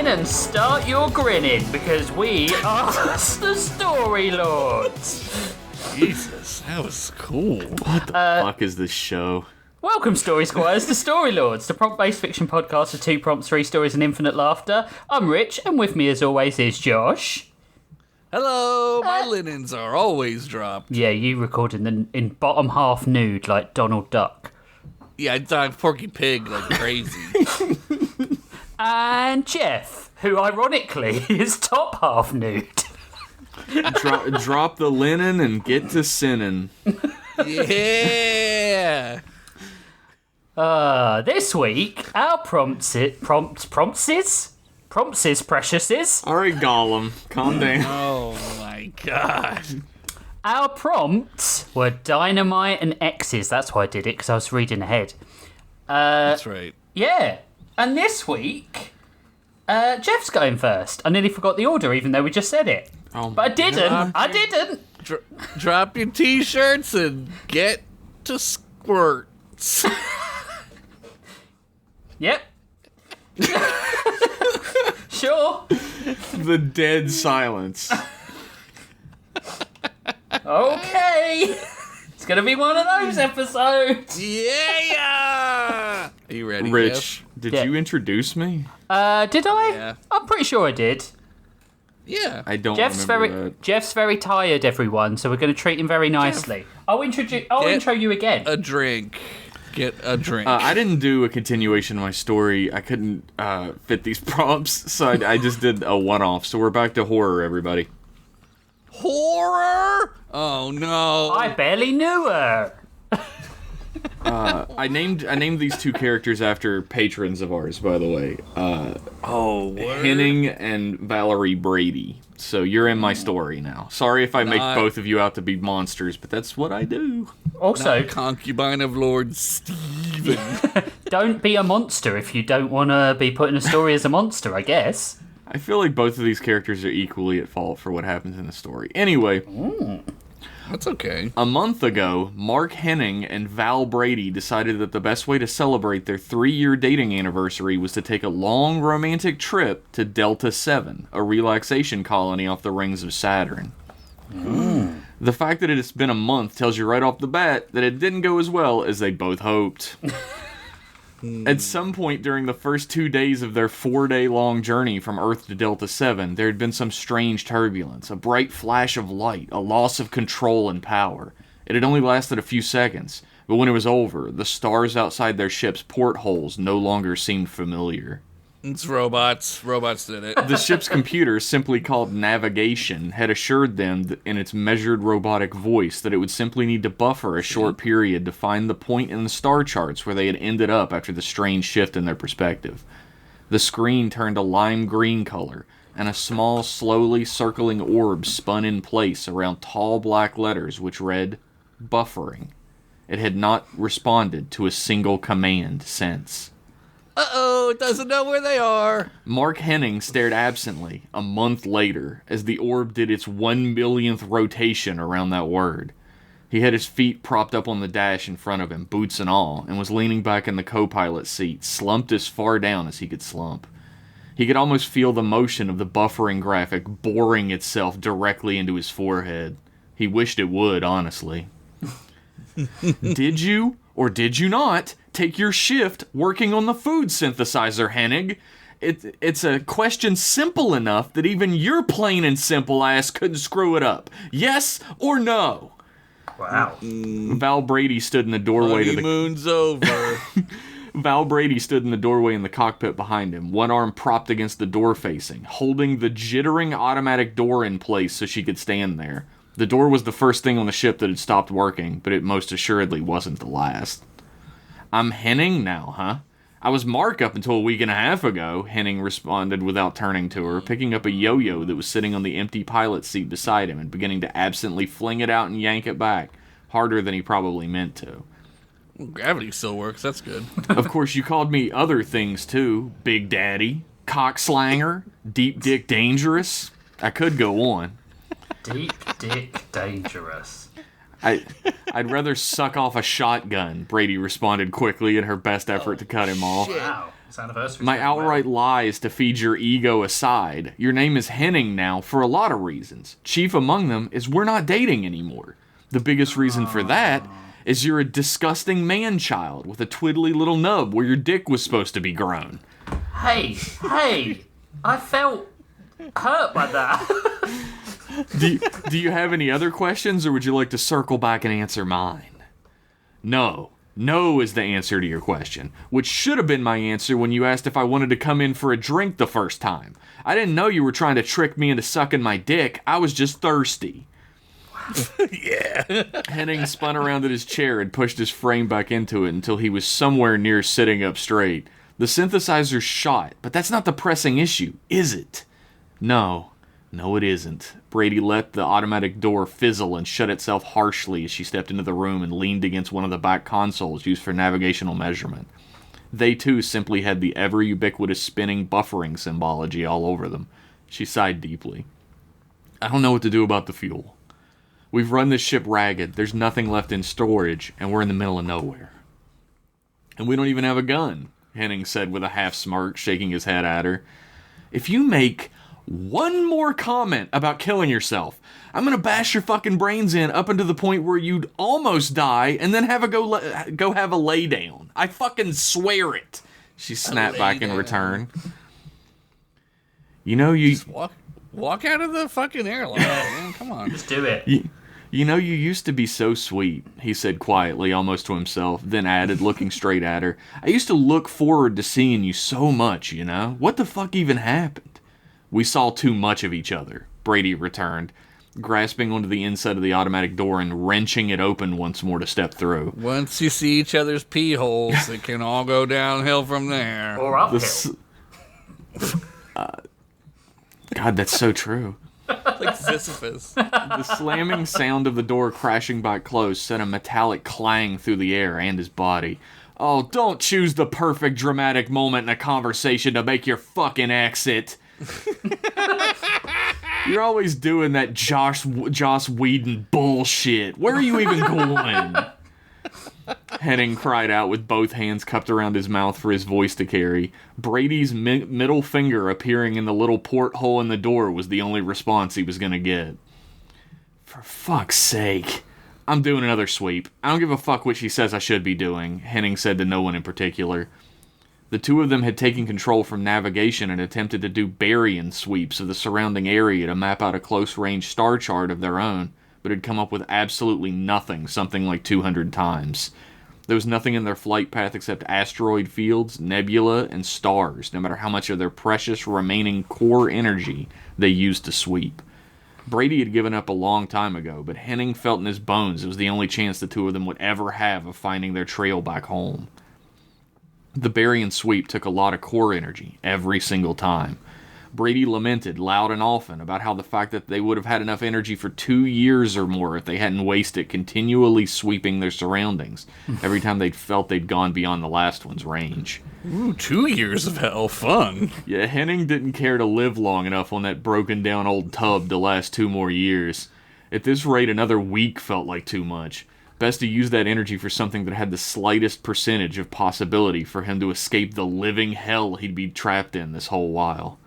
and start your grinning because we are the Story Lords. Jesus, that was cool. What the fuck is this show? Welcome, Story Squires, to Story Lords, the prompt-based fiction podcast with 2 prompts, 3 stories, and infinite laughter. I'm Rich, and with me, as always, is Josh. Hello, my linens are always dropped. Yeah, you recorded in bottom half nude like Donald Duck. Yeah, I thought Porky Pig like crazy. And Jeff, who ironically is top half nude. Drop the linen and get to sinning. Yeah. This week, our promptses, preciouses. All right, Gollum, calm down. Oh my god. Our prompts were Dynamite and Exes. That's why I did it, because I was reading ahead. That's right. Yeah. And this week, Jeff's going first. I nearly forgot the order, even though we just said it. Oh, but I didn't. God. I didn't. Drop your t-shirts and get to squirts. Yep. Sure. The dead silence. Okay. It's going to be one of those episodes. Yeah. Are you ready, Rich, Jeff? did Yeah. you introduce me? Did I? Yeah. I'm pretty sure I did. Yeah. I don't Jeff's remember that. Jeff's very tired, everyone, so we're going to treat him very nicely. I'll intro you again. A drink. Get a drink. I didn't do a continuation of my story. I couldn't fit these prompts, so I just did a one-off. So we're back to horror, everybody. Horror? Oh no. I barely knew her. I named these 2 characters after patrons of ours, by the way. word? Henning and Valerie Brady. So you're in my story now. Sorry if I make both of you out to be monsters, but that's what I do. Also, Concubine of Lord Stephen. don't be a monster if you don't want to be put in a story as a monster, I guess. I feel like both of these characters are equally at fault for what happens in the story. Anyway, That's okay. a month ago, Mark Henning and Val Brady decided that the best way to celebrate their 3-year dating anniversary was to take a long romantic trip to Delta 7, a relaxation colony off the rings of Saturn. The fact that it's been a month tells you right off the bat that it didn't go as well as they both hoped. At some point during the first 2 days of their 4-day-long journey from Earth to Delta 7, there had been some strange turbulence, a bright flash of light, a loss of control and power. It had only lasted a few seconds, but when it was over, the stars outside their ship's portholes no longer seemed familiar. It's robots. Robots did it. The ship's computer, simply called navigation, had assured them in its measured robotic voice that it would simply need to buffer a short period to find the point in the star charts where they had ended up after the strange shift in their perspective. The screen turned a lime green color, and a small, slowly circling orb spun in place around tall black letters which read, "Buffering." It had not responded to a single command since. Uh-oh, it doesn't know where they are. Mark Henning stared absently, a month later, as the orb did its 1 millionth rotation around that word. He had his feet propped up on the dash in front of him, boots and all, and was leaning back in the co-pilot seat, slumped as far down as he could slump. He could almost feel the motion of the buffering graphic boring itself directly into his forehead. He wished it would, honestly. Did you, or did you not, take your shift working on the food synthesizer, Hennig? It's a question simple enough that even your plain and simple ass couldn't screw it up. Yes or no? Wow. Val Brady stood in the doorway to the... Honeymoon's over. Val Brady stood in the doorway in the cockpit behind him, one arm propped against the door facing, holding the jittering automatic door in place so she could stand there. The door was the first thing on the ship that had stopped working, but it most assuredly wasn't the last. "I'm Henning now, huh? I was Mark up until a week and a half ago," Henning responded without turning to her, picking up a yo-yo that was sitting on the empty pilot seat beside him and beginning to absently fling it out and yank it back, harder than he probably meant to. Gravity still works, that's good. Of course, you called me other things too. Big Daddy, Cockslanger, Deep Dick Dangerous. I could go on. Deep dick dangerous. I'd rather suck off a shotgun, Brady responded quickly in her best effort to cut him off. Wow. It's anniversary. My outright lies to feed your ego aside. Your name is Henning now for a lot of reasons. Chief among them is we're not dating anymore. The biggest reason for that is you're a disgusting man-child with a twiddly little nub where your dick was supposed to be grown. Hey, I felt hurt by that. Do you have any other questions, or would you like to circle back and answer mine? No. No is the answer to your question, which should have been my answer when you asked if I wanted to come in for a drink the first time. I didn't know you were trying to trick me into sucking my dick. I was just thirsty. Yeah. Henning spun around in his chair and pushed his frame back into it until he was somewhere near sitting up straight. The synthesizer's shot, but that's not the pressing issue, is it? No, it isn't. Brady let the automatic door fizzle and shut itself harshly as she stepped into the room and leaned against one of the back consoles used for navigational measurement. They too simply had the ever-ubiquitous spinning buffering symbology all over them. She sighed deeply. I don't know what to do about the fuel. We've run this ship ragged, there's nothing left in storage, and we're in the middle of nowhere. And we don't even have a gun, Henning said with a half smirk, shaking his head at her. If you make one more comment about killing yourself, I'm gonna bash your fucking brains in up until the point where you'd almost die and then have a go have a lay down. I fucking swear it. She snapped back in return. You know you... Just walk out of the fucking airline, man. Come on. Just do it. You know, you used to be so sweet, he said quietly, almost to himself, then added, looking straight at her. I used to look forward to seeing you so much, you know? What the fuck even happened? We saw too much of each other, Brady returned, grasping onto the inside of the automatic door and wrenching it open once more to step through. Once you see each other's pee holes, it can all go downhill from there. Or uphill. God, that's so true. Like Sisyphus. The slamming sound of the door crashing back closed sent a metallic clang through the air and his body. Oh, don't choose the perfect dramatic moment in a conversation to make your fucking exit. You're always doing that Joss Whedon bullshit. Where are you even going? Henning cried out with both hands cupped around his mouth for his voice to carry. Brady's middle finger appearing in the little porthole in the door was the only response he was going to get. For fuck's sake. I'm doing another sweep. I don't give a fuck what she says I should be doing, Henning said to no one in particular. The two of them had taken control from navigation and attempted to do Baryon sweeps of the surrounding area to map out a close-range star chart of their own, but had come up with absolutely nothing, something like 200 times. There was nothing in their flight path except asteroid fields, nebula, and stars, no matter how much of their precious remaining core energy they used to sweep. Brady had given up a long time ago, but Henning felt in his bones it was the only chance the two of them would ever have of finding their trail back home. The Baryon sweep took a lot of core energy, every single time. Brady lamented loud and often about how the fact that they would have had enough energy for 2 years or more if they hadn't wasted it continually sweeping their surroundings every time they'd felt they'd gone beyond the last one's range. Ooh, 2 years of hell fun. Yeah, Henning didn't care to live long enough on that broken down old tub to last 2 more years. At this rate, another week felt like too much. Best to use that energy for something that had the slightest percentage of possibility for him to escape the living hell he'd be trapped in this whole while.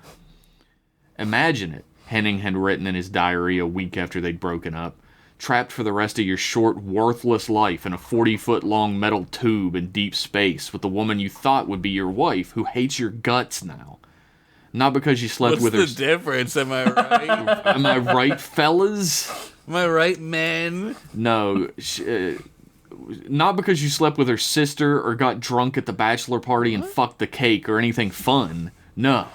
Imagine it, Henning had written in his diary a week after they'd broken up. Trapped for the rest of your short, worthless life in a 40-foot-long metal tube in deep space with the woman you thought would be your wife who hates your guts now. Not because you slept with her... What's the difference, am I right? Am I right, fellas? Am I right, men? No, not because you slept with her sister or got drunk at the bachelor party and fucked the cake or anything fun. No.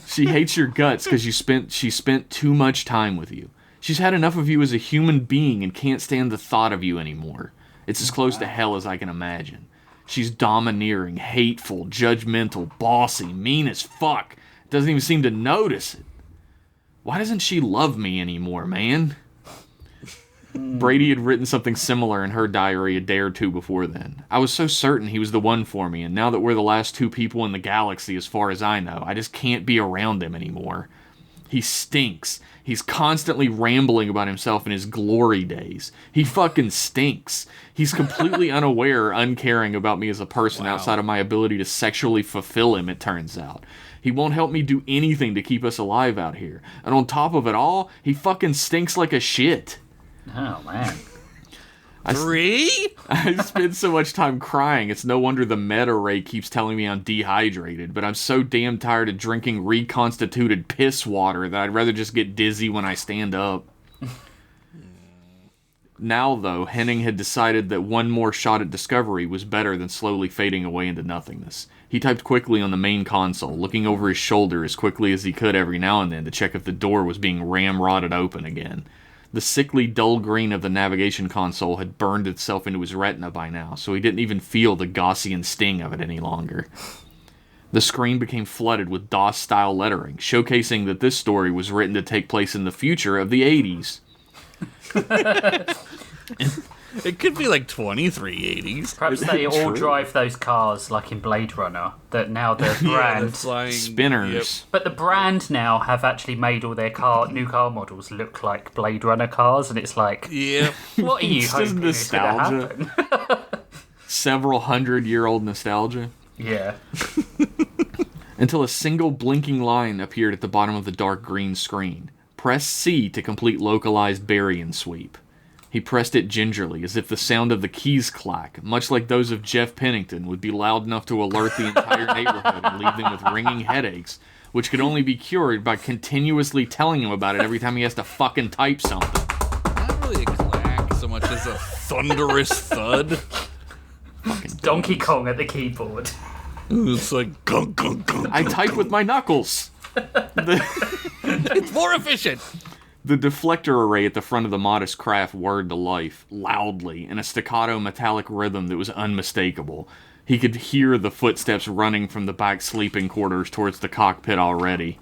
She hates your guts because she spent too much time with you. She's had enough of you as a human being and can't stand the thought of you anymore. It's as close to hell as I can imagine. She's domineering, hateful, judgmental, bossy, mean as fuck. Doesn't even seem to notice it. Why doesn't she love me anymore, man? Brady had written something similar in her diary a day or two before then. I was so certain he was the one for me, and now that we're the last 2 people in the galaxy as far as I know, I just can't be around him anymore. He stinks. He's constantly rambling about himself in his glory days. He fucking stinks. He's completely unaware or uncaring about me as a person outside of my ability to sexually fulfill him, it turns out. He won't help me do anything to keep us alive out here. And on top of it all, he fucking stinks like a shit. Oh, man. I spend so much time crying, it's no wonder the meta ray keeps telling me I'm dehydrated, but I'm so damn tired of drinking reconstituted piss water that I'd rather just get dizzy when I stand up. Now, though, Henning had decided that one more shot at discovery was better than slowly fading away into nothingness. He typed quickly on the main console, looking over his shoulder as quickly as he could every now and then to check if the door was being ramrodded open again. The sickly dull green of the navigation console had burned itself into his retina by now, so he didn't even feel the Gaussian sting of it any longer. The screen became flooded with DOS-style lettering, showcasing that this story was written to take place in the future of the 80s. It could be like 2380s. Perhaps they all drive those cars like in Blade Runner, that now the brand... Spinners. Yep. But the brand now have actually made all their new car models look like Blade Runner cars, and it's like, Yep. what are you It's hoping is going to happen? Several 100-year-old nostalgia. Yeah. Until a single blinking line appeared at the bottom of the dark green screen. Press C to complete localized bury and sweep. He pressed it gingerly, as if the sound of the keys clack, much like those of Jeff Pennington, would be loud enough to alert the entire neighborhood and leave them with ringing headaches, which could only be cured by continuously telling him about it every time he has to fucking type something. Not really a clack so much as a thunderous thud. Fucking Donkey Kong at the keyboard. It's like gunk, gunk, gunk. I type with my knuckles! It's more efficient. The deflector array at the front of the modest craft whirred to life, loudly, in a staccato metallic rhythm that was unmistakable. He could hear the footsteps running from the back sleeping quarters towards the cockpit already.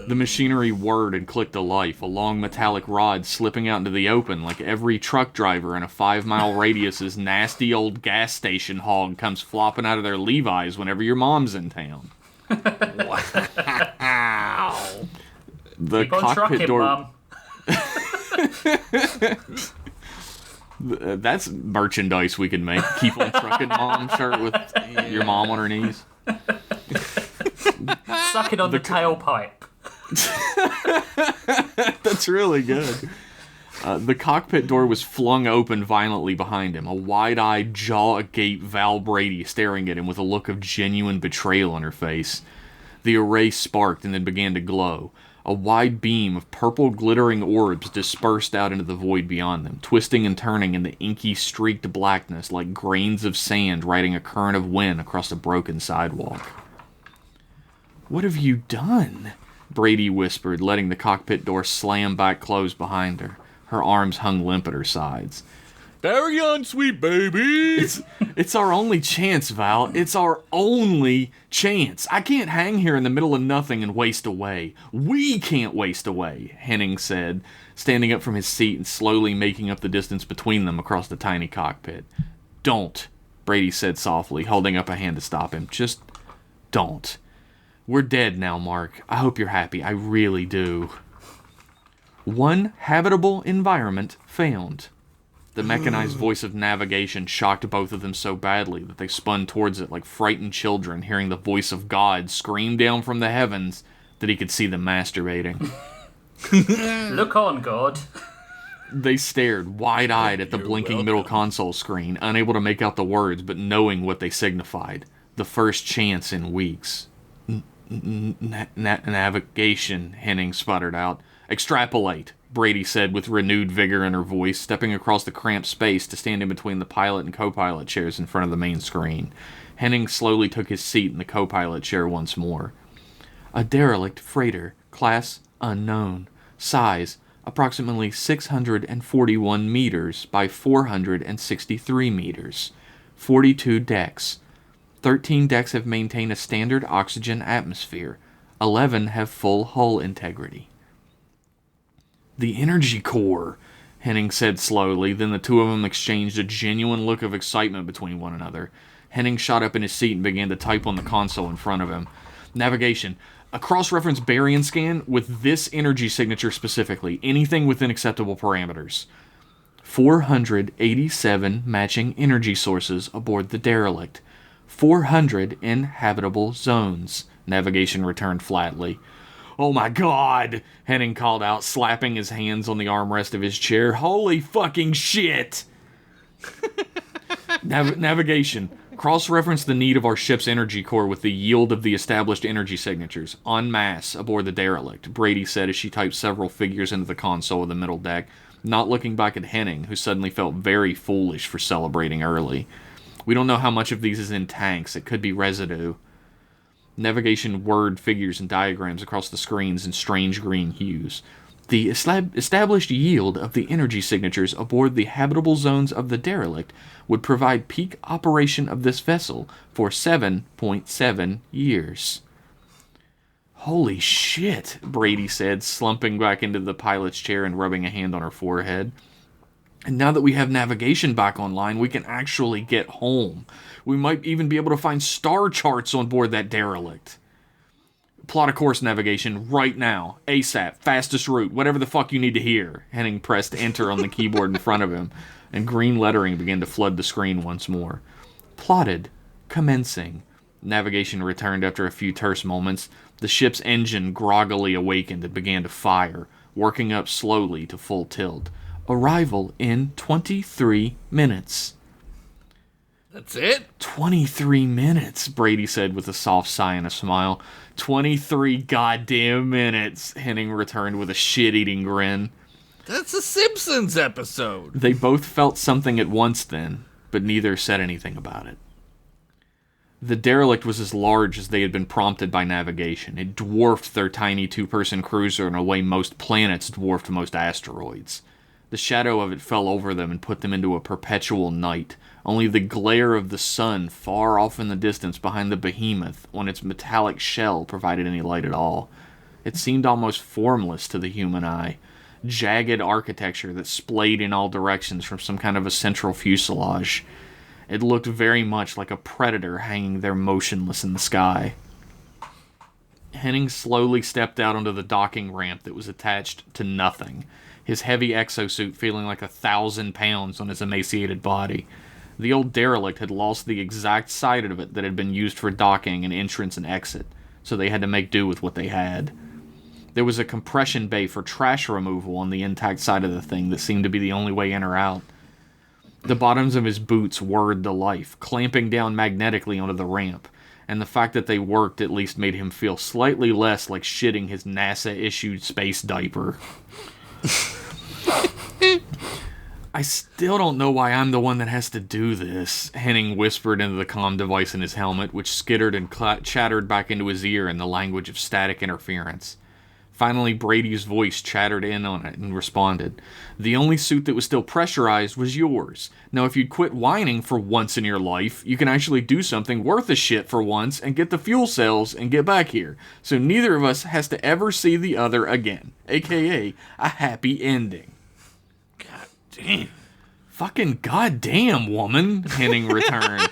The machinery whirred and clicked to life, a long metallic rod slipping out into the open like every truck driver in a 5-mile radius's nasty old gas station hog comes flopping out of their Levi's whenever your mom's in town. Wow. The Keep on cockpit trucking, door... Mum. That's merchandise we could make. Keep on trucking mom shirt with your mom on her knees. Sucking on the tailpipe. That's really good. The cockpit door was flung open violently behind him, a wide-eyed, jaw-agape Val Brady staring at him with a look of genuine betrayal on her face. The array sparked and then began to glow. A wide beam of purple glittering orbs dispersed out into the void beyond them, twisting and turning in the inky streaked blackness like grains of sand riding a current of wind across a broken sidewalk. "What have you done?" Brady whispered, letting the cockpit door slam back closed behind her. Her arms hung limp at her sides. Carry on, sweet baby. It's our only chance, Val. It's our only chance. I can't hang here in the middle of nothing and waste away. We can't waste away, Henning said, standing up from his seat and slowly making up the distance between them across the tiny cockpit. "Don't," Brady said softly, holding up a hand to stop him. "Just don't. We're dead now, Mark. I hope you're happy. I really do." One habitable environment found. The mechanized voice of navigation shocked both of them so badly that they spun towards it like frightened children, hearing the voice of God scream down from the heavens that he could see them masturbating. Look on, God. They stared, wide-eyed, at the blinking middle console screen, unable to make out the words, but knowing what they signified. The first chance in weeks. Navigation, Henning sputtered out. "Extrapolate," Brady said with renewed vigor in her voice, stepping across the cramped space to stand in between the pilot and co-pilot chairs in front of the main screen. Henning slowly took his seat in the co-pilot chair once more. "A derelict freighter, class unknown, size approximately 641 meters by 463 meters, 42 decks. 13 decks have maintained a standard oxygen atmosphere, 11 have full hull integrity." "The energy core," Henning said slowly, then the two of them exchanged a genuine look of excitement between one another. Henning shot up in his seat and began to type on the console in front of him. "Navigation, A cross-reference barium scan with this energy signature specifically. Anything within acceptable parameters. 487 matching energy sources aboard the derelict. 400 inhabitable zones. Navigation returned flatly. "Oh my god," Henning called out, slapping his hands on the armrest of his chair. "Holy fucking shit!" Navigation. Cross-reference the need of our ship's energy core with the yield of the established energy signatures. En masse aboard the derelict, Brady said as she typed several figures into the console of the middle deck, not looking back at Henning, who suddenly felt very foolish for celebrating early. "We don't know how much of these is in tanks. It could be residue." Navigation word figures and diagrams across the screens in strange green hues. "The established yield of the energy signatures aboard the habitable zones of the derelict would provide peak operation of this vessel for 7.7 years. "Holy shit," Brady said, slumping back into the pilot's chair and rubbing a hand on her forehead. "And now that we have navigation back online, we can actually get home. We might even be able to find star charts on board that derelict." "Plot a course, navigation, right now. ASAP, fastest route, whatever the fuck you need to hear." Henning pressed enter on the keyboard in front of him, and green lettering began to flood the screen once more. "Plotted. Commencing." Navigation returned after a few terse moments. The ship's engine groggily awakened and began to fire, working up slowly to full tilt. "Arrival in 23 minutes. That's it? 23 minutes, Brady said with a soft sigh and a smile. 23 goddamn minutes, Henning returned with a shit-eating grin. That's a Simpsons episode. They both felt something at once then, but neither said anything about it. The derelict was as large as they had been prompted by navigation. It dwarfed their tiny two-person cruiser in a way most planets dwarfed most asteroids. The shadow of it fell over them and put them into a perpetual night. Only the glare of the sun far off in the distance behind the behemoth on its metallic shell provided any light at all. It seemed almost formless to the human eye. Jagged architecture that splayed in all directions from some kind of a central fuselage. It looked very much like a predator hanging there motionless in the sky. Henning slowly stepped out onto the docking ramp that was attached to nothing, his heavy exosuit feeling like 1,000 pounds on his emaciated body. The old derelict had lost the exact side of it that had been used for docking and entrance and exit, so they had to make do with what they had. There was a compression bay for trash removal on the intact side of the thing that seemed to be the only way in or out. The bottoms of his boots whirred to life, clamping down magnetically onto the ramp, and the fact that they worked at least made him feel slightly less like shitting his NASA-issued space diaper. I still don't know why I'm the one that has to do this, Henning whispered into the comm device in his helmet, which skittered and chattered back into his ear in the language of static interference. Finally, Brady's voice chattered in on it and responded. The only suit that was still pressurized was yours. Now, if you'd quit whining for once in your life, you can actually do something worth a shit for once and get the fuel cells and get back here. So neither of us has to ever see the other again. AKA, a happy ending. God damn. Fucking goddamn, woman, Henning returned.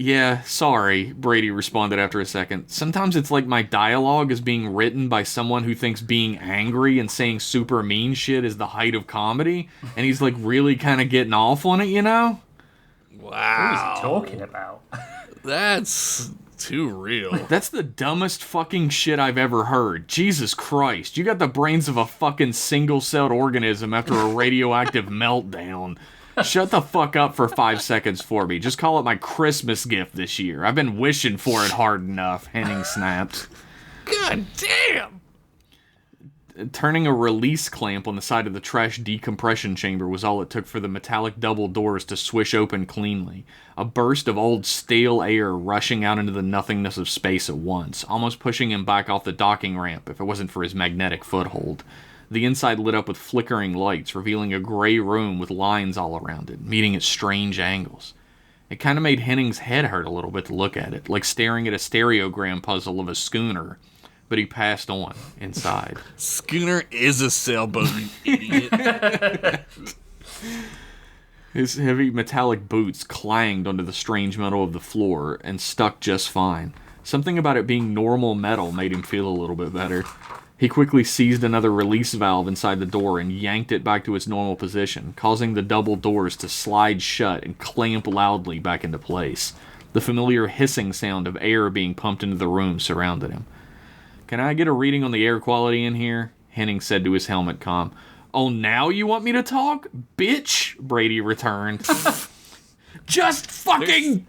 Yeah, sorry, Brady responded after a second. Sometimes it's like my dialogue is being written by someone who thinks being angry and saying super mean shit is the height of comedy, and he's like really kind of getting off on it, you know? Wow. What is he talking about? That's too real. That's the dumbest fucking shit I've ever heard. Jesus Christ, you got the brains of a fucking single-celled organism after a radioactive meltdown. Shut the fuck up for 5 seconds for me. Just call it my Christmas gift this year. I've been wishing for it hard enough, Henning snapped. God damn! Turning a release clamp on the side of the trash decompression chamber was all it took for the metallic double doors to swish open cleanly. A burst of old stale air rushing out into the nothingness of space at once, almost pushing him back off the docking ramp if it wasn't for his magnetic foothold. The inside lit up with flickering lights, revealing a gray room with lines all around it, meeting at strange angles. It kind of made Henning's head hurt a little bit to look at it, like staring at a stereogram puzzle of a schooner, but he passed on inside. Schooner is a sailboat, you idiot. His heavy metallic boots clanged onto the strange metal of the floor and stuck just fine. Something about it being normal metal made him feel a little bit better. He quickly seized another release valve inside the door and yanked it back to its normal position, causing the double doors to slide shut and clamp loudly back into place. The familiar hissing sound of air being pumped into the room surrounded him. "Can I get a reading on the air quality in here?" Henning said to his helmet comm. "Oh, now you want me to talk? Bitch," Brady returned. "Just fucking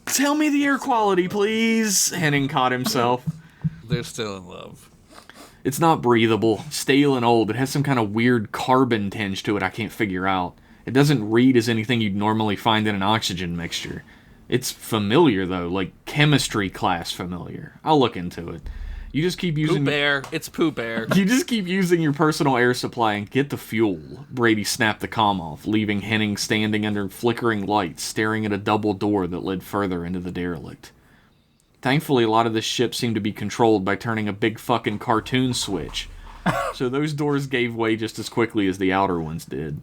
tell me the air quality, please." Henning caught himself. They're still in love. "It's not breathable, stale and old. It has some kind of weird carbon tinge to it I can't figure out. It doesn't read as anything you'd normally find in an oxygen mixture. It's familiar, though, like chemistry class familiar. I'll look into it. You just keep using... Poop air. It's poop air. You just keep using your personal air supply and get the fuel." Brady snapped the comm off, leaving Henning standing under flickering lights, staring at a double door that led further into the derelict. Thankfully, a lot of this ship seemed to be controlled by turning a big fucking cartoon switch, so those doors gave way just as quickly as the outer ones did.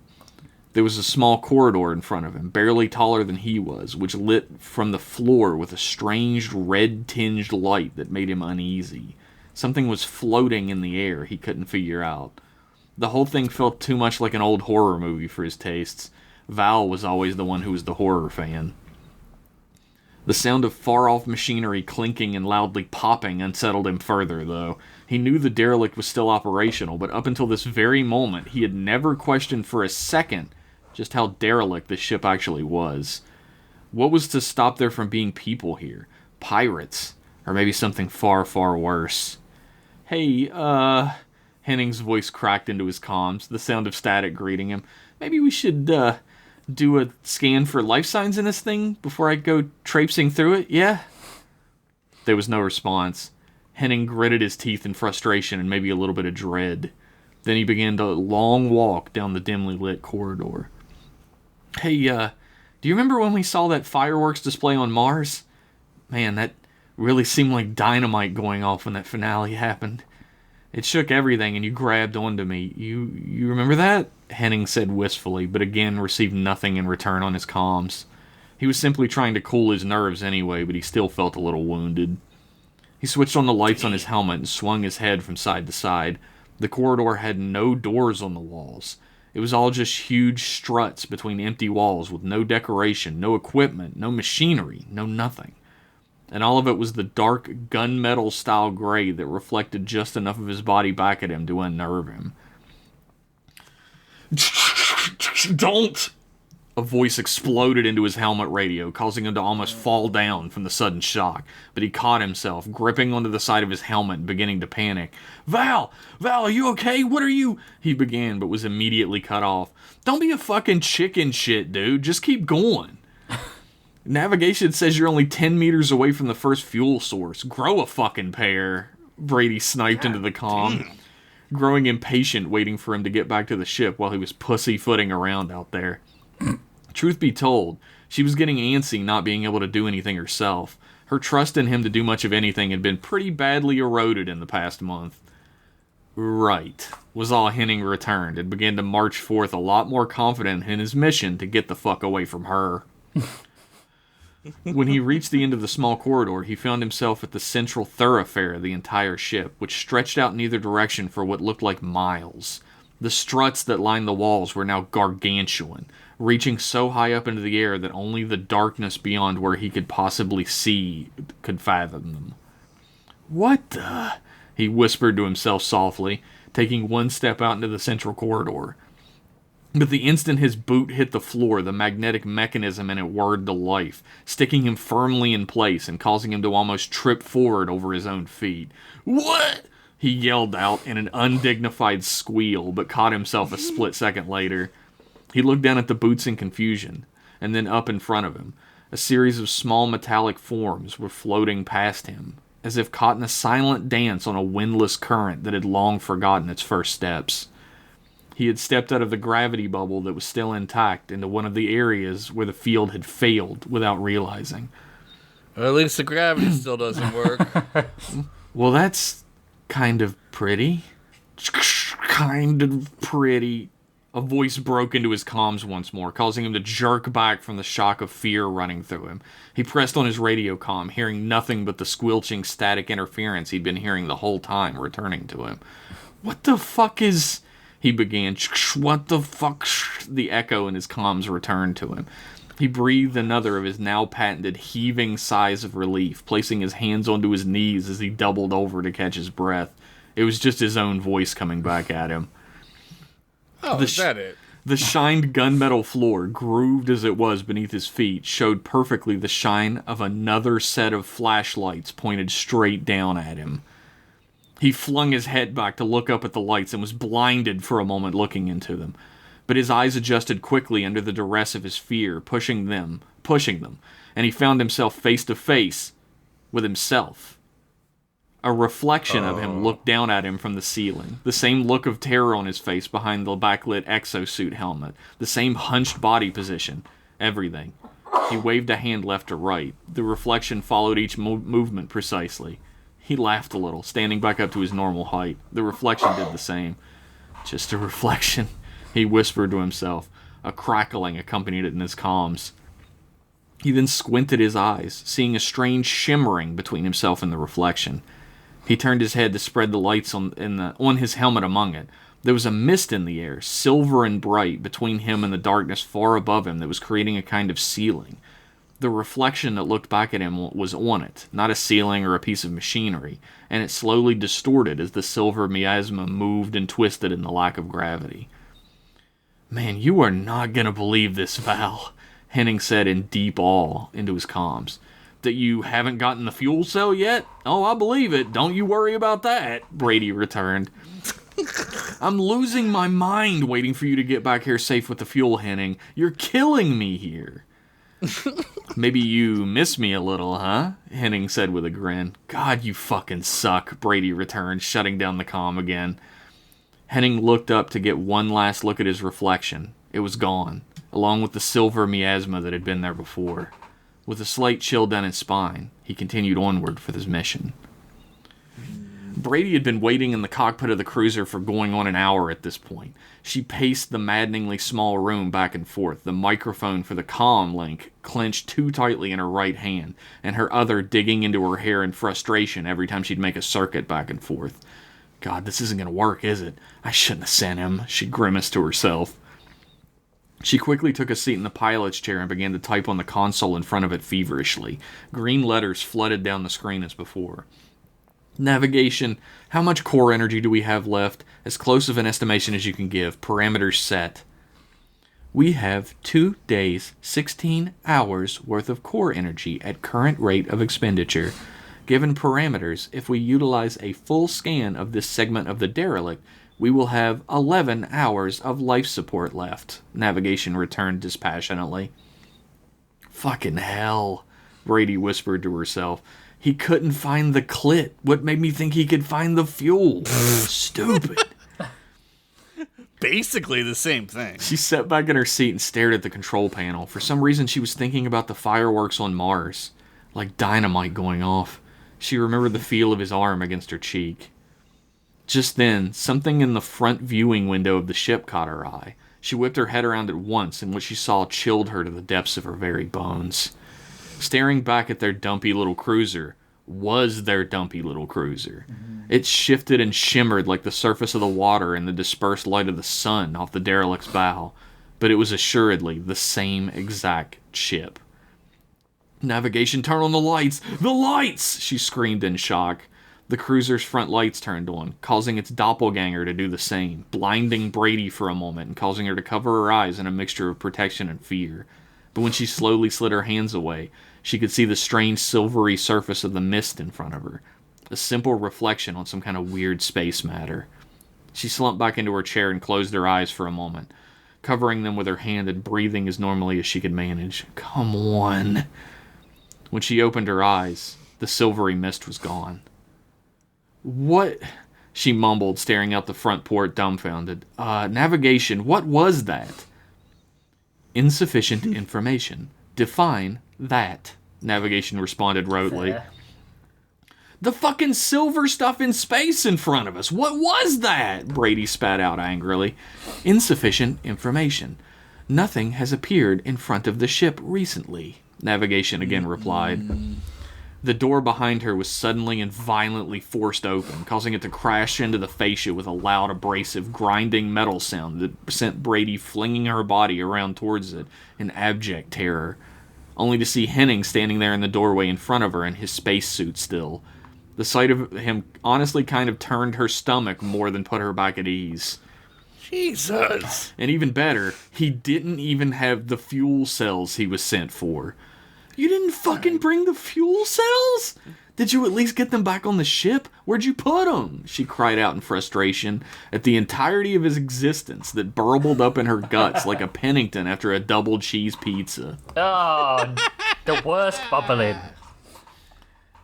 There was a small corridor in front of him, barely taller than he was, which lit from the floor with a strange red-tinged light that made him uneasy. Something was floating in the air he couldn't figure out. The whole thing felt too much like an old horror movie for his tastes. Val was always the one who was the horror fan. The sound of far-off machinery clinking and loudly popping unsettled him further, though. He knew the derelict was still operational, but up until this very moment, he had never questioned for a second just how derelict the ship actually was. What was to stop there from being people here? Pirates? Or maybe something far, far worse? "Hey, Henning's voice cracked into his comms, the sound of static greeting him. "Maybe we should, do a scan for life signs in this thing before I go traipsing through it, yeah?" There was no response. Henning gritted his teeth in frustration and maybe a little bit of dread. Then he began the long walk down the dimly lit corridor. "Hey, do you remember when we saw that fireworks display on Mars? Man, that really seemed like dynamite going off when that finale happened. It shook everything and you grabbed onto me. You remember that?" Henning said wistfully, but again received nothing in return on his comms. He was simply trying to cool his nerves anyway, but he still felt a little wounded. He switched on the lights on his helmet and swung his head from side to side. The corridor had no doors on the walls. It was all just huge struts between empty walls with no decoration, no equipment, no machinery, no nothing. And all of it was the dark gunmetal style gray that reflected just enough of his body back at him to unnerve him. "Don't!" A voice exploded into his helmet radio, causing him to almost fall down from the sudden shock. But he caught himself, gripping onto the side of his helmet and beginning to panic. Val, are you okay? What are you..." he began, but was immediately cut off. "Don't be a fucking chicken shit, dude. Just keep going. Navigation says you're only 10 meters away from the first fuel source. Grow a fucking pair." Brady sniped into the comm, growing impatient, waiting for him to get back to the ship while he was pussyfooting around out there. Truth be told, she was getting antsy not being able to do anything herself. Her trust in him to do much of anything had been pretty badly eroded in the past month. "Right," was all Henning returned, and began to march forth a lot more confident in his mission to get the fuck away from her. When he reached the end of the small corridor, he found himself at the central thoroughfare of the entire ship, which stretched out in either direction for what looked like miles. The struts that lined the walls were now gargantuan, reaching so high up into the air that only the darkness beyond where he could possibly see could fathom them. "What the..." he whispered to himself softly, taking one step out into the central corridor. But the instant his boot hit the floor, the magnetic mechanism in it whirred to life, sticking him firmly in place and causing him to almost trip forward over his own feet. "What?" he yelled out in an undignified squeal, but caught himself a split second later. He looked down at the boots in confusion, and then up in front of him. A series of small metallic forms were floating past him, as if caught in a silent dance on a windless current that had long forgotten its first steps. He had stepped out of the gravity bubble that was still intact into one of the areas where the field had failed without realizing. Or at least the gravity still doesn't work. "Well, that's kind of pretty." "Kind of pretty." A voice broke into his comms once more, causing him to jerk back from the shock of fear running through him. He pressed on his radio comm, hearing nothing but the squelching static interference he'd been hearing the whole time returning to him. What the fuck is... He began. What the fuck? The echo in his comms returned to him. He breathed another of his now patented heaving sighs of relief, placing his hands onto his knees as he doubled over to catch his breath. It was just his own voice coming back at him. Oh, is that it? The shined gunmetal floor, grooved as it was beneath his feet, showed perfectly the shine of another set of flashlights pointed straight down at him. He flung his head back to look up at the lights and was blinded for a moment looking into them. But his eyes adjusted quickly under the duress of his fear, pushing them, and he found himself face to face with himself. A reflection of him looked down at him from the ceiling. The same look of terror on his face behind the backlit exosuit helmet. The same hunched body position. Everything. He waved a hand left to right. The reflection followed each movement precisely. He laughed a little, standing back up to his normal height. The reflection did the same. Just a reflection, he whispered to himself. A crackling accompanied it in his comms. He then squinted his eyes, seeing a strange shimmering between himself and the reflection. He turned his head to spread the lights on his helmet among it. There was a mist in the air, silver and bright, between him and the darkness far above him that was creating a kind of ceiling. The reflection that looked back at him was on it, not a ceiling or a piece of machinery, and it slowly distorted as the silver miasma moved and twisted in the lack of gravity. "Man, you are not gonna believe this, Val," Henning said in deep awe into his comms. "That you haven't gotten the fuel cell yet? Oh, I believe it. Don't you worry about that," Brady returned. "I'm losing my mind waiting for you to get back here safe with the fuel, Henning. You're killing me here." "Maybe you miss me a little, huh?" Henning said with a grin. "God, you fucking suck," Brady returned, shutting down the comm again. Henning looked up to get one last look at his reflection. It was gone, along with the silver miasma that had been there before. With a slight chill down his spine, he continued onward for his mission. Brady had been waiting in the cockpit of the cruiser for going on an hour at this point. She paced the maddeningly small room back and forth, the microphone for the comm link clenched too tightly in her right hand, and her other digging into her hair in frustration every time she'd make a circuit back and forth. "God, this isn't going to work, is it? I shouldn't have sent him," she grimaced to herself. She quickly took a seat in the pilot's chair and began to type on the console in front of it feverishly. Green letters flooded down the screen as before. "Navigation. How much core energy do we have left? As close of an estimation as you can give. Parameters set." "We have 2 days, 16 hours worth of core energy at current rate of expenditure. Given parameters, if we utilize a full scan of this segment of the derelict, we will have 11 hours of life support left," Navigation returned dispassionately. "Fucking hell," Brady whispered to herself. "He couldn't find the clit. What made me think he could find the fuel? Stupid." Basically the same thing. She sat back in her seat and stared at the control panel. For some reason, she was thinking about the fireworks on Mars, like dynamite going off. She remembered the feel of his arm against her cheek. Just then, something in the front viewing window of the ship caught her eye. She whipped her head around at once, and what she saw chilled her to the depths of her very bones. Staring back at their dumpy little cruiser was their dumpy little cruiser. It shifted and shimmered like the surface of the water in the dispersed light of the sun off the derelict's bow, but it was assuredly the same exact ship. "Navigation, turn on the lights! The lights!" she screamed in shock. The cruiser's front lights turned on, causing its doppelganger to do the same, blinding Brady for a moment and causing her to cover her eyes in a mixture of protection and fear. But when she slowly slid her hands away, she could see the strange silvery surface of the mist in front of her, a simple reflection on some kind of weird space matter. She slumped back into her chair and closed her eyes for a moment, covering them with her hand and breathing as normally as she could manage. "Come on." When she opened her eyes, the silvery mist was gone. "What?" she mumbled, staring out the front port dumbfounded. Navigation, what was that?" "Insufficient information. Define that," Navigation responded rotely. The fucking silver stuff in space in front of us. What was that? Brady spat out angrily. Insufficient information. Nothing has appeared in front of the ship recently, Navigation again replied. The door behind her was suddenly and violently forced open, causing it to crash into the fascia with a loud, abrasive, grinding metal sound that sent Brady flinging her body around towards it in abject terror, only to see Henning standing there in the doorway in front of her in his spacesuit still. The sight of him honestly kind of turned her stomach more than put her back at ease. Jesus. And even better, he didn't even have the fuel cells he was sent for. You didn't fucking bring the fuel cells? Did you at least get them back on the ship? Where'd you put them? She cried out in frustration at the entirety of his existence that burbled up in her guts like a Pennington after a double cheese pizza. Oh, the worst bubbling.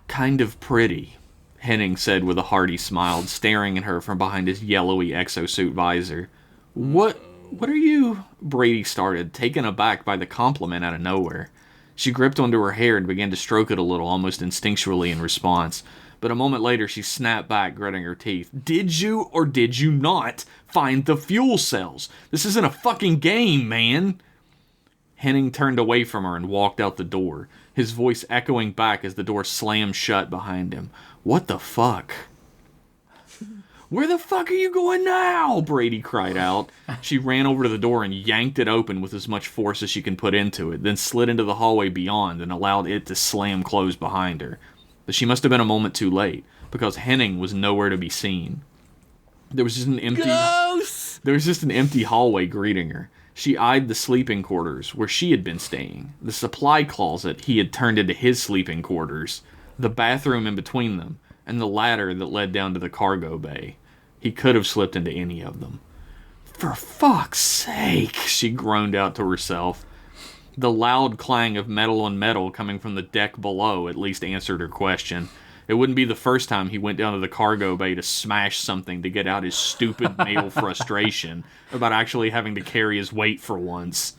Kind of pretty, Henning said with a hearty smile, staring at her from behind his yellowy exosuit visor. What are you? Brady started, taken aback by the compliment out of nowhere. She gripped onto her hair and began to stroke it a little, almost instinctually in response. But a moment later, she snapped back, gritting her teeth. Did you or did you not find the fuel cells? This isn't a fucking game, man. Henning turned away from her and walked out the door, his voice echoing back as the door slammed shut behind him. What the fuck? Where the fuck are you going now? Brady cried out. She ran over to the door and yanked it open with as much force as she can put into it, then slid into the hallway beyond and allowed it to slam closed behind her. But she must have been a moment too late, because Henning was nowhere to be seen. There was just an empty hallway greeting her. She eyed the sleeping quarters where she had been staying, the supply closet he had turned into his sleeping quarters, the bathroom in between them, and the ladder that led down to the cargo bay. He could have slipped into any of them. For fuck's sake, she groaned out to herself. The loud clang of metal on metal coming from the deck below at least answered her question. It wouldn't be the first time he went down to the cargo bay to smash something to get out his stupid male frustration about actually having to carry his weight for once.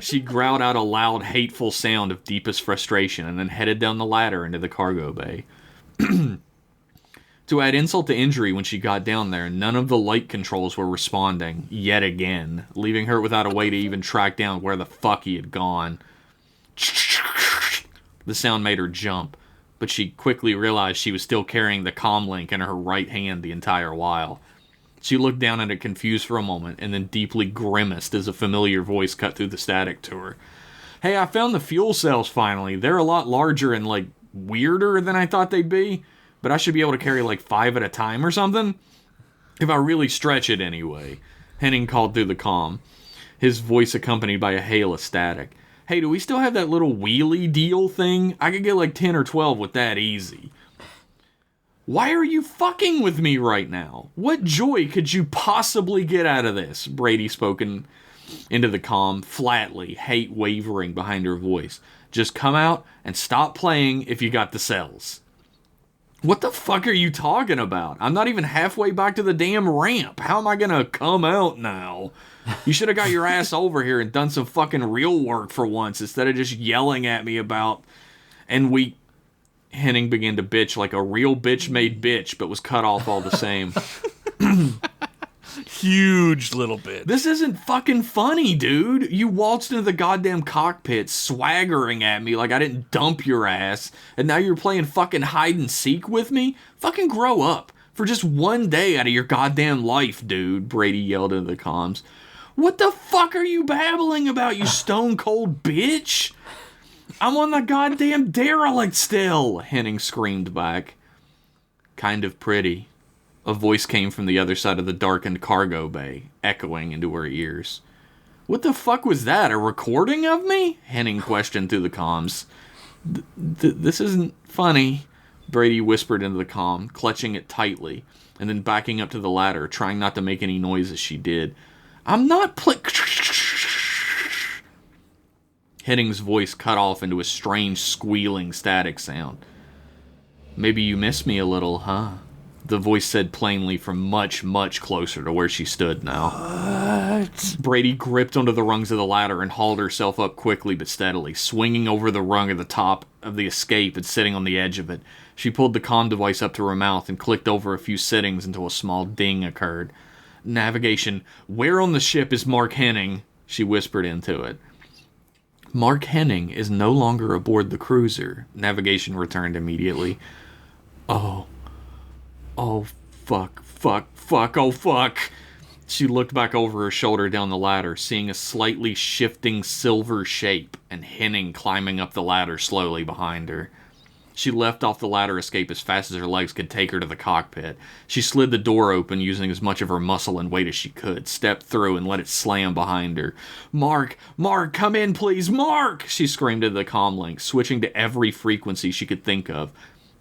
She growled out a loud, hateful sound of deepest frustration and then headed down the ladder into the cargo bay. To add insult to injury, when she got down there, none of the light controls were responding, yet again, leaving her without a way to even track down where the fuck he had gone. The sound made her jump, but she quickly realized she was still carrying the comm link in her right hand the entire while. She looked down at it confused for a moment, and then deeply grimaced as a familiar voice cut through the static to her. Hey, I found the fuel cells finally. They're a lot larger and, weirder than I thought they'd be, but I should be able to carry, 5 at a time or something? If I really stretch it anyway. Henning called through the comm, his voice accompanied by a hail of static. Hey, do we still have that little wheelie deal thing? I could get 10 or 12 with that easy. Why are you fucking with me right now? What joy could you possibly get out of this? Brady spoken into the comm, flatly, hate wavering behind her voice. Just come out and stop playing if you got the cells. What the fuck are you talking about? I'm not even halfway back to the damn ramp. How am I gonna come out now? You should have got your ass over here and done some fucking real work for once instead of just yelling at me about... And Henning began to bitch like a real bitch made bitch, but was cut off all the same. Huge little bitch. This isn't fucking funny, dude. You waltzed into the goddamn cockpit swaggering at me like I didn't dump your ass, and now you're playing fucking hide and seek with me? Fucking grow up. For just one day out of your goddamn life, dude, Brady yelled into the comms. What the fuck are you babbling about, you stone cold bitch? I'm on the goddamn derelict still, Henning screamed back. Kind of pretty. A voice came from the other side of the darkened cargo bay, echoing into her ears. What the fuck was that, a recording of me? Henning questioned through the comms. This isn't funny, Brady whispered into the comm, clutching it tightly, and then backing up to the ladder, trying not to make any noise as she did. I'm not Henning's voice cut off into a strange, squealing static sound. Maybe you miss me a little, huh? the voice said plainly from much, much closer to where she stood now. What? Brady gripped onto the rungs of the ladder and hauled herself up quickly but steadily, swinging over the rung at the top of the escape and sitting on the edge of it. She pulled the comm device up to her mouth and clicked over a few settings until a small ding occurred. Navigation. Where on the ship is Mark Henning? She whispered into it. Mark Henning is no longer aboard the cruiser. Navigation returned immediately. Oh, fuck, oh, fuck. She looked back over her shoulder down the ladder, seeing a slightly shifting silver shape and Henning climbing up the ladder slowly behind her. She left off the ladder escape as fast as her legs could take her to the cockpit. She slid the door open using as much of her muscle and weight as she could, stepped through and let it slam behind her. Mark, come in please, Mark! She screamed into the comm link, switching to every frequency she could think of.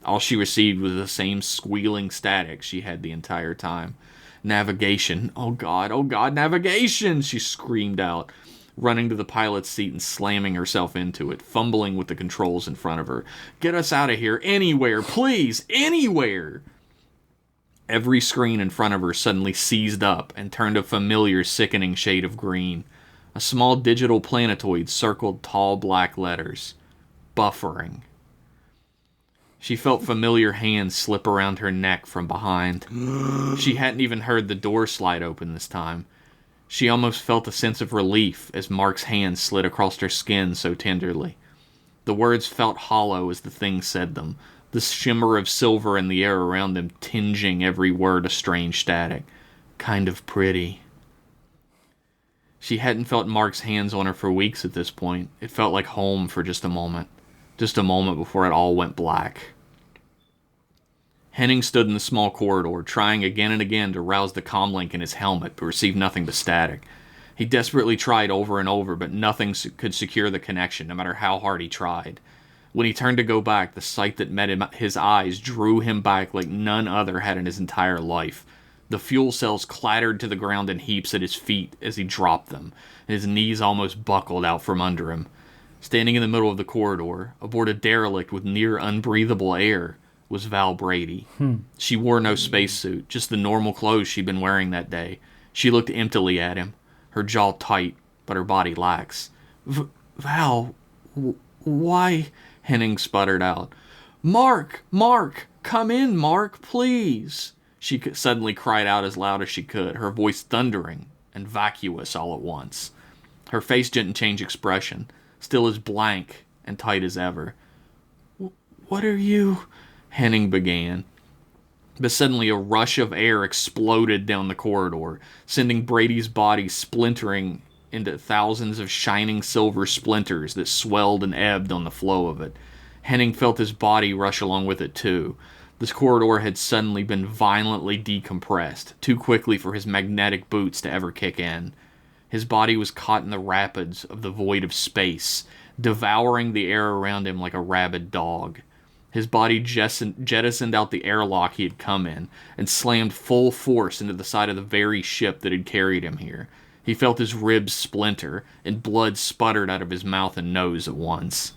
All she received was the same squealing static she had the entire time. Navigation. Oh god, navigation! She screamed out, running to the pilot's seat and slamming herself into it, fumbling with the controls in front of her. Get us out of here, anywhere, please, anywhere! Every screen in front of her suddenly seized up and turned a familiar, sickening shade of green. A small digital planetoid circled tall black letters. Buffering. She felt familiar hands slip around her neck from behind. She hadn't even heard the door slide open this time. She almost felt a sense of relief as Mark's hand slid across her skin so tenderly. The words felt hollow as the thing said them, the shimmer of silver in the air around them tinging every word a strange static. Kind of pretty. She hadn't felt Mark's hands on her for weeks at this point. It felt like home for just a moment. Just a moment before it all went black. Henning stood in the small corridor, trying again and again to rouse the comlink in his helmet, but received nothing but static. He desperately tried over and over, but nothing could secure the connection, no matter how hard he tried. When he turned to go back, the sight that met his eyes drew him back like none other had in his entire life. The fuel cells clattered to the ground in heaps at his feet as he dropped them, and his knees almost buckled out from under him. Standing in the middle of the corridor, aboard a derelict with near unbreathable air, was Val Brady. She wore no spacesuit, just the normal clothes she'd been wearing that day. She looked emptily at him, her jaw tight, but her body lax. Val, why? Henning sputtered out. Mark, come in, Mark, please. She suddenly cried out as loud as she could, her voice thundering and vacuous all at once. Her face didn't change expression, still as blank and tight as ever. What are you? Henning began. But suddenly a rush of air exploded down the corridor, sending Brady's body splintering into thousands of shining silver splinters that swelled and ebbed on the flow of it. Henning felt his body rush along with it too. This corridor had suddenly been violently decompressed, too quickly for his magnetic boots to ever kick in. His body was caught in the rapids of the void of space, devouring the air around him like a rabid dog. His body jettisoned out the airlock he had come in, and slammed full force into the side of the very ship that had carried him here. He felt his ribs splinter, and blood sputtered out of his mouth and nose at once.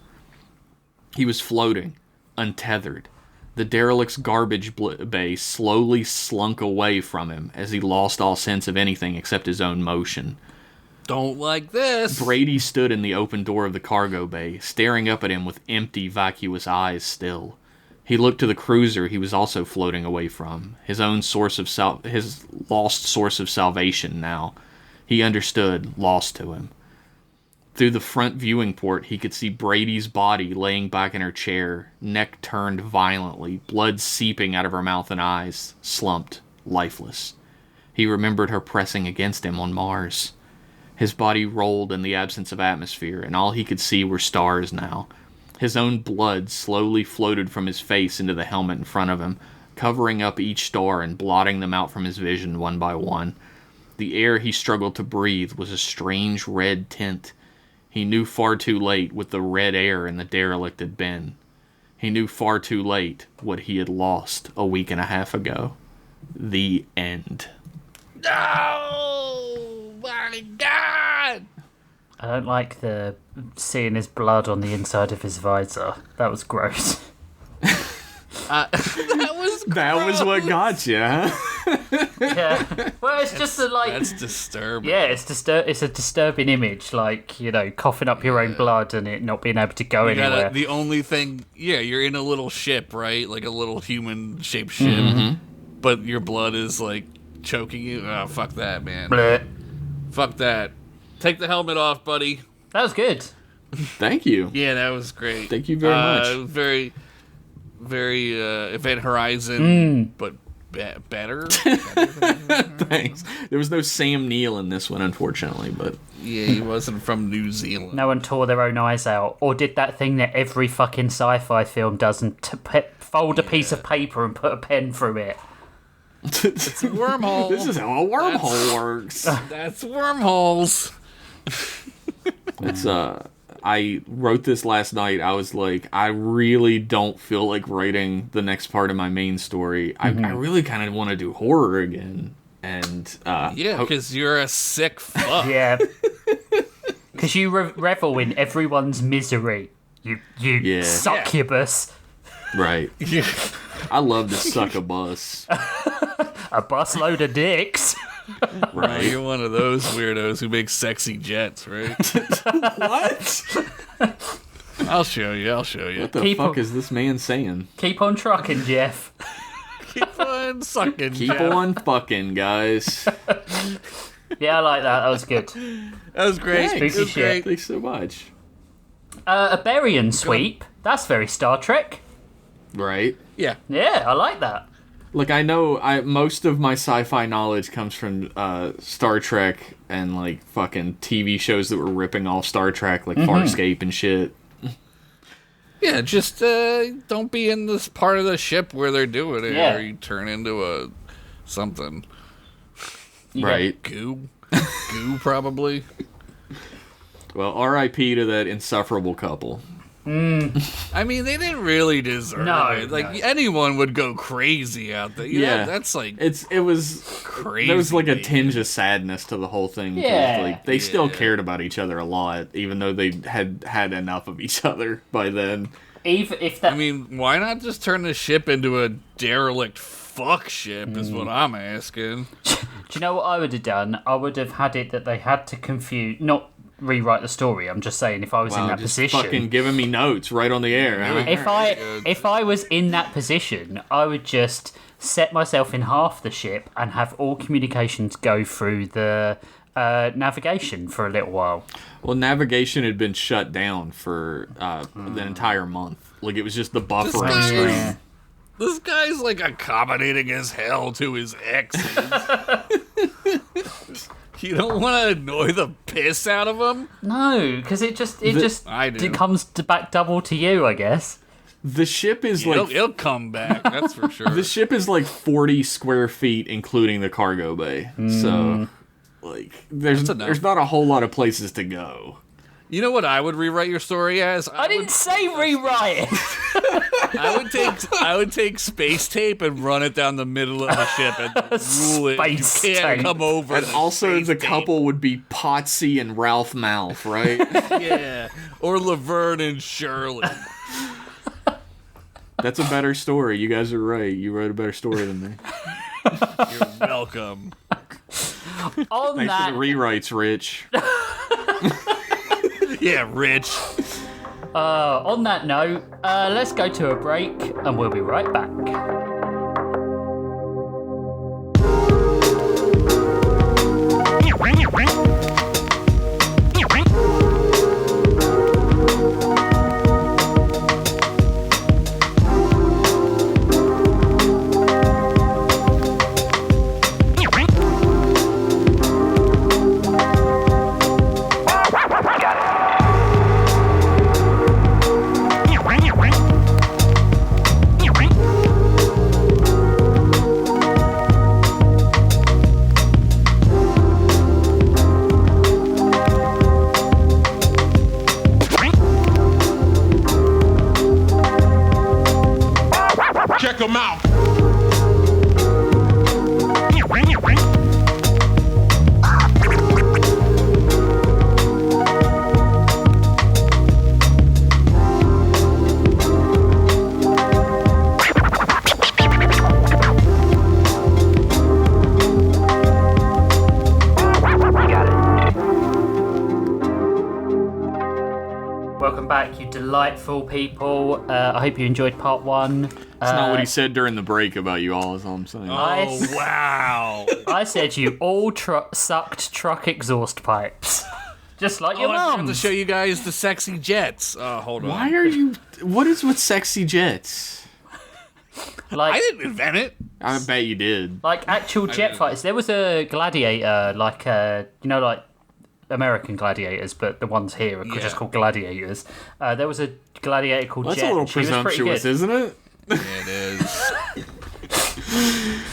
He was floating, untethered. The derelict's garbage bay slowly slunk away from him as he lost all sense of anything except his own motion. Don't like this. Brady stood in the open door of the cargo bay, staring up at him with empty, vacuous eyes still. He looked to the cruiser he was also floating away from, his own source of his lost source of salvation now. He understood, lost to him. Through the front viewing port, he could see Brady's body laying back in her chair, neck turned violently, blood seeping out of her mouth and eyes, slumped, lifeless. He remembered her pressing against him on Mars. His body rolled in the absence of atmosphere, and all he could see were stars now. His own blood slowly floated from his face into the helmet in front of him, covering up each star and blotting them out from his vision one by one. The air he struggled to breathe was a strange red tint. He knew far too late what the red air in the derelict had been. He knew far too late what he had lost a week and a half ago. The end. Oh my God! I don't like seeing his blood on the inside of his visor. That was gross. That was what got you, huh? Yeah. Well, it's just That's disturbing. Yeah, it's a disturbing image, like, coughing up your own blood and it not being able to go anywhere. The only thing, you're in a little ship, right? Like a little human-shaped ship, but your blood is like choking you. Oh, fuck that, man. Blech. Fuck that. Take the helmet off, buddy. That was good. Thank you. Yeah, that was great. Thank you very much. Very, very Event Horizon, but better. Thanks. There was no Sam Neill in this one, unfortunately, but Yeah, he wasn't from New Zealand. No one tore their own eyes out, or did that thing that every fucking sci-fi film does and fold a piece of paper and put a pen through it. It's a wormhole. this is how a wormhole works. That's wormholes. It's I wrote this last night. I was like, I really don't feel like writing the next part of my main story. I really kind of want to do horror again. And Yeah, because you're a sick fuck. Yeah. Because you revel in everyone's misery. You succubus. Right. I love to suck a bus. A busload of dicks. Right. You're one of those weirdos who makes sexy jets, right? What? I'll show you. What the fuck is this man saying? Keep on trucking, Jeff. Keep on sucking, Keep Jeff. on fucking, guys. Yeah, I like that. That was good. That was great. Thanks. It was great. Thanks so much. A Berian sweep. That's very Star Trek. Right. Yeah. Yeah, I like that. Look, I know most of my sci-fi knowledge comes from Star Trek and like fucking TV shows that were ripping off Star Trek, like Farscape and shit. Yeah, just don't be in this part of the ship where they're doing it, or you turn into a something. Right. Goo, probably. Well, R.I.P. to that insufferable couple. I mean, they didn't really deserve it. Like, anyone would go crazy out there. Yeah, that's like it was crazy. There was like a tinge of sadness to the whole thing. Yeah. Like they still cared about each other a lot, even though they had enough of each other by then. Even if that, I mean, why not just turn the ship into a derelict fuck ship? Is what I'm asking. do you know what I would have done? I would have had it that they had to not rewrite the story. I'm just saying, if I was in that just position, fucking giving me notes right on the air. Huh? if I was in that position, I would just set myself in half the ship and have all communications go through the navigation for a little while. Well, navigation had been shut down for the entire month. Like, it was just the buffering screen. This guy's like accommodating as hell to his exes. You don't want to annoy the piss out of him? No, because it comes back double to you, I guess. The ship is it'll come back, that's for sure. The ship is like 40 square feet, including the cargo bay. So, like, there's not a whole lot of places to go. You know what I would rewrite your story as? I didn't say rewrite it. I would take space tape and run it down the middle of the ship and rule it. Space You can't tape. come over. And also, the couple would be Potsy and Ralph Malph, right? Yeah, or Laverne and Shirley. That's a better story. You guys are right. You wrote a better story than me. You're welcome. Thanks for the rewrites, Rich. Yeah, Rich. On that note, let's go to a break and we'll be right back. Check them out. delightful people. I hope you enjoyed part 1. That's not what he said during the break about you all, is all I'm saying. Oh, wow. I said you all sucked truck exhaust pipes. Just like your I have mum. to show you guys the sexy jets. Hold on. Why are you... What is with sexy jets? Like, I didn't invent it. I bet you did. like actual jet fighters. There was a gladiator, like, like American gladiators, but the ones here are just called gladiators. There was a gladiator called That's Jet. a little and she was pretty presumptuous, good. isn't it? Yeah, it is.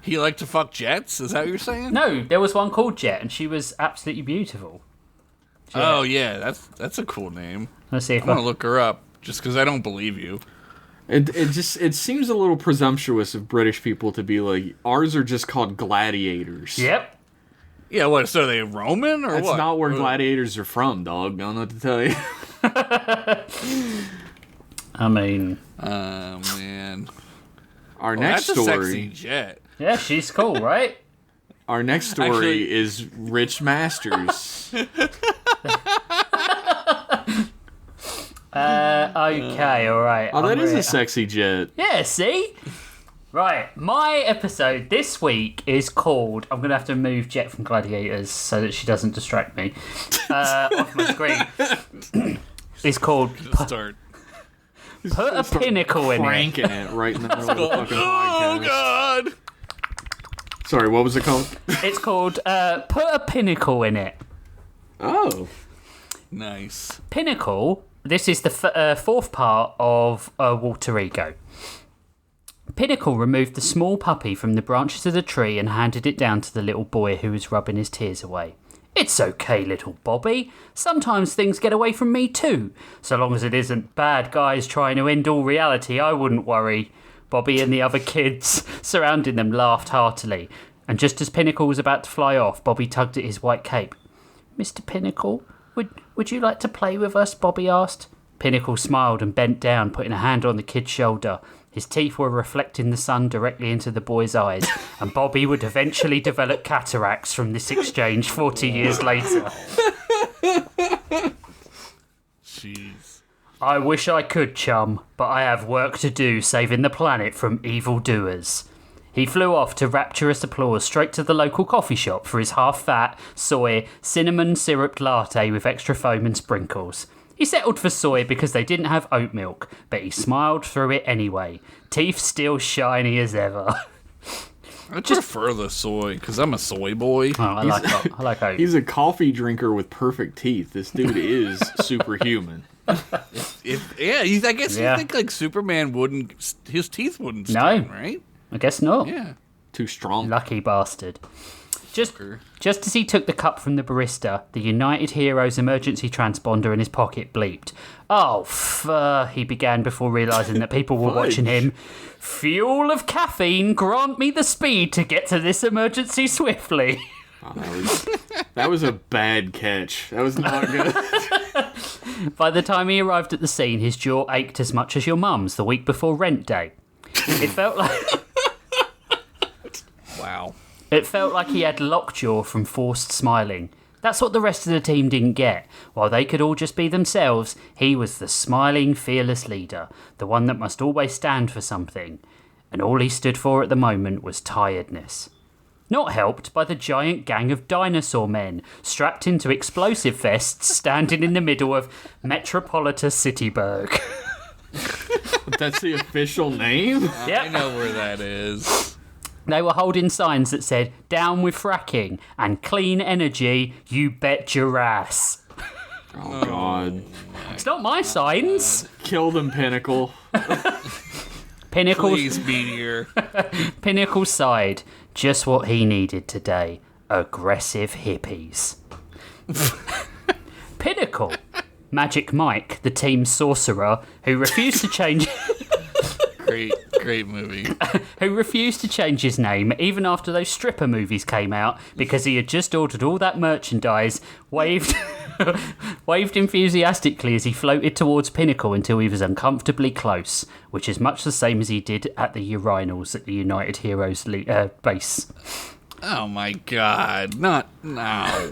He liked to fuck jets? Is that what you're saying? No, there was one called Jet, and she was absolutely beautiful. Oh, yeah. That's a cool name. Let's see if I'm going to look her up, just because I don't believe you. It seems a little presumptuous of British people to be like, ours are just called gladiators. Yep. Yeah, what? So are they Roman, or That's what? not where gladiators are from, dog. I don't know what to tell you. I mean, Oh, man. Our Well, next that's a story... sexy jet. yeah, she's cool, right? Our next story Actually- is Rich Masters. Okay, all right. Oh, that I'm is ready. a sexy jet. Yeah, see? Right, my episode this week is called... I'm going to have to move Jet from Gladiators so that she doesn't distract me off my screen. It's called Start. Put a Pinnacle in It. Cranking it right in the middle of the fucking Oh, podcast. God. Sorry, what was it called? It's called Put a Pinnacle in It. Oh. Nice. Pinnacle, this is the fourth part of Walter Ego. Pinnacle removed the small puppy from the branches of the tree and handed it down to the little boy who was rubbing his tears away. It's okay, little Bobby. Sometimes things get away from me too. So long as it isn't bad guys trying to end all reality, I wouldn't worry. Bobby and the other kids surrounding them laughed heartily. And just as Pinnacle was about to fly off, Bobby tugged at his white cape. Mr. Pinnacle, would you like to play with us? Bobby asked. Pinnacle smiled and bent down, putting a hand on the kid's shoulder. His teeth were reflecting the sun directly into the boy's eyes, and Bobby would eventually develop cataracts from this exchange 40 years later. Jeez. I wish I could, chum, but I have work to do saving the planet from evildoers. He flew off to rapturous applause straight to the local coffee shop for his half-fat, soy, cinnamon syrup latte with extra foam and sprinkles. He settled for soy because they didn't have oat milk, but he smiled through it anyway, teeth still shiny as ever. I prefer the soy, because I'm a soy boy. Oh, I like oat. He's a coffee drinker with perfect teeth. This dude is superhuman. I guess Yeah. you think, like, Superman wouldn't... His teeth wouldn't No. stain, right? I guess not. Yeah. Too strong. Lucky bastard. Just as he took the cup from the barista, the United Heroes emergency transponder in his pocket bleeped. Oh, he began before realising that people were watching him. Fuel of caffeine, grant me the speed to get to this emergency swiftly. Oh, that was a bad catch. That was not good. By the time he arrived at the scene, his jaw ached as much as your mum's the week before rent day. It felt like... Wow. It felt like he had lockjaw from forced smiling. That's what the rest of the team didn't get. While they could all just be themselves, he was the smiling, fearless leader, the one that must always stand for something. And all he stood for at the moment was tiredness. Not helped by the giant gang of dinosaur men, strapped into explosive vests, standing in the middle of Metropolitan Cityburg. That's the official name? Yep. I know where that is. They were holding signs that said, down with fracking and clean energy, you bet your ass. Oh, God. It's not my signs. Kill them, Pinnacle. Pinnacle's, Please, Meteor. Pinnacle sighed. Just what he needed today. Aggressive hippies. Pinnacle. Magic Mike, the team's sorcerer, who refused to change... Great movie. who refused to change his name even after those stripper movies came out because he had just ordered all that merchandise, waved enthusiastically as he floated towards Pinnacle until he was uncomfortably close, which is much the same as he did at the urinals at the United Heroes base. Oh my God! Not now.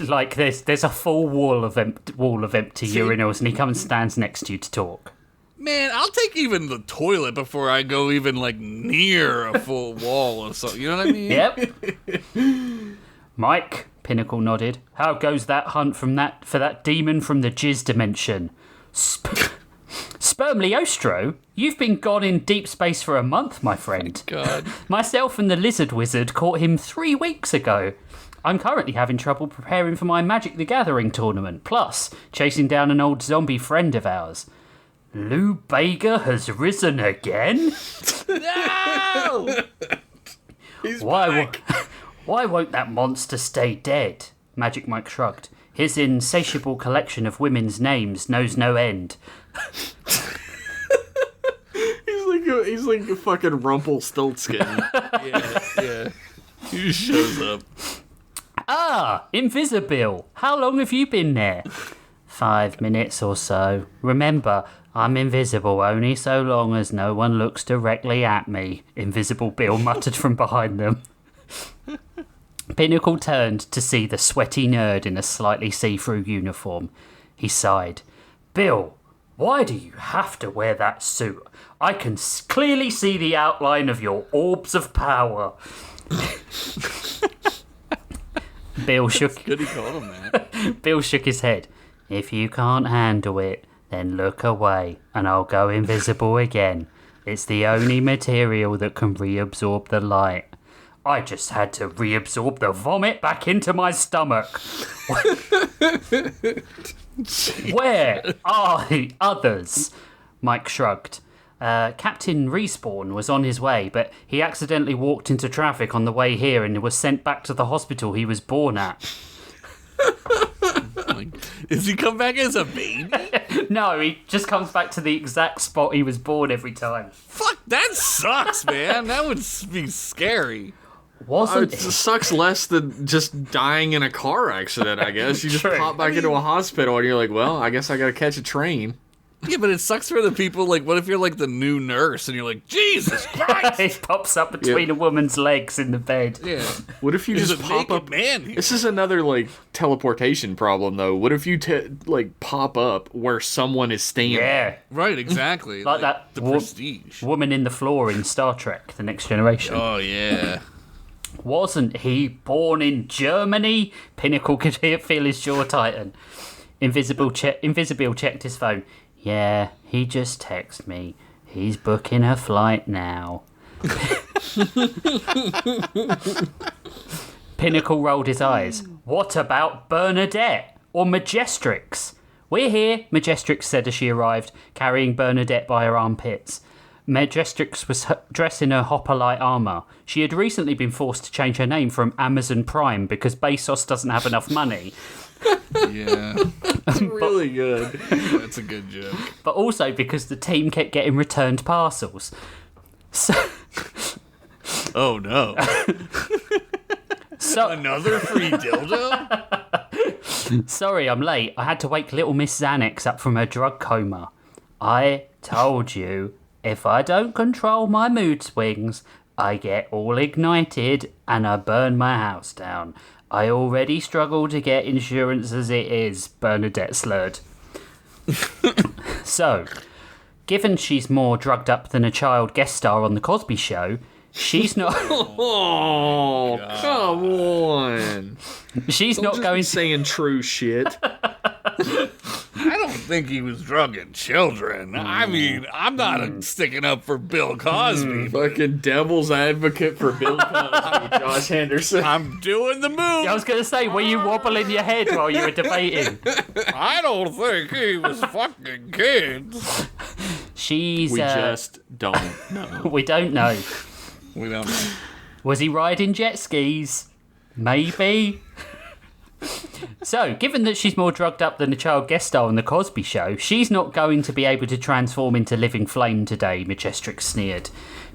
Like there's a full wall of empty urinals, and he comes and stands next to you to talk. Man, I'll take even the toilet before I go even like near a full wall or something. You know what I mean? Yep. Mike, Pinnacle nodded. How goes that hunt for that demon from the jizz dimension? Spermliostro, you've been gone in deep space for a month, my friend. God. Myself and the lizard wizard caught him 3 weeks ago. I'm currently having trouble preparing for my Magic the Gathering tournament, plus chasing down an old zombie friend of ours. Lou Bega has risen again? No! He's Why back. why won't that monster stay dead? Magic Mike shrugged. His insatiable collection of women's names knows no end. He's like a fucking Rumpelstiltskin. Yeah. He just shows up. Ah, Invisible. How long have you been there? 5 minutes or so. Remember, I'm invisible only so long as no one looks directly at me, Invisible Bill muttered from behind them. Pinnacle turned to see the sweaty nerd in a slightly see-through uniform. He sighed. Bill, why do you have to wear that suit? I can clearly see the outline of your orbs of power. Bill shook. Good he called him that. Bill shook his head. If you can't handle it, then look away, and I'll go invisible again. It's the only material that can reabsorb the light. I just had to reabsorb the vomit back into my stomach. Where are the others? Mike shrugged. Captain Respawn was on his way, but he accidentally walked into traffic on the way here and was sent back to the hospital he was born at. Does he come back as a baby? No, he just comes back to the exact spot he was born every time. Fuck, that sucks, man. That would be scary. Wasn't It it? sucks less than just dying in a car accident, I guess. You just True. pop back into a hospital and you're like, well, I guess I gotta catch a train. Yeah, but it sucks for the people, like, what if you're, like, the new nurse and you're like, Jesus Christ! He pops up between a woman's legs in the bed. Yeah. What if you There's just a pop naked up? man here. This is another, like, teleportation problem, though. What if you, pop up where someone is standing? Yeah. Right, exactly. Like that The wo- prestige. Woman in the floor in Star Trek, The Next Generation. Oh, yeah. Wasn't he born in Germany? Pinnacle could feel his jaw tighten. Invisible checked his phone. Yeah, he just texted me. He's booking a flight now. Pinnacle rolled his eyes. What about Bernadette or Majestrix? We're here, Majestrix said as she arrived, carrying Bernadette by her armpits. Majestrix was dressed in her hopper-light armour. She had recently been forced to change her name from Amazon Prime because Bezos doesn't have enough money. Yeah. It's really good. That's a good joke. But also because the team kept getting returned parcels. So, Oh, no. Another free dildo? sorry, I'm late. I had to wake little Miss Xanax up from her drug coma. I told you, if I don't control my mood swings, I get all ignited and I burn my house down. I already struggle to get insurance as it is, Bernadette slurred. So, given she's more drugged up than a child guest star on The Cosby Show, she's not... Oh, come on. she's not Just going be to... saying true shit. I don't think he was drugging children. I mean, I'm not sticking up for Bill Cosby. but Fucking devil's advocate for Bill Cosby, Josh Henderson. I'm doing the move. I was going to say, were you wobbling your head while you were debating? I don't think he was fucking kids. She's... We just don't know. we don't know. We don't know. Was he riding jet skis? Maybe. So, given that she's more drugged up than a child guest star on The Cosby Show, she's not going to be able to transform into living flame today, Majestrix sneered.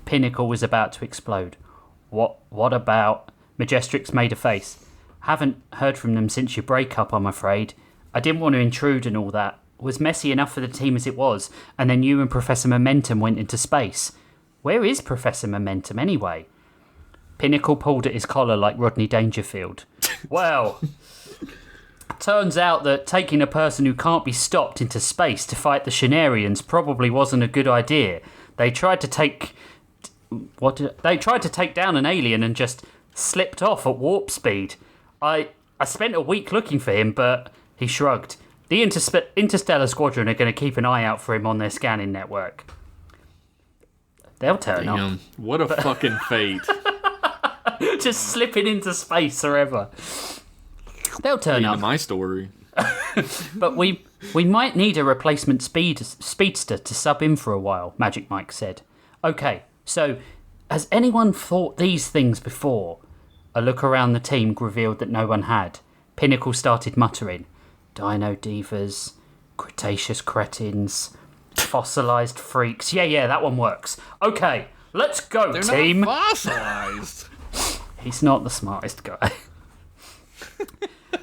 Pinnacle was about to explode. What about... Majestrix made a face. Haven't heard from them since your breakup, I'm afraid. I didn't want to intrude and all that. It was messy enough for the team as it was, and then you and Professor Momentum went into space. Where is Professor Momentum, anyway? Pinnacle pulled at his collar like Rodney Dangerfield. Well, Turns out that taking a person who can't be stopped into space to fight the Shenarians probably wasn't a good idea. They tried to take down an alien and just slipped off at warp speed. I spent a week looking for him, but he shrugged. The Interstellar Squadron are going to keep an eye out for him on their scanning network. They'll turn up. What a fucking fate. Just slipping into space forever. They'll turn up. My story. But we might need a replacement speedster to sub in for a while, Magic Mike said. Okay, so has anyone thought these things before? A look around the team revealed that no one had. Pinnacle started muttering. Dino divas, Cretaceous cretins, fossilized freaks. Yeah, that one works. Okay, let's go, They're team. not fossilized. He's not the smartest guy.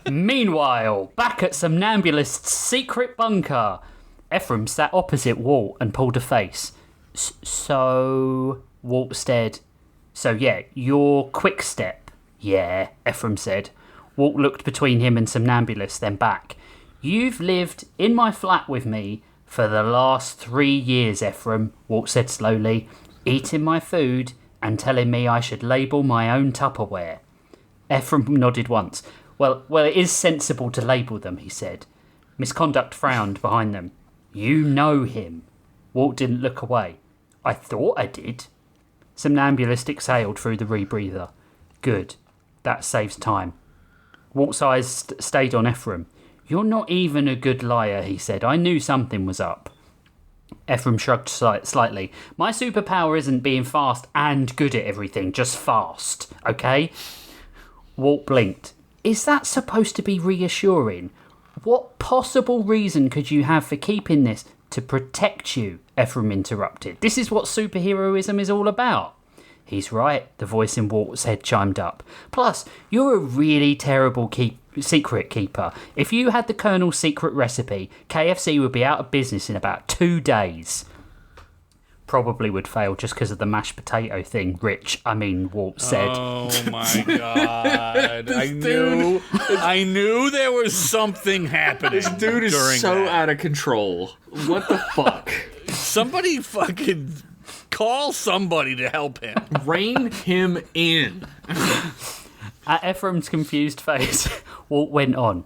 Meanwhile, back at Somnambulist's secret bunker, Ephraim sat opposite Walt and pulled a face. So, Walt stared. So yeah, your quick step. Yeah, Ephraim said. Walt looked between him and Somnambulist, then back. You've lived in my flat with me for the last 3 years, Ephraim, Walt said slowly, eating my food and telling me I should label my own Tupperware. Ephraim nodded once. Well, it is sensible to label them, he said. Misconduct frowned behind them. You know him. Walt didn't look away. I thought I did. Somnambulist exhaled through the rebreather. Good. That saves time. Walt's eyes stayed on Ephraim. You're not even a good liar, he said. I knew something was up. Ephraim shrugged slightly. My superpower isn't being fast and good at everything, just fast, okay? Walt blinked. Is that supposed to be reassuring? What possible reason could you have for keeping this to protect you? Ephraim interrupted. This is what superheroism is all about. He's right, the voice in Walt's head chimed up. Plus, you're a really terrible secret keeper. If you had the Colonel's secret recipe, KFC would be out of business in about 2 days. Probably would fail just because of the mashed potato thing, Walt said. Oh my god. I knew there was something happening. This dude is so out of control. What the fuck? Somebody fucking call somebody to help him. Rein him in. At Ephraim's confused face, Walt went on.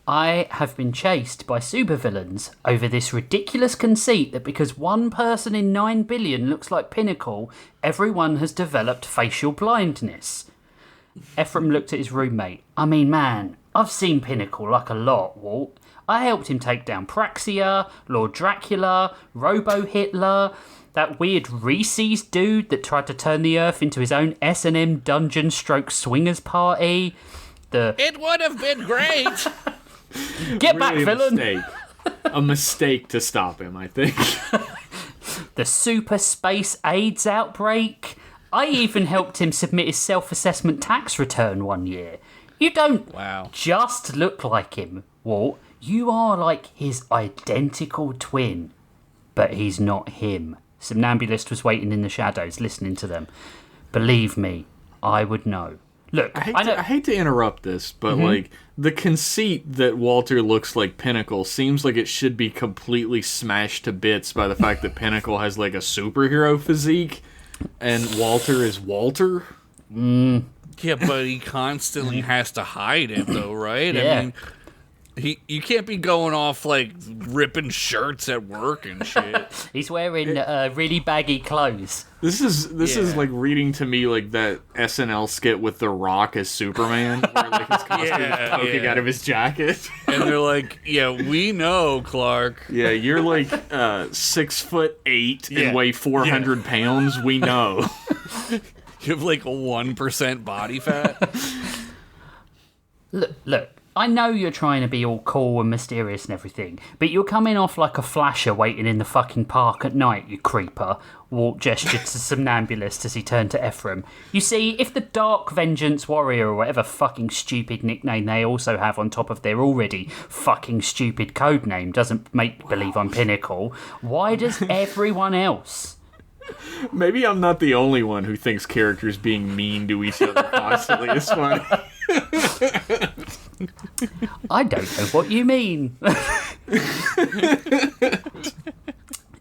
I have been chased by supervillains over this ridiculous conceit that because one person in 9 billion looks like Pinnacle, everyone has developed facial blindness. Ephraim looked at his roommate. I mean, man, I've seen Pinnacle like a lot, Walt. I helped him take down Praxia, Lord Dracula, Robo-Hitler, that weird Reese's dude that tried to turn the Earth into his own S&M dungeon stroke swingers party. It would have been great. Get Really back, villain! A mistake to stop him, I think. The super space AIDS outbreak. I even helped him submit his self-assessment tax return one year. You don't just look like him, Walt. You are like his identical twin. But he's not him. Somnambulist was waiting in the shadows, listening to them. Believe me, I would know. Look, I hate to interrupt this, but like the conceit that Walter looks like Pinnacle seems like it should be completely smashed to bits by the fact that Pinnacle has like a superhero physique and Walter is Walter. Yeah, but he constantly has to hide it, though, right? Yeah. I mean, you can't be going off like ripping shirts at work and shit. He's wearing really baggy clothes. This is like reading to me like that SNL skit with The Rock as Superman, where like his costume is poking out of his jacket. And they're like, "Yeah, we know, Clark. Yeah, you're like 6'8" and weigh 400 pounds. We know." You have like 1% body fat." Look. I know you're trying to be all cool and mysterious and everything, but you're coming off like a flasher waiting in the fucking park at night, you creeper. Walt gestured to Somnambulist as he turned to Ephraim. You see, if the Dark Vengeance Warrior or whatever fucking stupid nickname they also have on top of their already fucking stupid code name doesn't make believe I'm Pinnacle, why does everyone else? Maybe I'm not the only one who thinks characters being mean to each other constantly is funny. I don't know what you mean.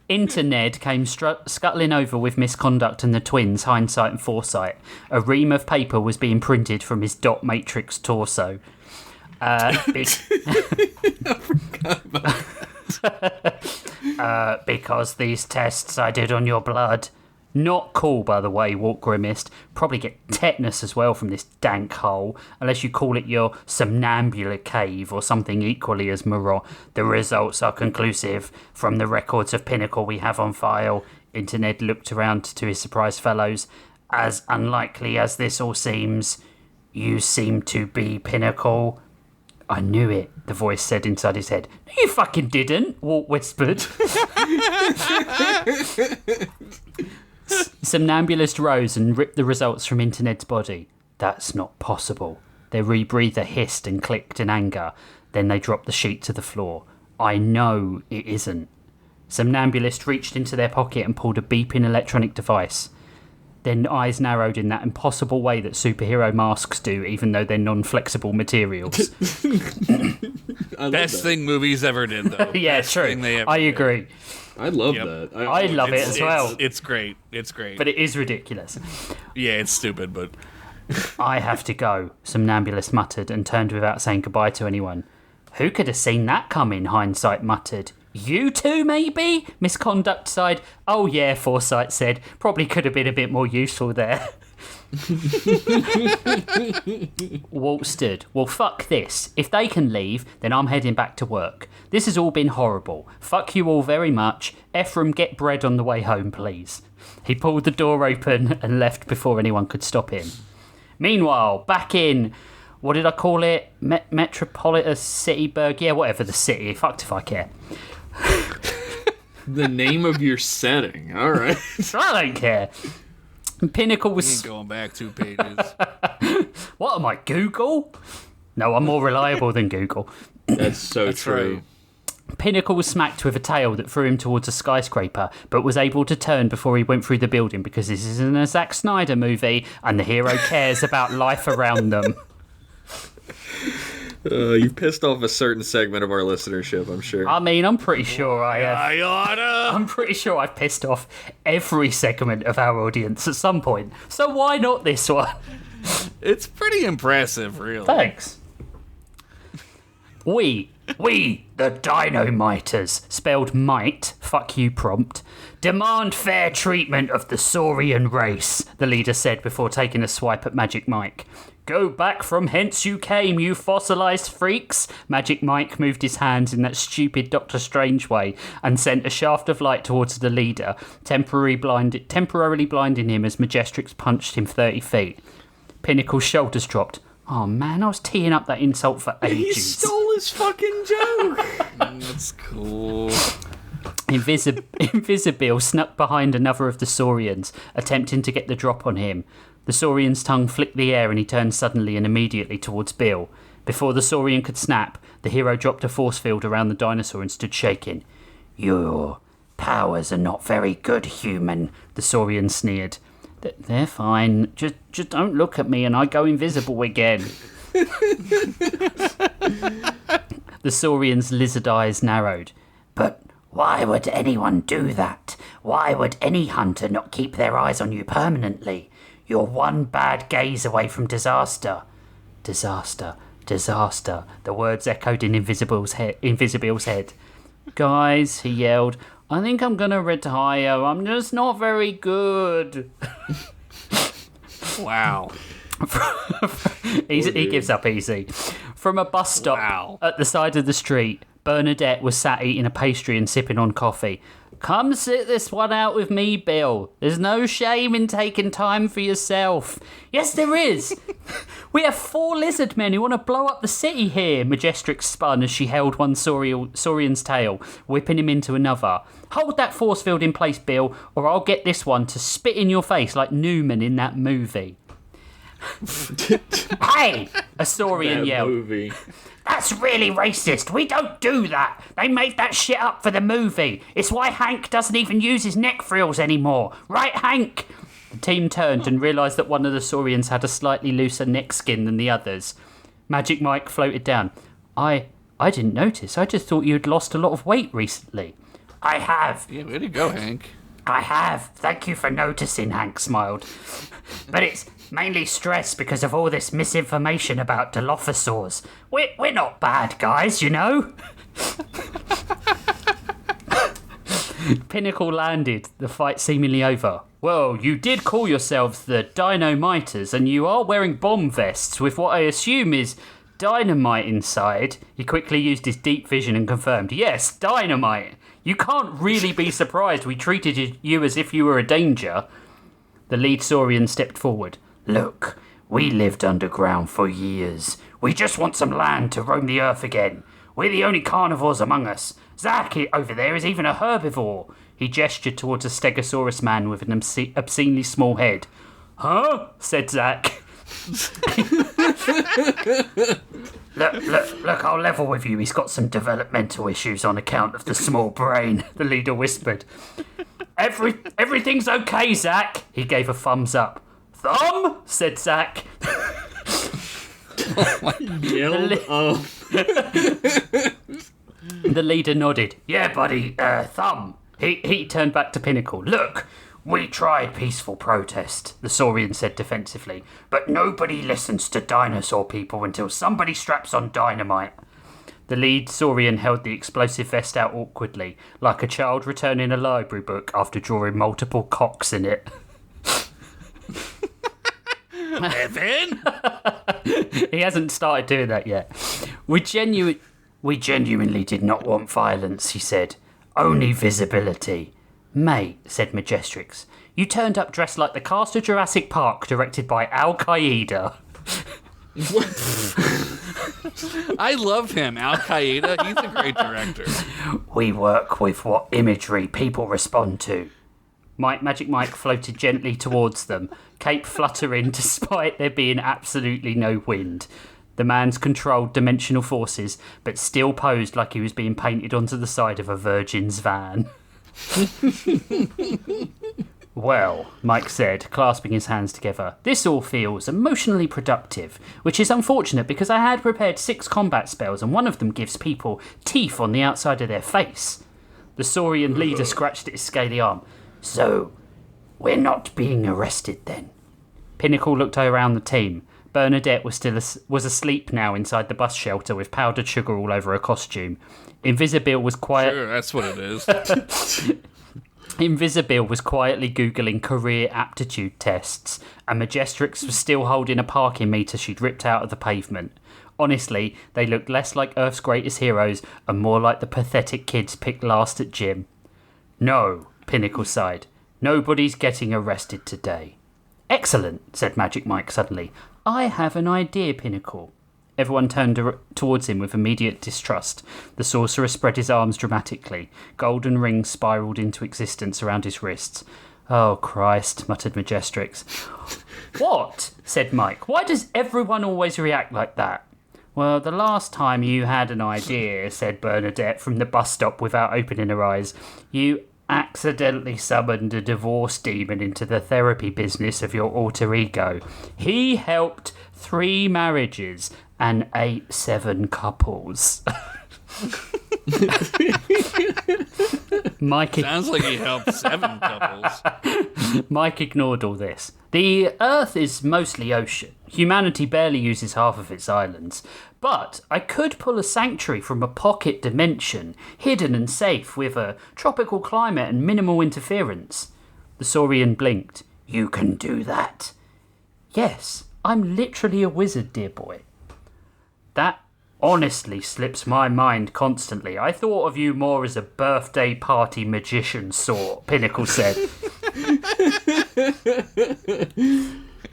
Ned came scuttling over with misconduct and the twins, hindsight and foresight. A ream of paper was being printed from his dot matrix torso. Because these tests I did on your blood. Not cool, by the way, Walt grimaced. Probably get tetanus as well from this dank hole, unless you call it your somnambula cave or something equally as morose. The results are conclusive from the records of Pinnacle we have on file. Ned looked around to his surprised fellows. As unlikely as this all seems, you seem to be Pinnacle. I knew it, the voice said inside his head. No, you fucking didn't, Walt whispered. Somnambulist rose and ripped the results from Ned's body. That's not possible. Their rebreather hissed and clicked in anger. Then they dropped the sheet to the floor. I know it isn't. Somnambulist reached into their pocket and pulled a beeping electronic device. Their eyes narrowed in that impossible way that superhero masks do, even though they're non-flexible materials. Best thing movies ever did, though. Yeah, Best true. thing they ever I did. agree. I love that. I love it as well. It's great. It's great. But it is ridiculous. Yeah, it's stupid, but... I have to go, Somnambulist muttered and turned without saying goodbye to anyone. Who could have seen that coming, Hindsight muttered. You two, maybe? Misconduct sighed. Oh yeah, Foresight said. Probably could have been a bit more useful there. Walt stood. Well, fuck this. If they can leave, then I'm heading back to work. This has all been horrible. Fuck you all very much. Ephraim, get bread on the way home, please. He pulled the door open and left before anyone could stop him. Meanwhile, back in... What did I call it? Metropolitan Cityburg? Yeah, whatever the city. Fucked if I care. The name of your setting. All right. I don't care. Pinnacle was... Going back 2 pages. What am I, Google? No, I'm more reliable than Google. That's so true. Right. Pinnacle was smacked with a tail that threw him towards a skyscraper, but was able to turn before he went through the building because this isn't a Zack Snyder movie and the hero cares about life around them. You've pissed off a certain segment of our listenership, I'm sure. I mean, I'm pretty sure I have. I oughta. I'm pretty sure I've pissed off every segment of our audience at some point. So why not this one? It's pretty impressive, really. Thanks. We, the Dynamiters, spelled might, fuck you prompt, demand fair treatment of the Saurian race, the leader said before taking a swipe at Magic Mike. Go back from hence you came, you fossilized freaks. Magic Mike moved his hands in that stupid Doctor Strange way and sent a shaft of light towards the leader, temporarily blinding him as Majestrix punched him 30 feet. Pinnacle's shoulders dropped. Oh man, I was teeing up that insult for ages. He stole his fucking joke. That's cool. Invisible snuck behind another of the Saurians, attempting to get the drop on him. The Saurian's tongue flicked the air and he turned suddenly and immediately towards Bill. Before the Saurian could snap, the hero dropped a force field around the dinosaur and stood shaking. Your powers are not very good, human, the Saurian sneered. They're fine. Just don't look at me and I go invisible again. The Saurian's lizard eyes narrowed. But why would anyone do that? Why would any hunter not keep their eyes on you permanently? You're one bad gaze away from disaster. Disaster. The words echoed in Invisible's head. Guys, he yelled, I think I'm going to retire. I'm just not very good. Wow. He gives up easy. From a bus stop at the side of the street, Bernadette was sat eating a pastry and sipping on coffee. Come sit this one out with me, Bill. There's no shame in taking time for yourself. Yes, there is. We have 4 lizard men who want to blow up the city here, Majestrix spun as she held one Saurian's tail, whipping him into another. Hold that force field in place, Bill, or I'll get this one to spit in your face like Newman in that movie. Hey! A Saurian yelled. Movie. That's really racist. We don't do that. They made that shit up for the movie. It's why Hank doesn't even use his neck frills anymore. Right, Hank? The team turned and realised that one of the Saurians had a slightly looser neck skin than the others. Magic Mike floated down. I didn't notice. I just thought you'd lost a lot of weight recently. I have. Yeah, way to go, Hank. I have. Thank you for noticing, Hank smiled. But it's mainly stress because of all this misinformation about Dilophosaurs. We're not bad guys, you know? Pinnacle landed, the fight seemingly over. Well, you did call yourselves the Dynamiters, and you are wearing bomb vests with what I assume is dynamite inside. He quickly used his deep vision and confirmed, yes, dynamite. You can't really be surprised we treated you as if you were a danger. The lead Saurian stepped forward. Look, we lived underground for years. We just want some land to roam the earth again. We're the only carnivores among us. Zach over there is even a herbivore. He gestured towards a stegosaurus man with an obscenely small head. Huh? Said Zach. Look, I'll level with you. He's got some developmental issues on account of the small brain, the leader whispered. Everything's okay, Zach. He gave a thumbs up. Thumb? Said Zach. The leader nodded. Yeah, buddy, thumb. He turned back to Pinnacle. Look, we tried peaceful protest, the Saurian said defensively, but nobody listens to dinosaur people until somebody straps on dynamite. The lead Saurian held the explosive vest out awkwardly, like a child returning a library book after drawing multiple cocks in it. Evan? He hasn't started doing that yet. We genuinely did not want violence, he said. Only visibility. Mate, said Majestrix, you turned up dressed like the cast of Jurassic Park, directed by Al-Qaeda. I love him, Al-Qaeda. He's a great director. We work with what imagery people respond to. Magic Mike floated gently towards them, cape fluttering despite there being absolutely no wind. The man's controlled dimensional forces, but still posed like he was being painted onto the side of a Virgin's van. Well, Mike said, clasping his hands together, this all feels emotionally productive, which is unfortunate because I had prepared 6 combat spells and one of them gives people teeth on the outside of their face. The Saurian leader scratched at his scaly arm. So, we're not being arrested then? Pinnacle looked around the team. Bernadette was asleep now inside the bus shelter with powdered sugar all over her costume. Invisibill was quiet. Sure, that's what it is. Invisibill was quietly Googling career aptitude tests, and Majestrix was still holding a parking meter she'd ripped out of the pavement. Honestly, they looked less like Earth's greatest heroes and more like the pathetic kids picked last at gym. No, Pinnacle sighed. Nobody's getting arrested today. Excellent, said Magic Mike suddenly. I have an idea, Pinnacle. Everyone turned towards him with immediate distrust. The sorcerer spread his arms dramatically. Golden rings spiralled into existence around his wrists. Oh, Christ, muttered Majestrix. What? Said Mike. Why does everyone always react like that? Well, the last time you had an idea, said Bernadette from the bus stop without opening her eyes, you accidentally summoned a divorce demon into the therapy business of your alter ego. He helped 3 marriages and 7 couples. Mike Sounds like he helped 7 couples. Mike ignored all this. The Earth is mostly ocean. Humanity barely uses half of its islands. But I could pull a sanctuary from a pocket dimension, hidden and safe, with a tropical climate and minimal interference. The Saurian blinked. You can do that? Yes, I'm literally a wizard, dear boy. That honestly slips my mind constantly. I thought of you more as a birthday party magician sort, Pinnacle said.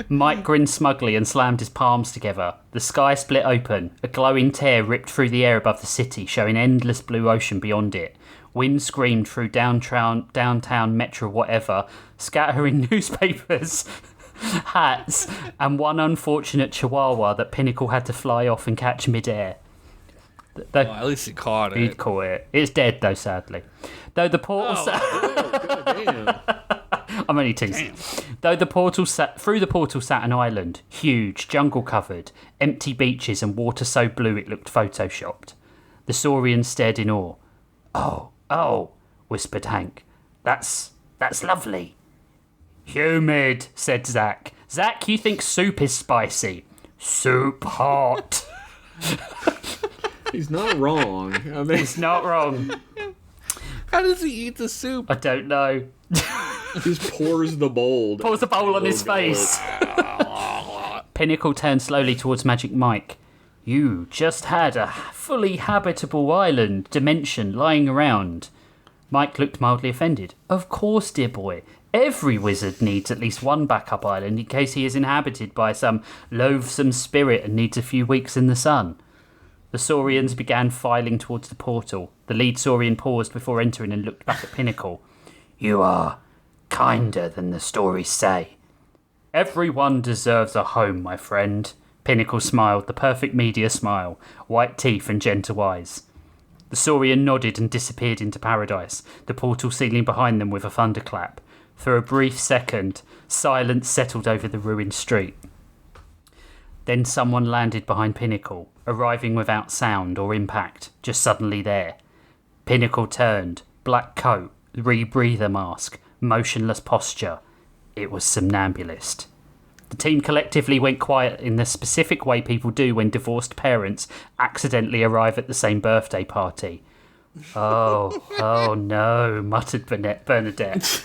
Mike grinned smugly and slammed his palms together. The sky split open. A glowing tear ripped through the air above the city, showing endless blue ocean beyond it. Wind screamed through downtown metro whatever, scattering newspapers, hats, and one unfortunate chihuahua that Pinnacle had to fly off and catch mid-air. Well, at least he caught it. He'd caught it. It's dead, though, sadly. Though the portal... I'm only teasing. Through the portal sat an island, huge, jungle-covered, empty beaches and water so blue it looked photoshopped. The Saurians stared in awe. Oh, whispered Hank. That's lovely. Humid, said Zach. Zach, you think soup is spicy. Soup hot. He's not wrong. I mean, He's not wrong. How does he eat the soup? I don't know. he just pours the bowl. Pours the bowl on his face. Pinnacle turned slowly towards Magic Mike. You just had a fully habitable island dimension lying around. Mike looked mildly offended. Of course, dear boy. Every wizard needs at least one backup island in case he is inhabited by some loathsome spirit and needs a few weeks in the sun. The Saurians began filing towards the portal. The lead Saurian paused before entering and looked back at Pinnacle. You are kinder than the stories say. Everyone deserves a home, my friend. Pinnacle smiled, the perfect media smile, white teeth and gentle eyes. The Saurian nodded and disappeared into paradise, the portal sealing behind them with a thunderclap. For a brief second, silence settled over the ruined street. Then someone landed behind Pinnacle, arriving without sound or impact, just suddenly there. Pinnacle turned, black coat, rebreather mask, motionless posture. It was Somnambulist. The team collectively went quiet in the specific way people do when divorced parents accidentally arrive at the same birthday party. Oh no, muttered Bernadette.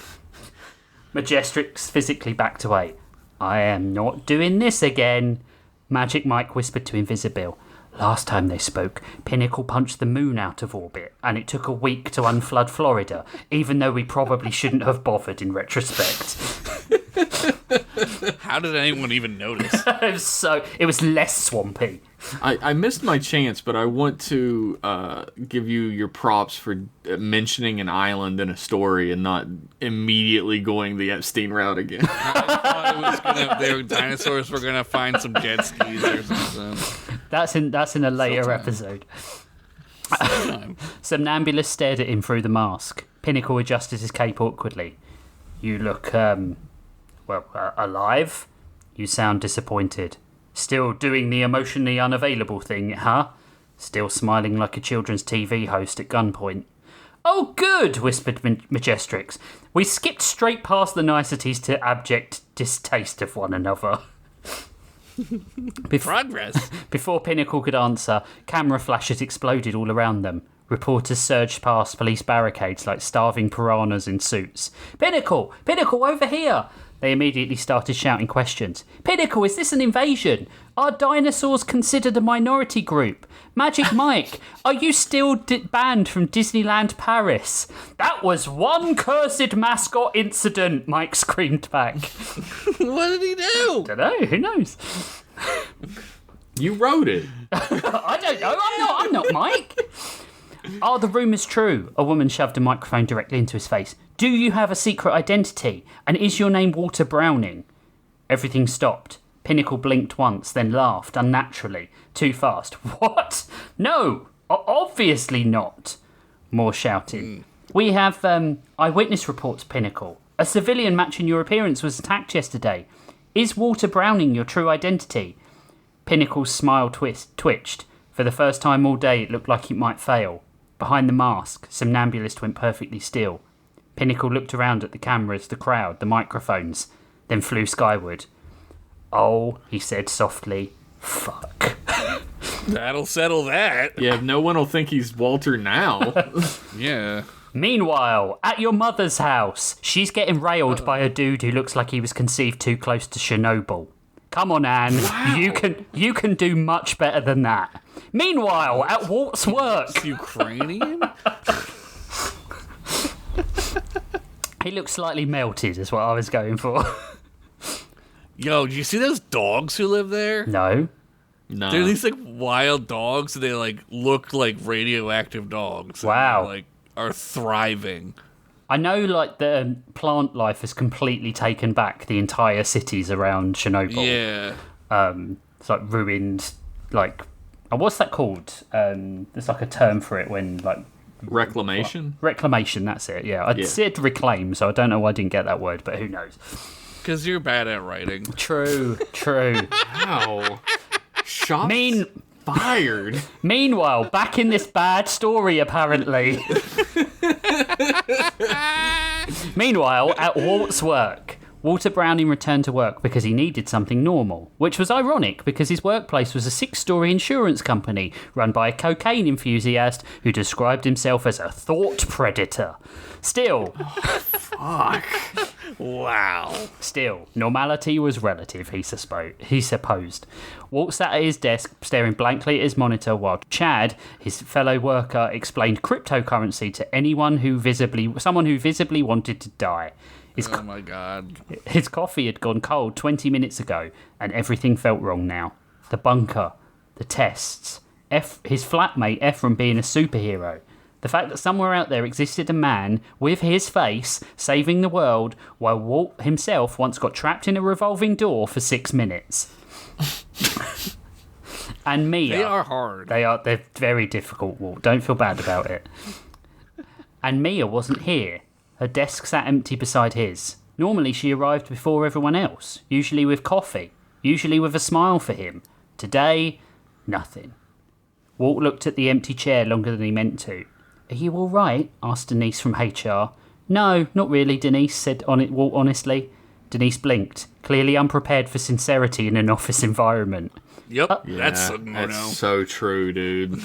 Majestrix physically backed away. I am not doing this again. Magic Mike whispered to Invisible. Last time they spoke, Pinnacle punched the moon out of orbit, and it took a week to unflood Florida, even though we probably shouldn't have bothered in retrospect. How did anyone even notice? It was less swampy. I missed my chance, but I want to give you your props for mentioning an island in a story and not immediately going the Epstein route again. I thought dinosaurs were gonna find some jet skis or something. That's in a later episode. Somnambulist stared at him through the mask. Pinnacle adjusted his cape awkwardly. You look, alive? You sound disappointed. Still doing the emotionally unavailable thing, huh? Still smiling like a children's TV host at gunpoint. Oh, good, whispered Majestrix. We skipped straight past the niceties to abject distaste of one another. Progress. Before Pinnacle could answer, camera flashes exploded all around them. Reporters surged past police barricades like starving piranhas in suits. Pinnacle! Pinnacle, over here! They immediately started shouting questions. Pinnacle, is this an invasion? Are dinosaurs considered a minority group? Magic Mike, are you still banned from Disneyland Paris? That was one cursed mascot incident, Mike screamed back. What did he do? Don't know, who knows? You wrote it. I don't know, I'm not Mike. Are the rumours true? A woman shoved a microphone directly into his face. Do you have a secret identity? And is your name Walter Browning? Everything stopped. Pinnacle blinked once, then laughed unnaturally. Too fast. What? No, obviously not. More shouting. We have eyewitness reports, Pinnacle. A civilian matching your appearance was attacked yesterday. Is Walter Browning your true identity? Pinnacle's smile twitched. For the first time all day, it looked like it might fail. Behind the mask, Somnambulist went perfectly still. Pinnacle looked around at the cameras, the crowd, the microphones, then flew skyward. Oh, he said softly, fuck. That'll settle that. Yeah, no one will think he's Walter now. Yeah. Meanwhile, at your mother's house, she's getting railed by a dude who looks like he was conceived too close to Chernobyl. Come on, Anne. Wow. You can do much better than that. Meanwhile, at Walt's work... It's Ukrainian? He looks slightly melted, is what I was going for. Yo, do you see those dogs who live there? No. They're these, like, wild dogs, and they, like, look like radioactive dogs. Wow. And, like, are thriving. I know, like, the plant life has completely taken back the entire cities around Chernobyl. Yeah. It's, like, ruined, like... what's that called? There's, like, a term for it when, like, Reclamation? Reclamation, that's it, yeah. I said reclaim, so I don't know why I didn't get that word, but who knows. Because you're bad at writing. True. Wow. Shots fired. Meanwhile, back in this bad story, apparently. Meanwhile, at Walt's work, Walter Browning returned to work because he needed something normal, which was ironic because his workplace was a 6-story insurance company run by a cocaine enthusiast who described himself as a thought predator. Still, Fuck. Wow. Still, normality was relative, he supposed. Walt sat at his desk, staring blankly at his monitor, while Chad, his fellow worker, explained cryptocurrency to someone who visibly wanted to die. Oh my god. His coffee had gone cold 20 minutes ago, and everything felt wrong now. The bunker, the tests, his flatmate Ephraim being a superhero. The fact that somewhere out there existed a man with his face saving the world while Walt himself once got trapped in a revolving door for 6 minutes. And Mia. They are hard. They're very difficult, Walt. Don't feel bad about it. And Mia wasn't here. Her desk sat empty beside his. Normally she arrived before everyone else, usually with coffee, usually with a smile for him. Today, nothing. Walt looked at the empty chair longer than he meant to. Are you all right? Asked Denise from HR. No, not really, Denise, said Walt honestly. Denise blinked, clearly unprepared for sincerity in an office environment. Yep, that's a no-no. That's so true, dude.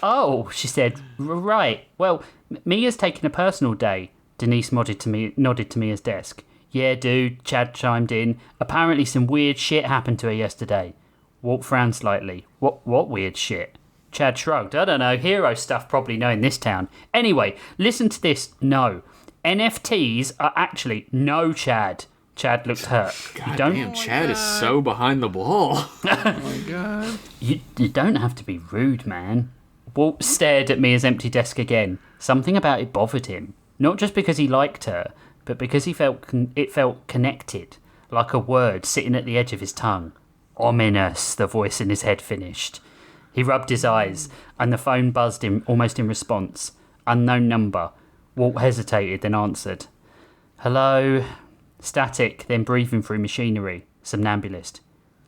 Oh, she said. Right. Well, Mia's taking a personal day. Denise nodded to Mia's desk. Yeah, dude, Chad chimed in. Apparently some weird shit happened to her yesterday. Walt frowned slightly. What weird shit? Chad shrugged. I don't know, hero stuff probably known in this town. Anyway, listen to this. No. NFTs are actually... No, Chad. Chad looked hurt. God damn, Chad is so behind the ball. Oh my god. You don't have to be rude, man. Walt stared at Mia's empty desk again. Something about it bothered him. Not just because he liked her, but because it felt connected, like a word sitting at the edge of his tongue. Ominous, the voice in his head finished. He rubbed his eyes, and the phone buzzed almost in response. Unknown number. Walt hesitated, then answered. Hello? Static, then breathing through machinery. Somnambulist.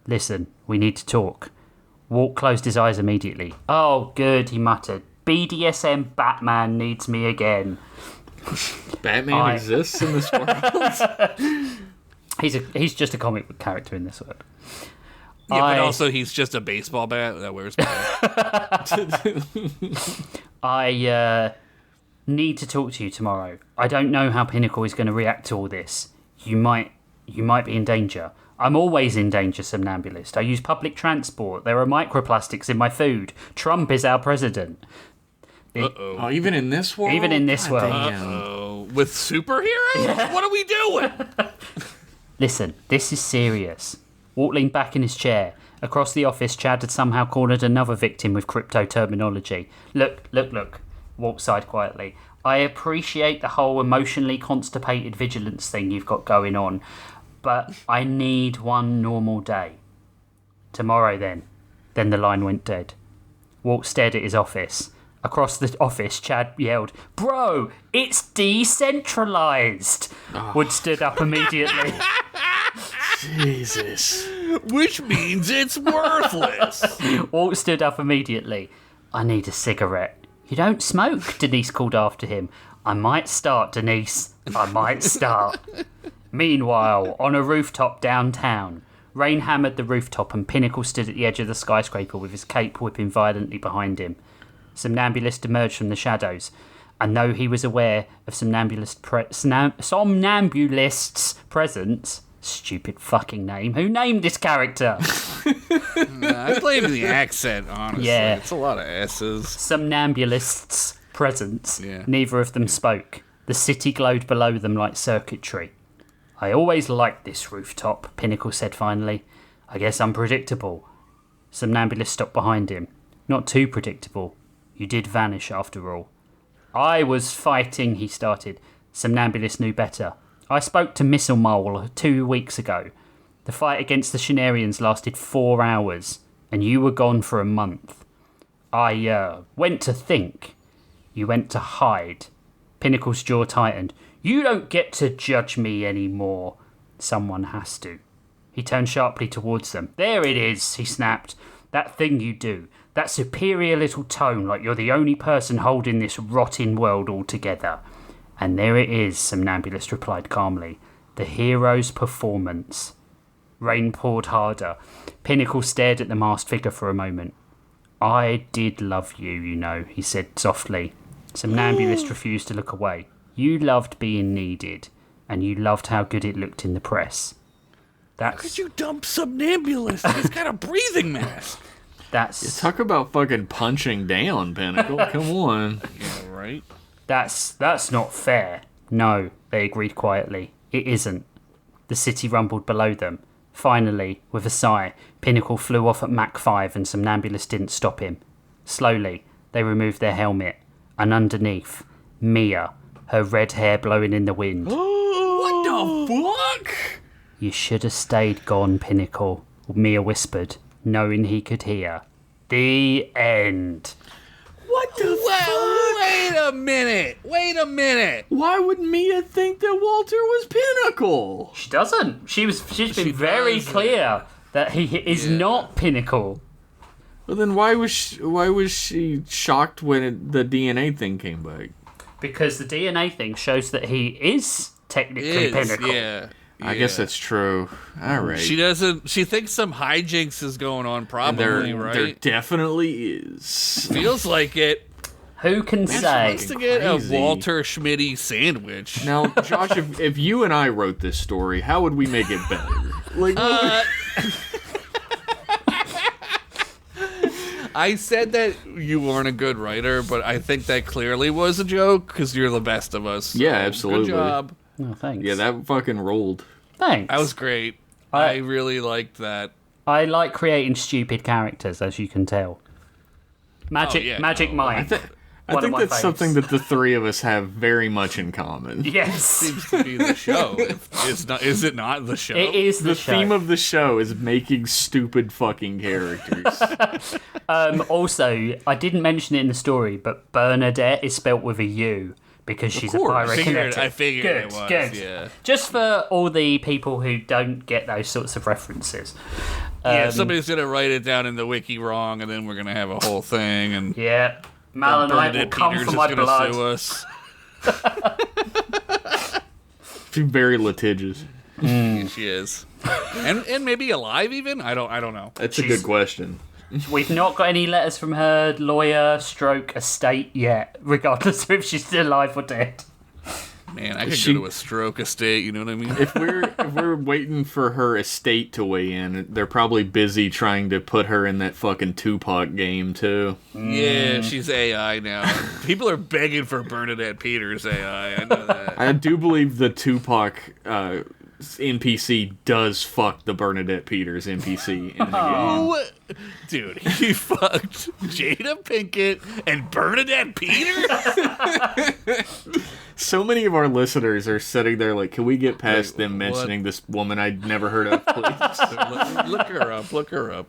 Listen, we need to talk. Walt closed his eyes immediately. Oh, good, he muttered. BDSM Batman needs me again. Batman exists in this world? He's just a comic book character in this world. Yeah, but also he's just a baseball bat that wears I need to talk to you tomorrow. I don't know how Pinnacle is going to react to all this. You might be in danger. I'm always in danger, Somnambulist. I use public transport. There are microplastics in my food. Trump is our president. Uh-oh. Oh, even in this world? Even in this world. Uh-oh. With superheroes? Yeah. What are we doing? Listen, this is serious. Walt leaned back in his chair. Across the office, Chad had somehow cornered another victim with crypto terminology. Look. Walt sighed quietly. I appreciate the whole emotionally constipated vigilance thing you've got going on, but I need one normal day. Tomorrow, then. Then the line went dead. Walt stared at his office. Across the office, Chad yelled, Bro, it's decentralized! Wood stood up immediately. Jesus. Which means it's worthless. Walt stood up immediately. I need a cigarette. You don't smoke, Denise called after him. I might start, Denise. I might start. Meanwhile, on a rooftop downtown, rain hammered the rooftop and Pinnacle stood at the edge of the skyscraper with his cape whipping violently behind him. Somnambulist emerged from the shadows, and though he was aware of Somnambulist's presence, stupid fucking name, who named this character? I blame the accent, honestly. Yeah. It's a lot of S's. Somnambulist's presence, neither of them spoke. The city glowed below them like circuitry. I always liked this rooftop, Pinnacle said finally. I guess I'm predictable. Somnambulist stopped behind him. Not too predictable. You did vanish after all. I was fighting, he started. Somnambulist knew better. I spoke to Missile Mole 2 weeks ago. The fight against the Shenarians lasted 4 hours, and you were gone for a month. I went to think. You went to hide. Pinnacle's jaw tightened. You don't get to judge me anymore. Someone has to. He turned sharply towards them. There it is, he snapped. That thing you do. That superior little tone like you're the only person holding this rotting world altogether. And there it is, Somnambulist replied calmly. The hero's performance. Rain poured harder. Pinnacle stared at the masked figure for a moment. I did love you, you know, he said softly. Somnambulist refused to look away. You loved being needed, and you loved how good it looked in the press. How could you dump Somnambulist? He's got a breathing mask. Talk about fucking punching down, Pinnacle. Come on. Yeah, right? That's not fair. No, they agreed quietly. It isn't. The city rumbled below them. Finally, with a sigh, Pinnacle flew off at Mach 5 and Somnambulist didn't stop him. Slowly, they removed their helmet, and underneath, Mia, her red hair blowing in the wind. What the fuck? You should have stayed gone, Pinnacle, Mia whispered, knowing he could hear. The end. What the fuck? Wait a minute. Why would Mia think that Walter was Pinnacle? She doesn't. She's been very clear that he is not Pinnacle. Well, then why was she shocked when the DNA thing came back? Because the DNA thing shows that he is technically Pinnacle. Yeah. I guess that's true. All right. She thinks some hijinks is going on, probably, right? There definitely is. Feels like it. Who can say? Wants to get crazy. a Walter Schmitty sandwich. Now, Josh, if you and I wrote this story, how would we make it better? Like, I said that you weren't a good writer, but I think that clearly was a joke because you're the best of us. So yeah, absolutely. Good job. Oh, thanks. Yeah, that fucking rolled. Thanks. That was great. I really liked that. I like creating stupid characters, as you can tell. Magic mind. I think that's something that the three of us have very much in common. Yes. Seems to be the show. Is it not the show? It is the show. Theme of the show is making stupid fucking characters. Also, I didn't mention it in the story, but Bernadette is spelt with a U because she's a pyrokinetic. I figured good, it was. Good. Yeah. Just for all the people who don't get those sorts of references. Yeah, somebody's gonna write it down in the wiki wrong, and then we're gonna have a whole thing. And yeah, Malinite will come Peters for my is gonna blood. sue us. She's very litigious. She is, and maybe alive even. I don't know. That's a good question. We've not got any letters from her lawyer / estate yet, regardless of if she's still alive or dead. Man, I could go to a stroke estate. You know what I mean? If we're waiting for her estate to weigh in, they're probably busy trying to put her in that fucking Tupac game too. Yeah, she's AI now. People are begging for Bernadette Peters AI. I know that. I do believe the Tupac NPC does fuck the Bernadette Peters NPC in the game. Oh, dude, he fucked Jada Pinkett and Bernadette Peters? So many of our listeners are sitting there like, can we get past them what? mentioning this woman I'd never heard of, please? Look her up. Look her up.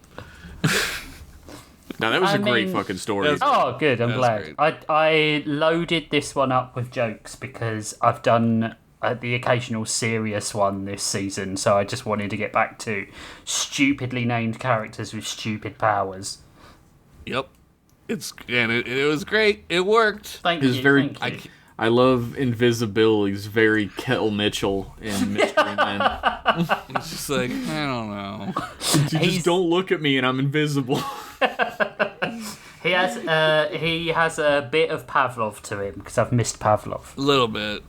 No, that was a great fucking story. Oh, good. I'm glad. great. I loaded this one up with jokes because I've done the occasional serious one this season, so I just wanted to get back to stupidly named characters with stupid powers. Yep. It was great. It worked. Thank It's you. very- thank you. I love Invisibility. He's very Kel Mitchell in Mystery Men. It's just like, I don't know. You just don't look at me and I'm invisible. He has a bit of Pavlov to him because I've missed Pavlov. A little bit.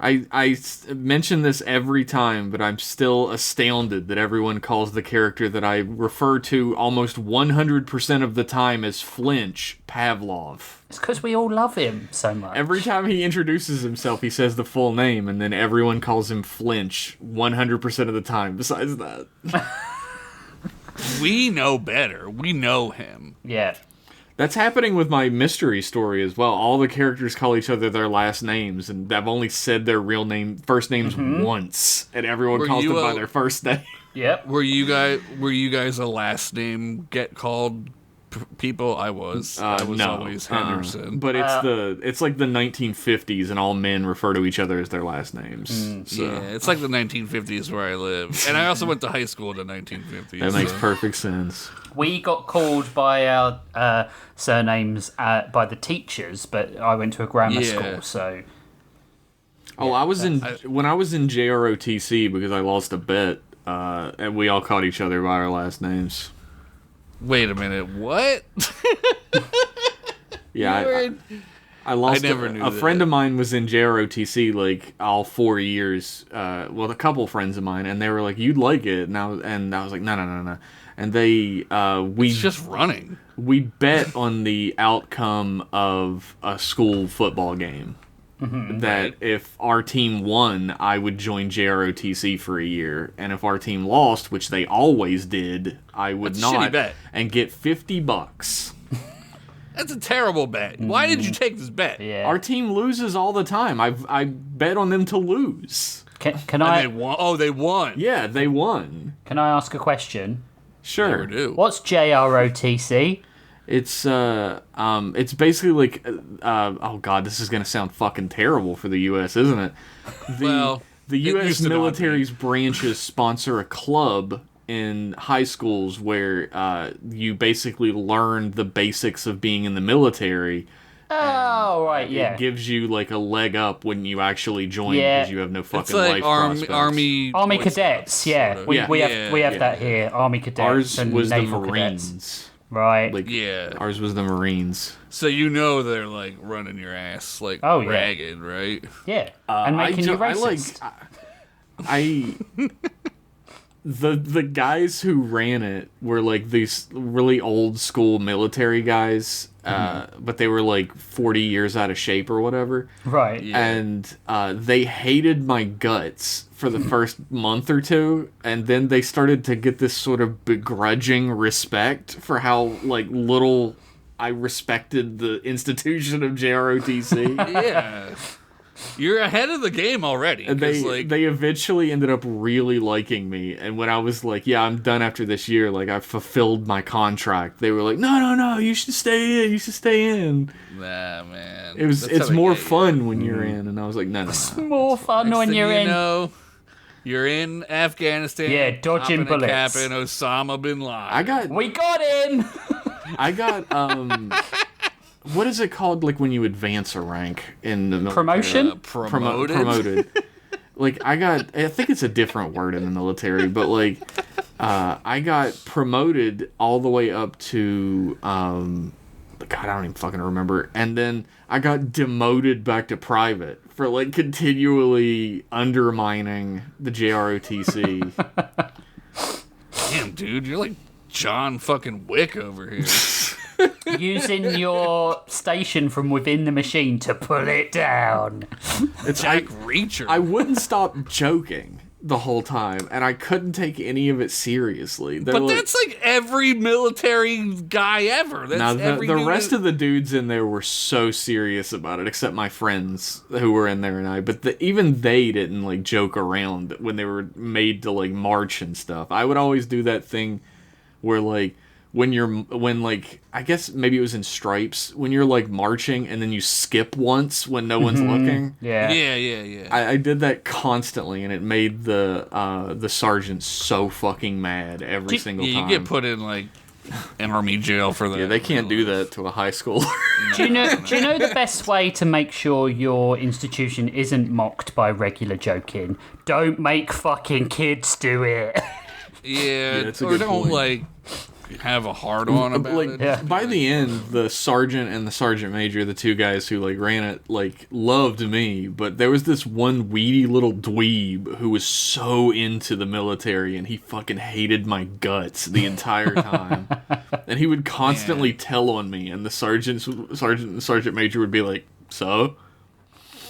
I mention this every time, but I'm still astounded that everyone calls the character that I refer to almost 100% of the time as Flinch Pavlov. It's because we all love him so much. Every time he introduces himself, he says the full name, and then everyone calls him Flinch 100% of the time, besides that. We know better. We know him. Yeah. That's happening with my mystery story as well. All the characters call each other their last names, and I've only said their first names once, and everyone calls them by their first name. Yep. Were you guys a last name get called people? I was always Henderson. But it's like the 1950s, and all men refer to each other as their last names. So. Yeah, it's like the 1950s where I live, and I also went to high school in the 1950s. That makes perfect sense. We got called by our surnames by the teachers, but I went to a grammar school, so. Oh, I was when I was in JROTC because I lost a bet, and we all called each other by our last names. Wait a minute, what? Yeah, I lost. I never knew a that. friend of mine was in JROTC like all 4 years. Well, a couple friends of mine, and they were like, "You'd like it," and I was like, "No." And It's just running. We bet on the outcome of a school football game. That if our team won, I would join JROTC for a year, and if our team lost, which they always did, I would That's a shitty not, bet. and get $50. That's a terrible bet. Why did you take this bet? Yeah. Our team loses all the time. I bet on them to lose. Can And I? they won. Oh, they won. Yeah, they won. Can I ask a question? Sure. Never do. What's JROTC? It's basically like oh god, this is gonna sound fucking terrible for the U.S., isn't it? The it U.S. used to not military's branches sponsor a club in high schools where you basically learn the basics of being in the military. Oh, right, yeah. It gives you like a leg up when you actually join because you have no fucking It's like life prospects. Army Army Boy cadets, Scouts, yeah. sort of. We have Yeah. that here. Army cadets Ours and was the naval Marines. cadets. Right. Like Yeah. ours was the Marines. So you know they're like running your ass like Oh, yeah. ragged, right? Yeah. And making you racist. The guys who ran it were like these really old school military guys, but they were like 40 years out of shape or whatever. Right. Yeah. And they hated my guts for the first month or two, and then they started to get this sort of begrudging respect for how like little I respected the institution of JROTC. Yeah. You're ahead of the game already. And 'cause, like, they eventually ended up really liking me. And when I was like, yeah, I'm done after this year, like I've fulfilled my contract, they were like, no, you should stay in. nah, man. It's That's how they more get you. fun when you're in. And I was like, no. More fun Next when thing you're you in. know, you're in Afghanistan. Yeah, dodging popping and bullets. capping Osama bin Laden. We got in! I got what is it called like when you advance a rank in the military? Promotion? Promoted. Promoted. Like I think it's a different word in the military, but like I got promoted all the way up to God, I don't even fucking remember. And then I got demoted back to private for like continually undermining the JROTC. Damn, dude, you're like John fucking Wick over here. Using your station from within the machine to pull it down. Jack Reacher. I wouldn't stop joking the whole time, and I couldn't take any of it seriously. But that's like every military guy ever. That's now every the dude rest of the dudes in there were so serious about it, except my friends who were in there and I. But even they didn't like joke around when they were made to like march and stuff. I would always do that thing where like when like I guess maybe it was in Stripes when you're like marching and then you skip once when no one's looking. Yeah. Yeah. I did that constantly, and it made the sergeant so fucking mad every single Yeah, time. you get put in like an army jail for that. Yeah, they can't do that to a high schooler. Do you know the best way to make sure your institution isn't mocked by regular joking? Don't make fucking kids do it. Yeah, that's a or good don't point. like have a hard on about Like it. Yeah. by the end, the sergeant and the sergeant major, the two guys who like ran it, like loved me, but there was this one weedy little dweeb who was so into the military, and he fucking hated my guts the entire time, and he would constantly tell on me, and the sergeant and sergeant major would be like, so.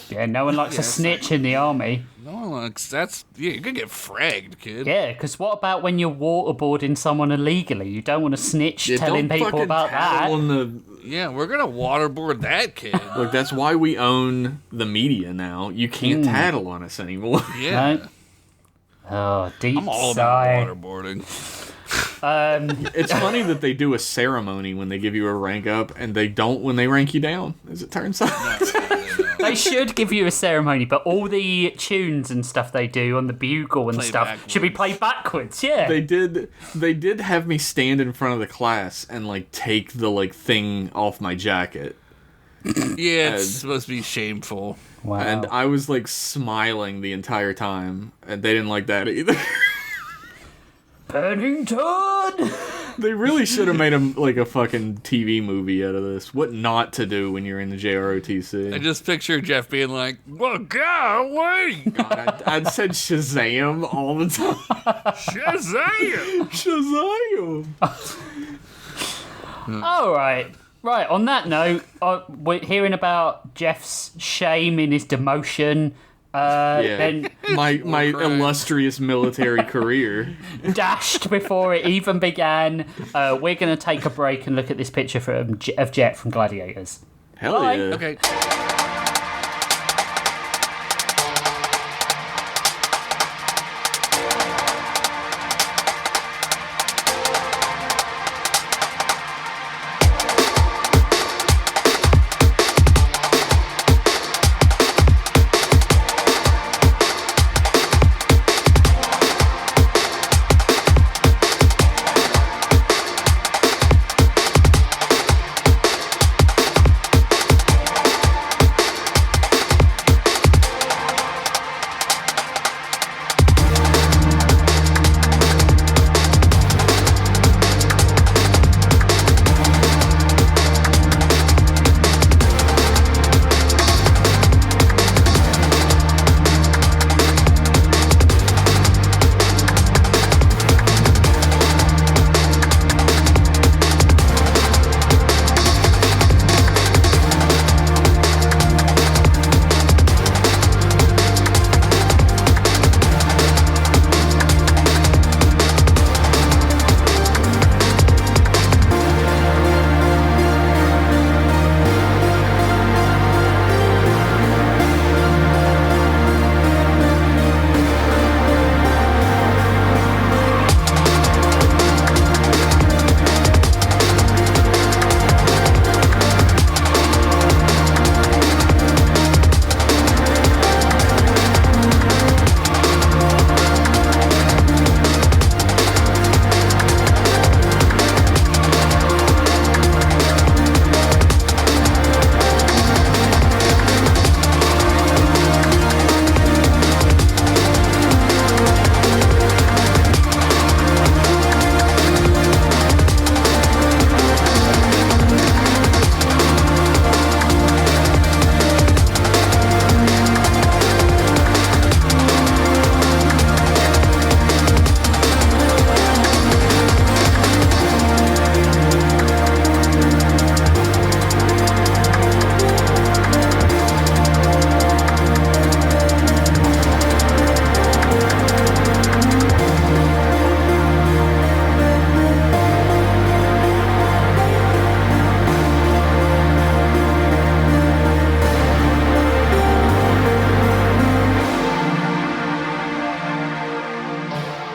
Yeah, no one likes a snitch in the army. No one likes you're gonna get fragged, kid. Yeah, because what about when you're waterboarding someone illegally? You don't want to snitch Yeah, telling don't people fucking about that. tattle on the. Yeah, we're gonna waterboard that kid. Look, that's why we own the media now. You can't tattle on us anymore. Yeah, No? Oh, deep I'm all sigh. about waterboarding. It's funny that they do a ceremony when they give you a rank up, and they don't when they rank you down, as it turns out. They should give you a ceremony, but all the tunes and stuff they do on the bugle and stuff should be played backwards. Yeah, They did have me stand in front of the class and like take the like thing off my jacket. Yeah, it's supposed to be shameful. wow. And I was like smiling the entire time, and they didn't like that either. Pennington. They really should have made a fucking TV movie out of this. What not to do when you're in the JROTC. I just picture Jeff being like, well, golly, God, I'd said Shazam all the time. Shazam! Shazam! All right. Right, on that note, we're hearing about Jeff's shame in his demotion. Then my illustrious military career. dashed before it even began. We're going to take a break and look at this picture of Jet from Gladiators. Hell Bye. yeah. Okay.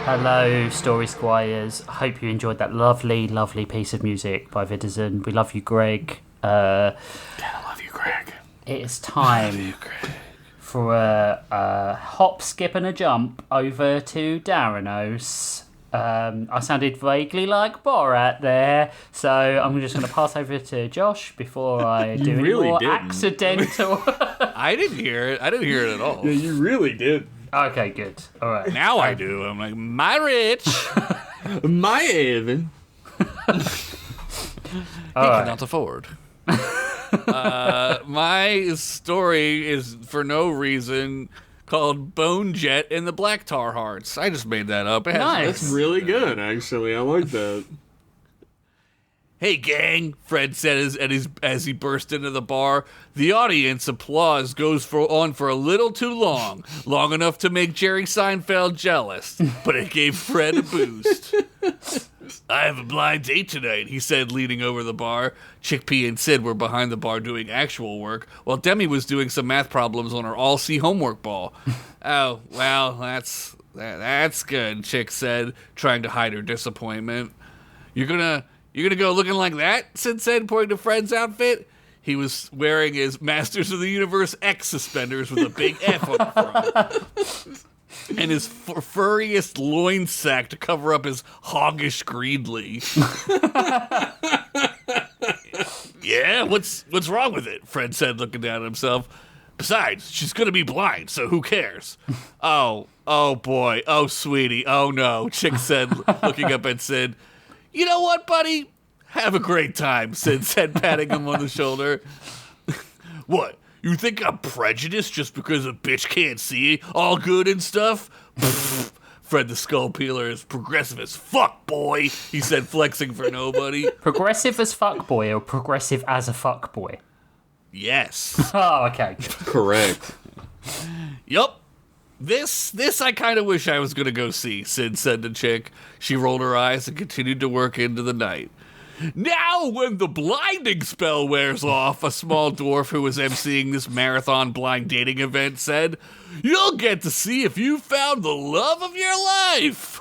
Hello, Story Squires. I hope you enjoyed that lovely, lovely piece of music by Henderson. We love you, Greg. I love you, Greg. It is time for a hop, skip, and a jump over to Darrenos. I sounded vaguely like Borat there, so I'm just going to pass over to Josh before I do any really more didn't. accidental. I didn't hear it. I didn't hear it at all. Yeah, you really did. Okay, good. All right. Now I do. I'm like, my Rich. My Evan. He cannot afford. My story is for no reason called Bone Jet and the Black Tar Hearts. I just made that up. It has Nice. That's really good, actually. I like that. Hey, gang, Fred said as he burst into the bar. The audience applause goes on for a little too long, long enough to make Jerry Seinfeld jealous, but it gave Fred a boost. I have a blind date tonight, he said, leaning over the bar. Chickpea and Sid were behind the bar doing actual work, while Demi was doing some math problems on her all-C homework ball. Oh, well, that's That's good, Chick said, trying to hide her disappointment. You're gonna go looking like that? Sid said, pointing to Fred's outfit. He was wearing his Masters of the Universe X suspenders with a big F on the front. And his furriest loin sack to cover up his hoggish greedly. Yeah, what's wrong with it? Fred said, looking down at himself. Besides, she's gonna be blind, so who cares? Oh boy, oh sweetie, oh no, Chick said, looking up at Sid. You know what, buddy? Have a great time, Sid said, patting him on the shoulder. What? You think I'm prejudiced just because a bitch can't see all good and stuff? Fred the Skull Peeler is progressive as fuck, boy, he said, flexing for nobody. Progressive as fuck boy or progressive as a fuck boy? Yes. Oh, okay. Correct. Yup. This I kind of wish I was going to go see, Sid said to Chick. She rolled her eyes and continued to work into the night. Now, when the blinding spell wears off, a small dwarf who was emceeing this marathon blind dating event said, you'll get to see if you found the love of your life.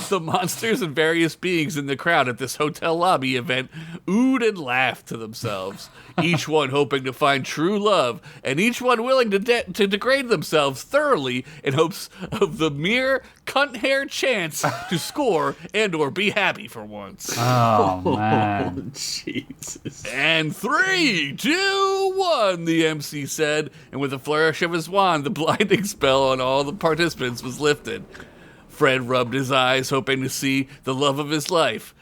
The monsters and various beings in the crowd at this hotel lobby event oohed and laughed to themselves, each one hoping to find true love, and each one willing to degrade themselves thoroughly in hopes of the mere cunt-hair chance to score and or be happy for once. Oh, man. Oh, Jesus. And 3, 2, 1, the MC said, and with a flourish of his wand, the blinding spell on all the participants was lifted. Fred rubbed his eyes, hoping to see the love of his life.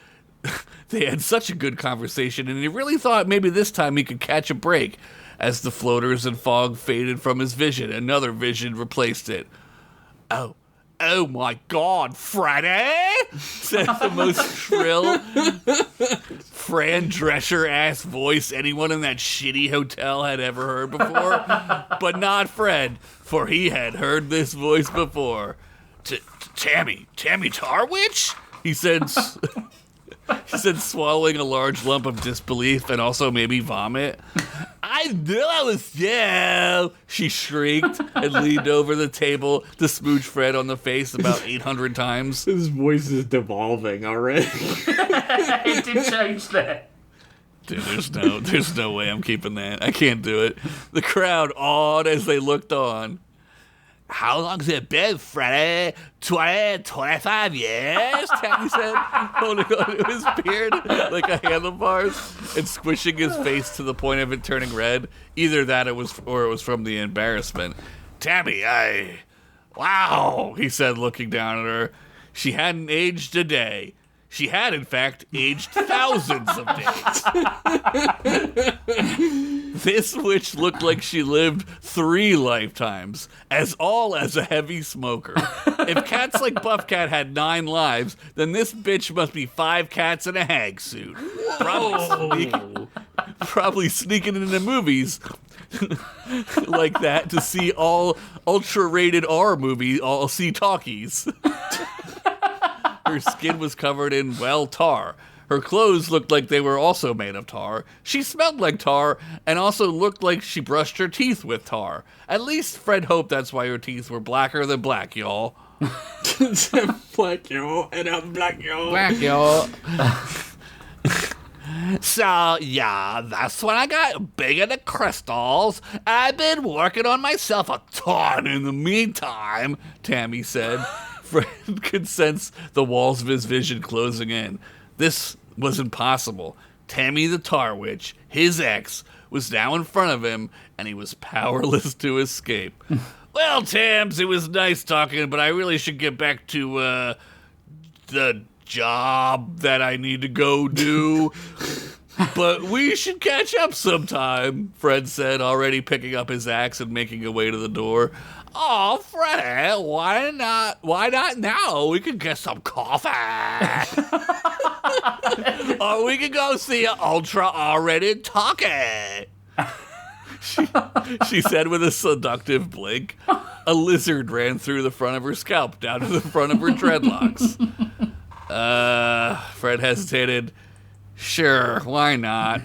They had such a good conversation, and he really thought maybe this time he could catch a break. As the floaters and fog faded from his vision, another vision replaced it. Oh my God, Freddie! Said the most shrill Fran Drescher-ass voice anyone in that shitty hotel had ever heard before. But not Fred, for he had heard this voice before. Tammy Tarwitch? He said, swallowing a large lump of disbelief and also maybe vomit. I knew I was you, she shrieked and leaned over the table to smooch Fred on the face about 800 times. His voice is devolving already. It did change that. Dude, there's no way I'm keeping that. I can't do it. The crowd awed as they looked on. How long's it been, Freddie? 25 years? Tammy said, holding on to his beard like a handlebars and squishing his face to the point of it turning red. Either that it was from the embarrassment. Tammy, wow, he said, looking down at her. She hadn't aged a day. She had, in fact, aged thousands of days. This witch looked like she lived 3 lifetimes, as a heavy smoker. If cats like Buff Cat had 9 lives, then this bitch must be 5 cats in a hag suit. Probably sneaking into movies like that to see all ultra-rated R movies, all see talkies. Her skin was covered in, tar. Her clothes looked like they were also made of tar. She smelled like tar and also looked like she brushed her teeth with tar. At least Fred hoped that's why her teeth were blacker than black, y'all. Black, y'all, and I'm black, y'all. Black, y'all. So, yeah, that's when I got big into crystals. I've been working on myself a ton in the meantime, Tammy said. Fred could sense the walls of his vision closing in. This was impossible. Tammy the Tar Witch, his ex, was now in front of him, and he was powerless to escape. Well, Tams, it was nice talking, but I really should get back to, the job that I need to go do. But we should catch up sometime, Fred said, already picking up his axe and making a way to the door. Oh, Freddie, why not now? We could get some coffee. Or we could go see an ultra R-rated talkie. She said with a seductive blink. A lizard ran through the front of her scalp down to the front of her dreadlocks. Fred hesitated. Sure, why not?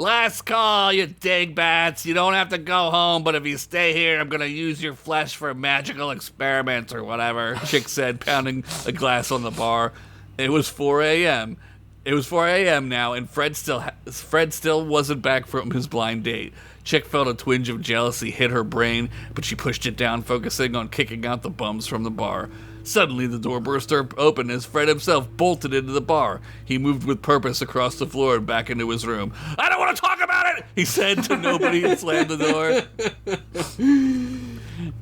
Last call, you dingbats. You don't have to go home, but if you stay here, I'm going to use your flesh for magical experiments or whatever, Chick said, pounding a glass on the bar. It was 4 a.m. It was 4 a.m. now, and Fred still wasn't back from his blind date. Chick felt a twinge of jealousy hit her brain, but she pushed it down, focusing on kicking out the bums from the bar. Suddenly, the door burst open as Fred himself bolted into the bar. He moved with purpose across the floor and back into his room. "I don't want to talk about it," he said to nobody and slammed the door.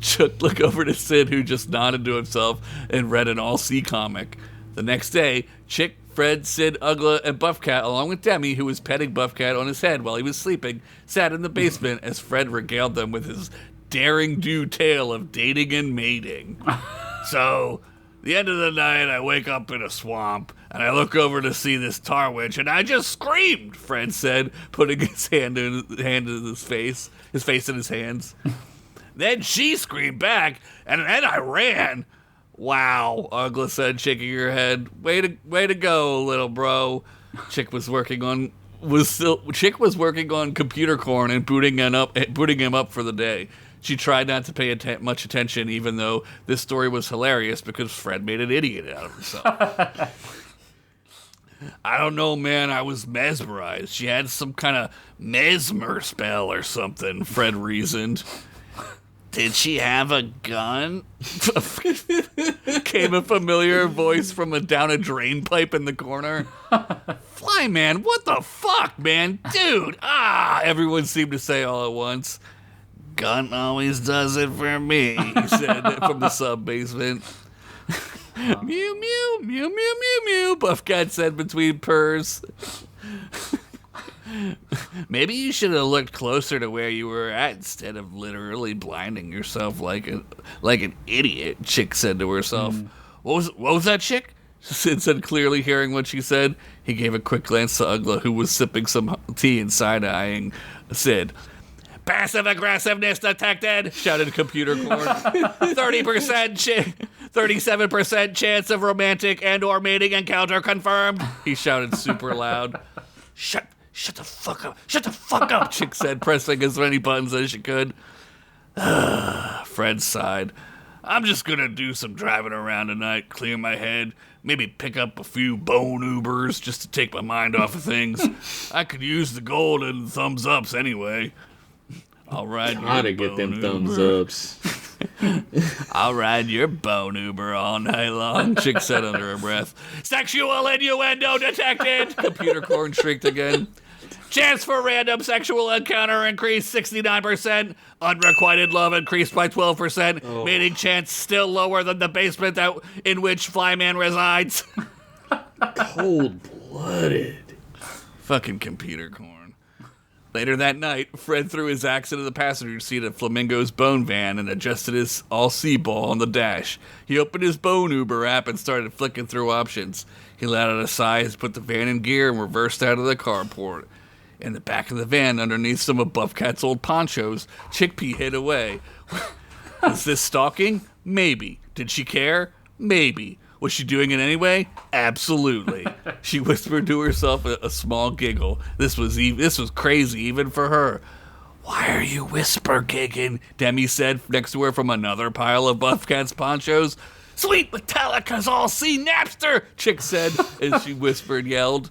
Chuck looked over to Sid, who just nodded to himself and read an all-C comic. The next day, Chick, Fred, Sid, Ugla, and Buffcat, along with Demi, who was petting Buffcat on his head while he was sleeping, sat in the basement as Fred regaled them with his daring-do tale of dating and mating. "So, the end of the night, I wake up in a swamp, and I look over to see this tar witch, and I just screamed," Fred said, putting his hand in his face in his hands. "Then she screamed back, and then I ran." "Wow," Ugla said, shaking her head. Way to go, little bro." Chick was working on computer corn and booting him up for the day. She tried not to pay much attention, even though this story was hilarious because Fred made an idiot out of himself. "I don't know, man. I was mesmerized. She had some kind of mesmer spell or something," Fred reasoned. "Did she have a gun?" Came a familiar voice from down a drain pipe in the corner. "Flyman, what the fuck, man? Dude, everyone seemed to say all at once. "Gun always does it for me," he said from the sub-basement. "Mew, mew, mew, mew, mew, mew," Buffcat said between purrs. "Maybe you should have looked closer to where you were at instead of literally blinding yourself like an idiot," Chick said to herself. What was that, Chick?" Sid said, clearly hearing what she said. He gave a quick glance to Ugla, who was sipping some tea and side-eyeing Sid. "Passive aggressiveness detected," shouted Computer Corn. 37% chance of romantic and or mating encounter confirmed, he shouted super loud. Shut the fuck up. Shut the fuck up, Chick said, pressing as many buttons as she could. Fred sighed. "I'm just gonna do some driving around tonight, clear my head, maybe pick up a few bone Ubers just to take my mind off of things. I could use the gold and thumbs ups anyway. I'll ride Gotta get them thumbs ups. I'll ride your bone Uber all night long," Chick said under her breath. "Sexual innuendo detected," Computer Corn shrieked again. "Chance for random sexual encounter increased 69%. Unrequited love increased by 12%. Mating chance still lower than the basement in which Flyman resides." Cold-blooded. Fucking Computer Corn. Later that night, Fred threw his axe into the passenger seat of Flamingo's bone van and adjusted his all-C ball on the dash. He opened his Bone Uber app and started flicking through options. He let out a sigh as he put the van in gear and reversed out of the carport. In the back of the van, underneath some of Buffcat's old ponchos, Chickpea hid away. Was this stalking? Maybe. Did she care? Maybe. Was she doing it anyway? Absolutely. She whispered to herself a small giggle. This was crazy even for her. "Why are you whisper gigging?" Demi said next to her from another pile of Buffcat's ponchos. "Sweet Metallica's all-C Napster," Chick said as she yelled.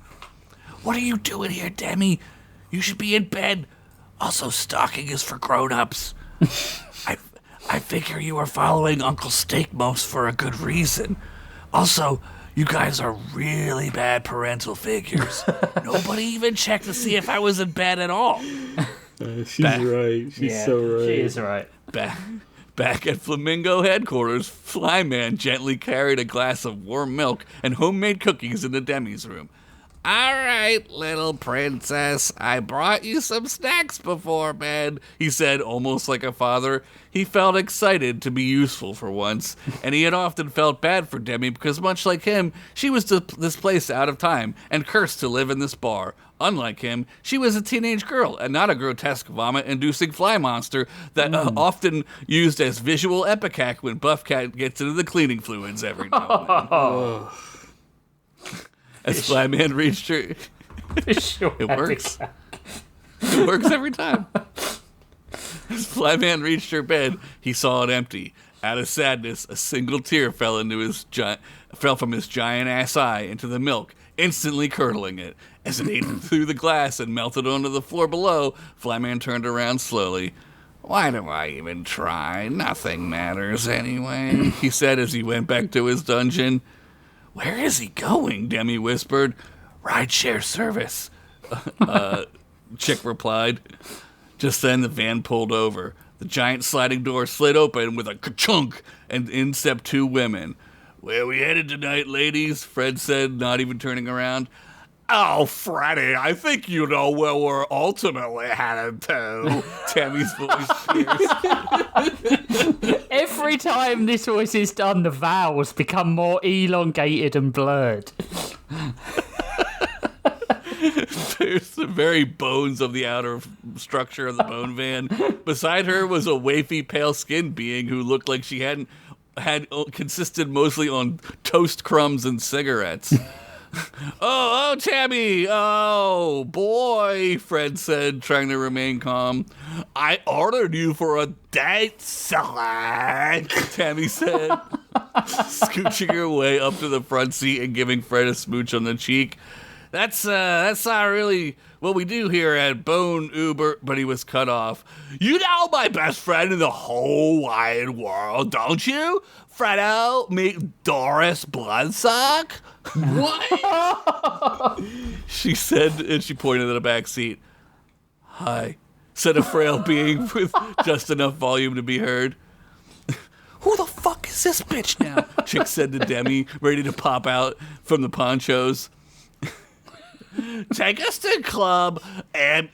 "What are you doing here, Demi? You should be in bed. Also, stalking is for grown-ups. I figure you are following Uncle Steakmos for a good reason. Also, you guys are really bad parental figures. Nobody even checked to see if I was in bed at all." She's right. She's so right. She is right. Back at Flamingo headquarters, Flyman gently carried a glass of warm milk and homemade cookies into Demi's room. "All right, little princess, I brought you some snacks before bed," he said, almost like a father. He felt excited to be useful for once, and he had often felt bad for Demi because, much like him, she was displaced out of time and cursed to live in this bar. Unlike him, she was a teenage girl and not a grotesque vomit-inducing fly monster that often used as visual epicac when Buffcat gets into the cleaning fluids every now and then. As Flyman reached her... It works. Works every time. As Flyman reached her bed, he saw it empty. Out of sadness, a single tear fell from his giant-ass eye into the milk, instantly curdling it. As it ate through the glass and melted onto the floor below, Flyman turned around slowly. "Why do I even try? Nothing matters anyway," he said as he went back to his dungeon. "Where is he going?" Demi whispered. "Rideshare service," Chick replied. Just then the van pulled over. The giant sliding door slid open with a ka-chunk, and in stepped two women. "Where we headed tonight, ladies?" Fred said, not even turning around. "Oh, Freddie, I think you know where we're ultimately headed to." Tammy's voice pierced. Every time this voice is done, the vowels become more elongated and blurred. There's the very bones of the outer structure of the bone van. Beside her was a wafy, pale-skinned being who looked like she had consisted mostly on toast crumbs and cigarettes. Oh, Tammy! Oh, boy, Fred said, trying to remain calm. "I ordered you for a date, salad," Tammy said, scooching her way up to the front seat and giving Fred a smooch on the cheek. That's not really what we do here at Bone Uber," but he was cut off. "You know my best friend in the whole wide world, don't you? Fredo, meet Doris Bloodsuck." What? She said, and she pointed at the back seat. "Hi," said a frail being with just enough volume to be heard. "Who the fuck is this bitch now?" Chick said to Demi, ready to pop out from the ponchos. Take us to club and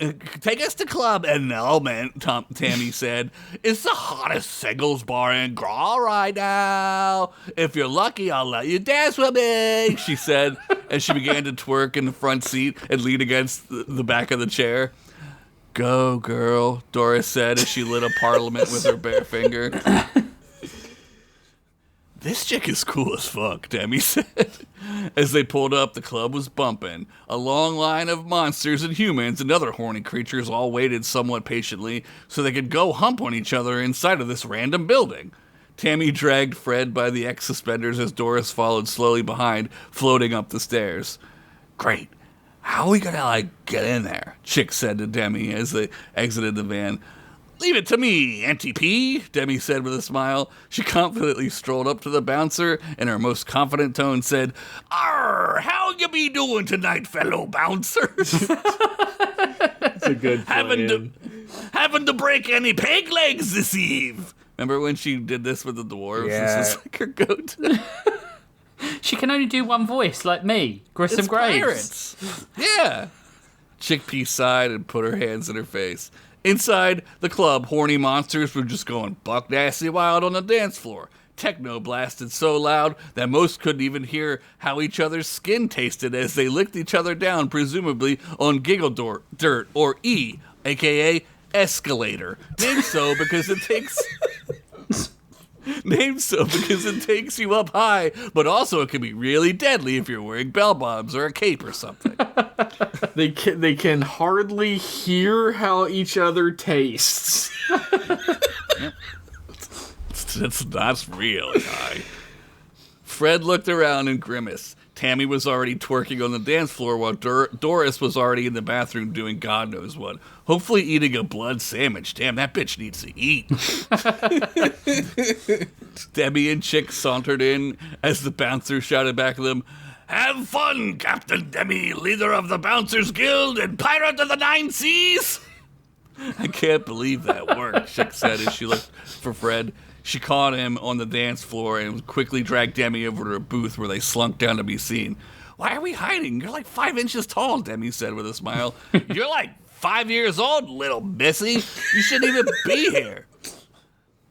Element," Tammy said. "It's the hottest singles bar in Graw right now. If you're lucky, I'll let you dance with me," she said, as she began to twerk in the front seat and lean against the back of the chair. "Go, girl," Doris said as she lit a Parliament with her bare finger. "This chick is cool as fuck," Demi said. As they pulled up, the club was bumping. A long line of monsters and humans and other horny creatures all waited somewhat patiently so they could go hump on each other inside of this random building. Tammy dragged Fred by the X suspenders as Doris followed slowly behind, floating up the stairs. "Great. How are we gonna, get in there?" Chick said to Demi as they exited the van. "Leave it to me, Auntie P," Demi said with a smile. She confidently strolled up to the bouncer and her most confident tone said, "Arr, how you be doing tonight, fellow bouncers?" That's a good plan. Having to break any peg legs this eve. Remember when she did this with the dwarves? Yeah. This is like her go-to. She can only do one voice, like me, Grissom It's Graves. pirates. Yeah. Chickpea sighed and put her hands in her face. Inside the club, horny monsters were just going buck nasty wild on the dance floor. Techno blasted so loud that most couldn't even hear how each other's skin tasted as they licked each other down, presumably on giggle dirt, or E, aka escalator. Named so because it takes you up high, but also it can be really deadly if you're wearing bell bottoms or a cape or something. They can hardly hear how each other tastes. That's really high. Fred looked around and grimaced. Tammy was already twerking on the dance floor while Doris was already in the bathroom doing God knows what. Hopefully eating a blood sandwich. Damn, that bitch needs to eat. Debbie and Chick sauntered in as the bouncer shouted back at them, "Have fun, Captain Demi, leader of the Bouncers Guild and pirate of the 9 Seas." "I can't believe that worked," Chick said as she looked for Fred. She caught him on the dance floor and quickly dragged Demi over to a booth where they slunk down to be seen. "Why are we hiding? You're like 5 inches tall," Demi said with a smile. "You're like 5 years old, little missy. You shouldn't even be here.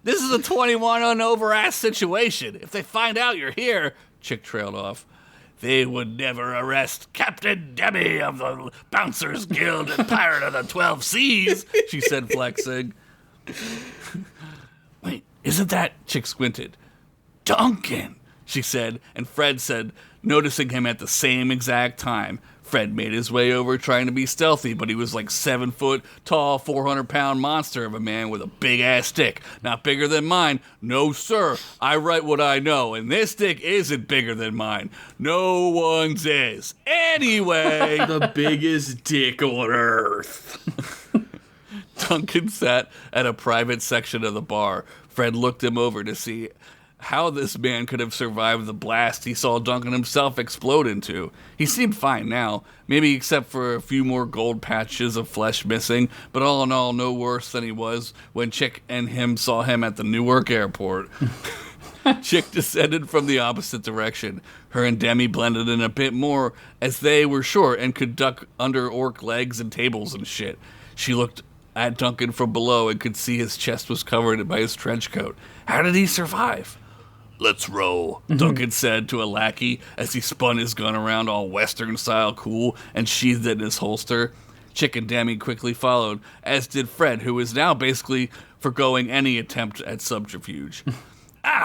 This is a 21 and over ass situation. If they find out you're here," Chick trailed off, "they would never arrest Captain Demi of the Bouncers Guild and Pirate of the 12 Seas," she said, flexing. "Wait, isn't that," Chick squinted, "Duncan," she said, and Fred said, noticing him at the same exact time, Fred made his way over trying to be stealthy, but he was like 7 foot tall, 400-pound monster of a man with a big-ass stick. Not bigger than mine. No, sir. I write what I know, and this stick isn't bigger than mine. No one's is. Anyway. The biggest dick on earth. Duncan sat at a private section of the bar. Fred looked him over to see how this man could have survived the blast he saw Duncan himself explode into. He seemed fine now, maybe except for a few more gold patches of flesh missing, but all in all, no worse than he was when Chick and him saw him at the Newark airport. Chick descended from the opposite direction. Her and Demi blended in a bit more, as they were short and could duck under orc legs and tables and shit. She looked at Duncan from below and could see his chest was covered by his trench coat. How did he survive? Let's roll, Duncan said to a lackey as he spun his gun around all Western-style cool and sheathed it in his holster. Chick and Demi quickly followed, as did Fred, who was now basically forgoing any attempt at subterfuge.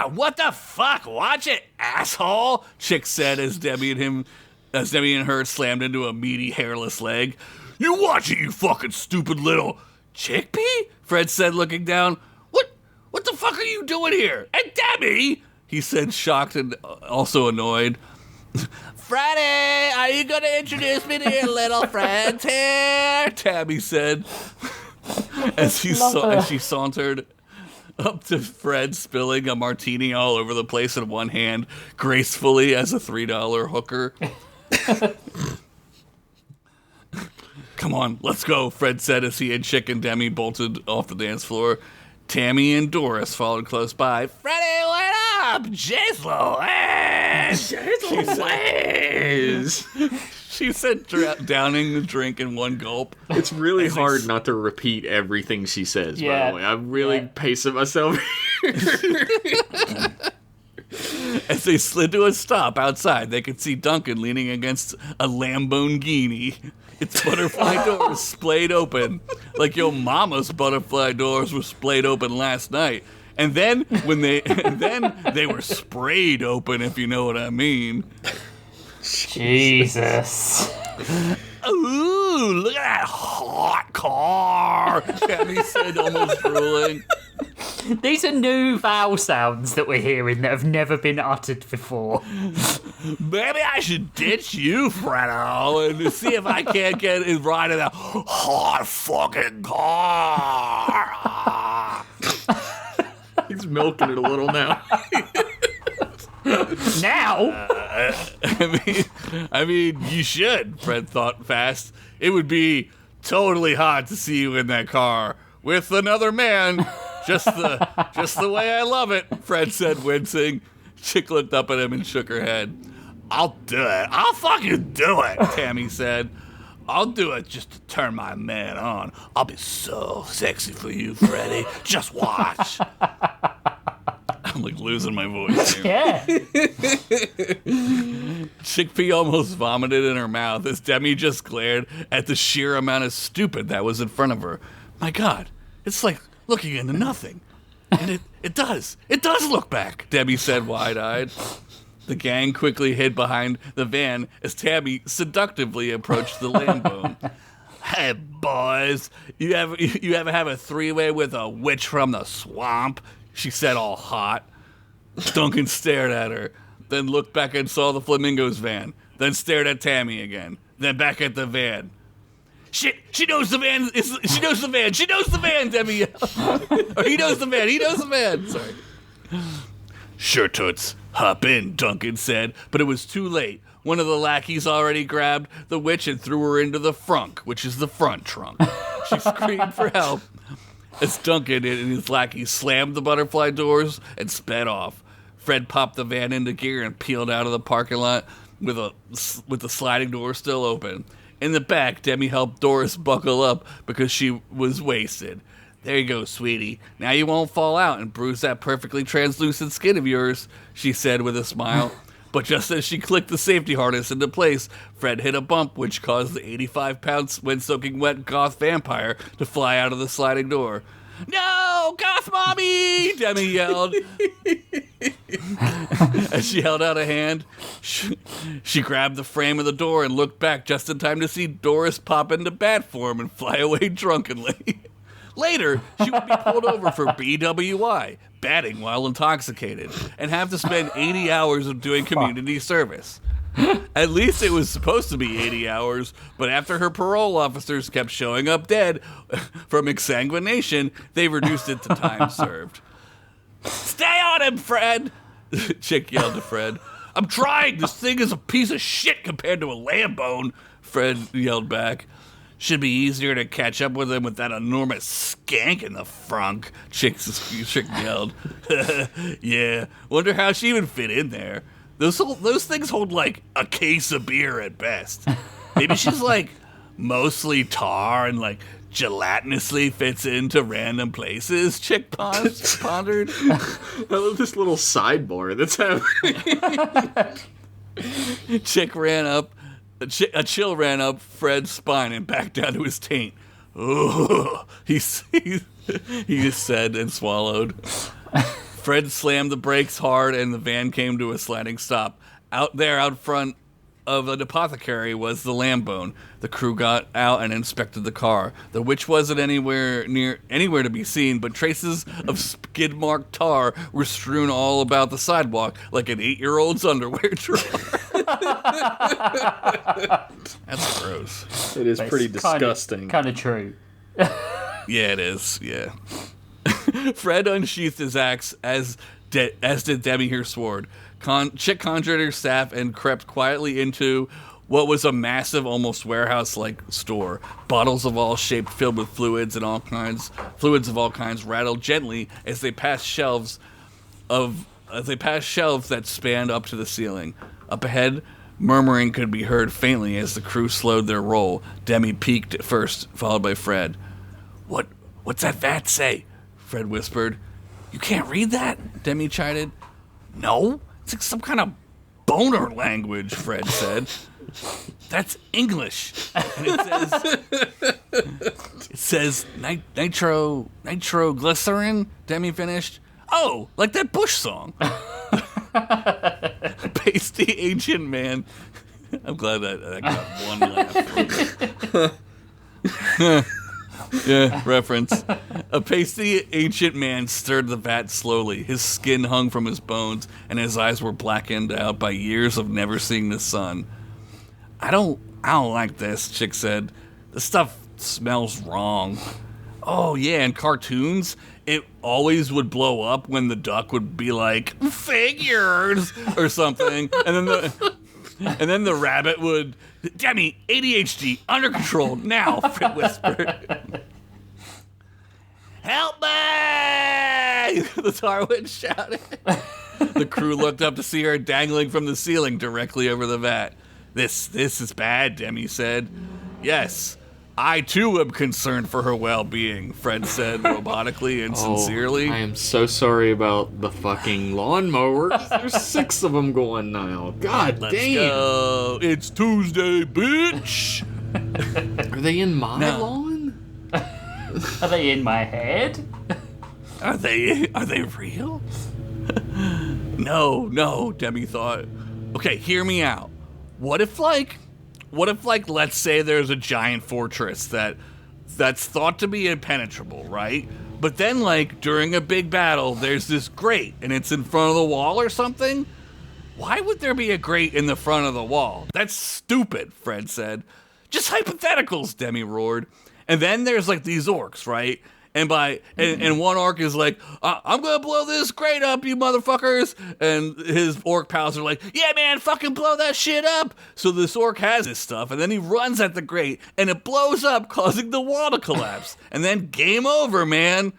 What the fuck? Watch it, asshole, Chick said as Demi and her slammed into a meaty, hairless leg. You watch it, you fucking stupid little chickpea, Fred said, looking down. What the fuck are you doing here? And Demi, he said, shocked and also annoyed. Freddie, are you going to introduce me to your little friends here? Tabby said, as she sauntered up to Fred, spilling a martini all over the place in one hand, gracefully as a $3 hooker. Come on, let's go, Fred said as he and Chick and Demi bolted off the dance floor. Tammy and Doris followed close by. Freddie, what up? J-Lo, she said, downing the drink in one gulp. It's really hard not to repeat everything she says, by the way. I'm really pacing myself here. As they slid to a stop outside, they could see Duncan leaning against a Lamborghini. Its butterfly doors splayed open, like your mama's butterfly doors were splayed open last night. And then they were sprayed open, if you know what I mean. Jesus. Ooh, look at that hot car, Tammy said, almost drooling. These are new vowel sounds that we're hearing that have never been uttered before. Maybe I should ditch you, Fredo, and see if I can't get it right in that hot fucking car. He's milking it a little now. Now? I mean, you should, Fred thought fast. It would be totally hot to see you in that car with another man. Just the way I love it, Fred said, wincing. Chick looked up at him and shook her head. I'll do it. I'll fucking do it, Tammy said. I'll do it just to turn my man on. I'll be so sexy for you, Freddie. Just watch. I'm like losing my voice here. Yeah. Chickpea almost vomited in her mouth as Demi just glared at the sheer amount of stupid that was in front of her. My God, it's like looking into nothing. And it does look back, Demi said wide-eyed. The gang quickly hid behind the van as Tabby seductively approached the Lambo. Hey, boys, you ever have a three-way with a witch from the swamp? She said all hot. Duncan stared at her, then looked back and saw the Flamingos van, then stared at Tammy again, then back at the van. Shit, she knows the van, Demi yelled. Or he knows the van, sorry. Sure, Toots. Hop in, Duncan said, but it was too late. One of the lackeys already grabbed the witch and threw her into the frunk, which is the front trunk. She screamed for help as Duncan and his lackeys slammed the butterfly doors and sped off. Fred popped the van into gear and peeled out of the parking lot with the sliding door still open. In the back, Demi helped Doris buckle up because she was wasted. There you go, sweetie. Now you won't fall out and bruise that perfectly translucent skin of yours, she said with a smile. But just as she clicked the safety harness into place, Fred hit a bump which caused the 85-pound wind-soaking wet goth vampire to fly out of the sliding door. No, goth mommy! Demi yelled. As she held out a hand, she grabbed the frame of the door and looked back just in time to see Doris pop into bat form and fly away drunkenly. Later, she would be pulled over for BWI, batting while intoxicated, and have to spend 80 hours of doing community service. At least it was supposed to be 80 hours, but after her parole officers kept showing up dead from exsanguination, they reduced it to time served. Stay on him, Fred! Chick yelled to Fred. I'm trying! This thing is a piece of shit compared to a lamb bone, Fred yelled back. Should be easier to catch up with him with that enormous skank in the frunk, Chick yelled. Yeah, wonder how she even fit in there. Those things hold like a case of beer at best. Maybe she's like mostly tar and like gelatinously fits into random places, Chick pondered. I love this little sidebar that's happening. Chick ran up. A chill ran up Fred's spine and back down to his taint. Ooh, he just said and swallowed. Fred slammed the brakes hard and the van came to a sliding stop. Out front of an apothecary was the lamb bone. The crew got out and inspected the car. The witch wasn't anywhere to be seen, but traces of skid-marked tar were strewn all about the sidewalk like an 8-year-old's underwear drawer. That's gross. It is pretty disgusting. Kind of true. Yeah, it is. Yeah. Fred unsheathed his axe, as did Demi her sword. Chick conjured her staff and crept quietly into what was a massive, almost warehouse-like store. Bottles of all shapes filled with fluids of all kinds rattled gently as they passed shelves that spanned up to the ceiling. Up ahead, murmuring could be heard faintly as the crew slowed their roll. Demi peeked at first, followed by Fred. What's that vat say? Fred whispered. You can't read that? Demi chided. No, it's like some kind of boner language, Fred said. That's English. And it says nitroglycerin, Demi finished. Oh, like that Bush song. Pasty ancient man. I'm glad that I got one laugh. Yeah, reference. A pasty ancient man stirred the vat slowly. His skin hung from his bones, and his eyes were blackened out by years of never seeing the sun. I don't like this, Chick said. The stuff smells wrong. Oh, yeah, in cartoons, it always would blow up when the duck would be like, figures, or something. And then the rabbit would, Demi, ADHD, under control, now, Fred whispered. Help me! The Tarwin shouted. The crew looked up to see her dangling from the ceiling directly over the vat. This is bad, Demi said. Yes, I too am concerned for her well-being, Fred said robotically and sincerely. I am so sorry about the fucking lawnmowers. There's 6 of them going now. God Let's damn. Go. It's Tuesday, bitch. Are they in my lawn? Are they in my head? Are they real? No, Demi thought. Okay, hear me out. What if let's say there's a giant fortress that's thought to be impenetrable, right? But then like during a big battle, there's this grate and it's in front of the wall or something? Why would there be a grate in the front of the wall? That's stupid, Fred said. Just hypotheticals, Demi roared. And then there's like these orcs, right? And one orc is like, I'm gonna blow this grate up, you motherfuckers. And his orc pals are like, yeah, man, fucking blow that shit up. So this orc has his stuff, and then he runs at the grate, and it blows up, causing the wall to collapse. And then game over, man.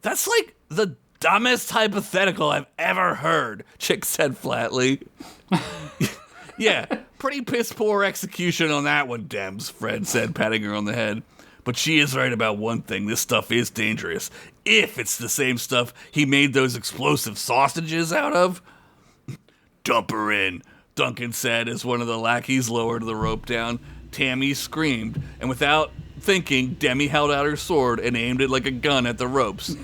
That's like the dumbest hypothetical I've ever heard, Chick said flatly. Yeah, pretty piss poor execution on that one, Dems, Fred said, patting her on the head. But she is right about one thing. This stuff is dangerous. If it's the same stuff he made those explosive sausages out of. Dump her in, Duncan said as one of the lackeys lowered the rope down. Tammy screamed, and without thinking, Demi held out her sword and aimed it like a gun at the ropes.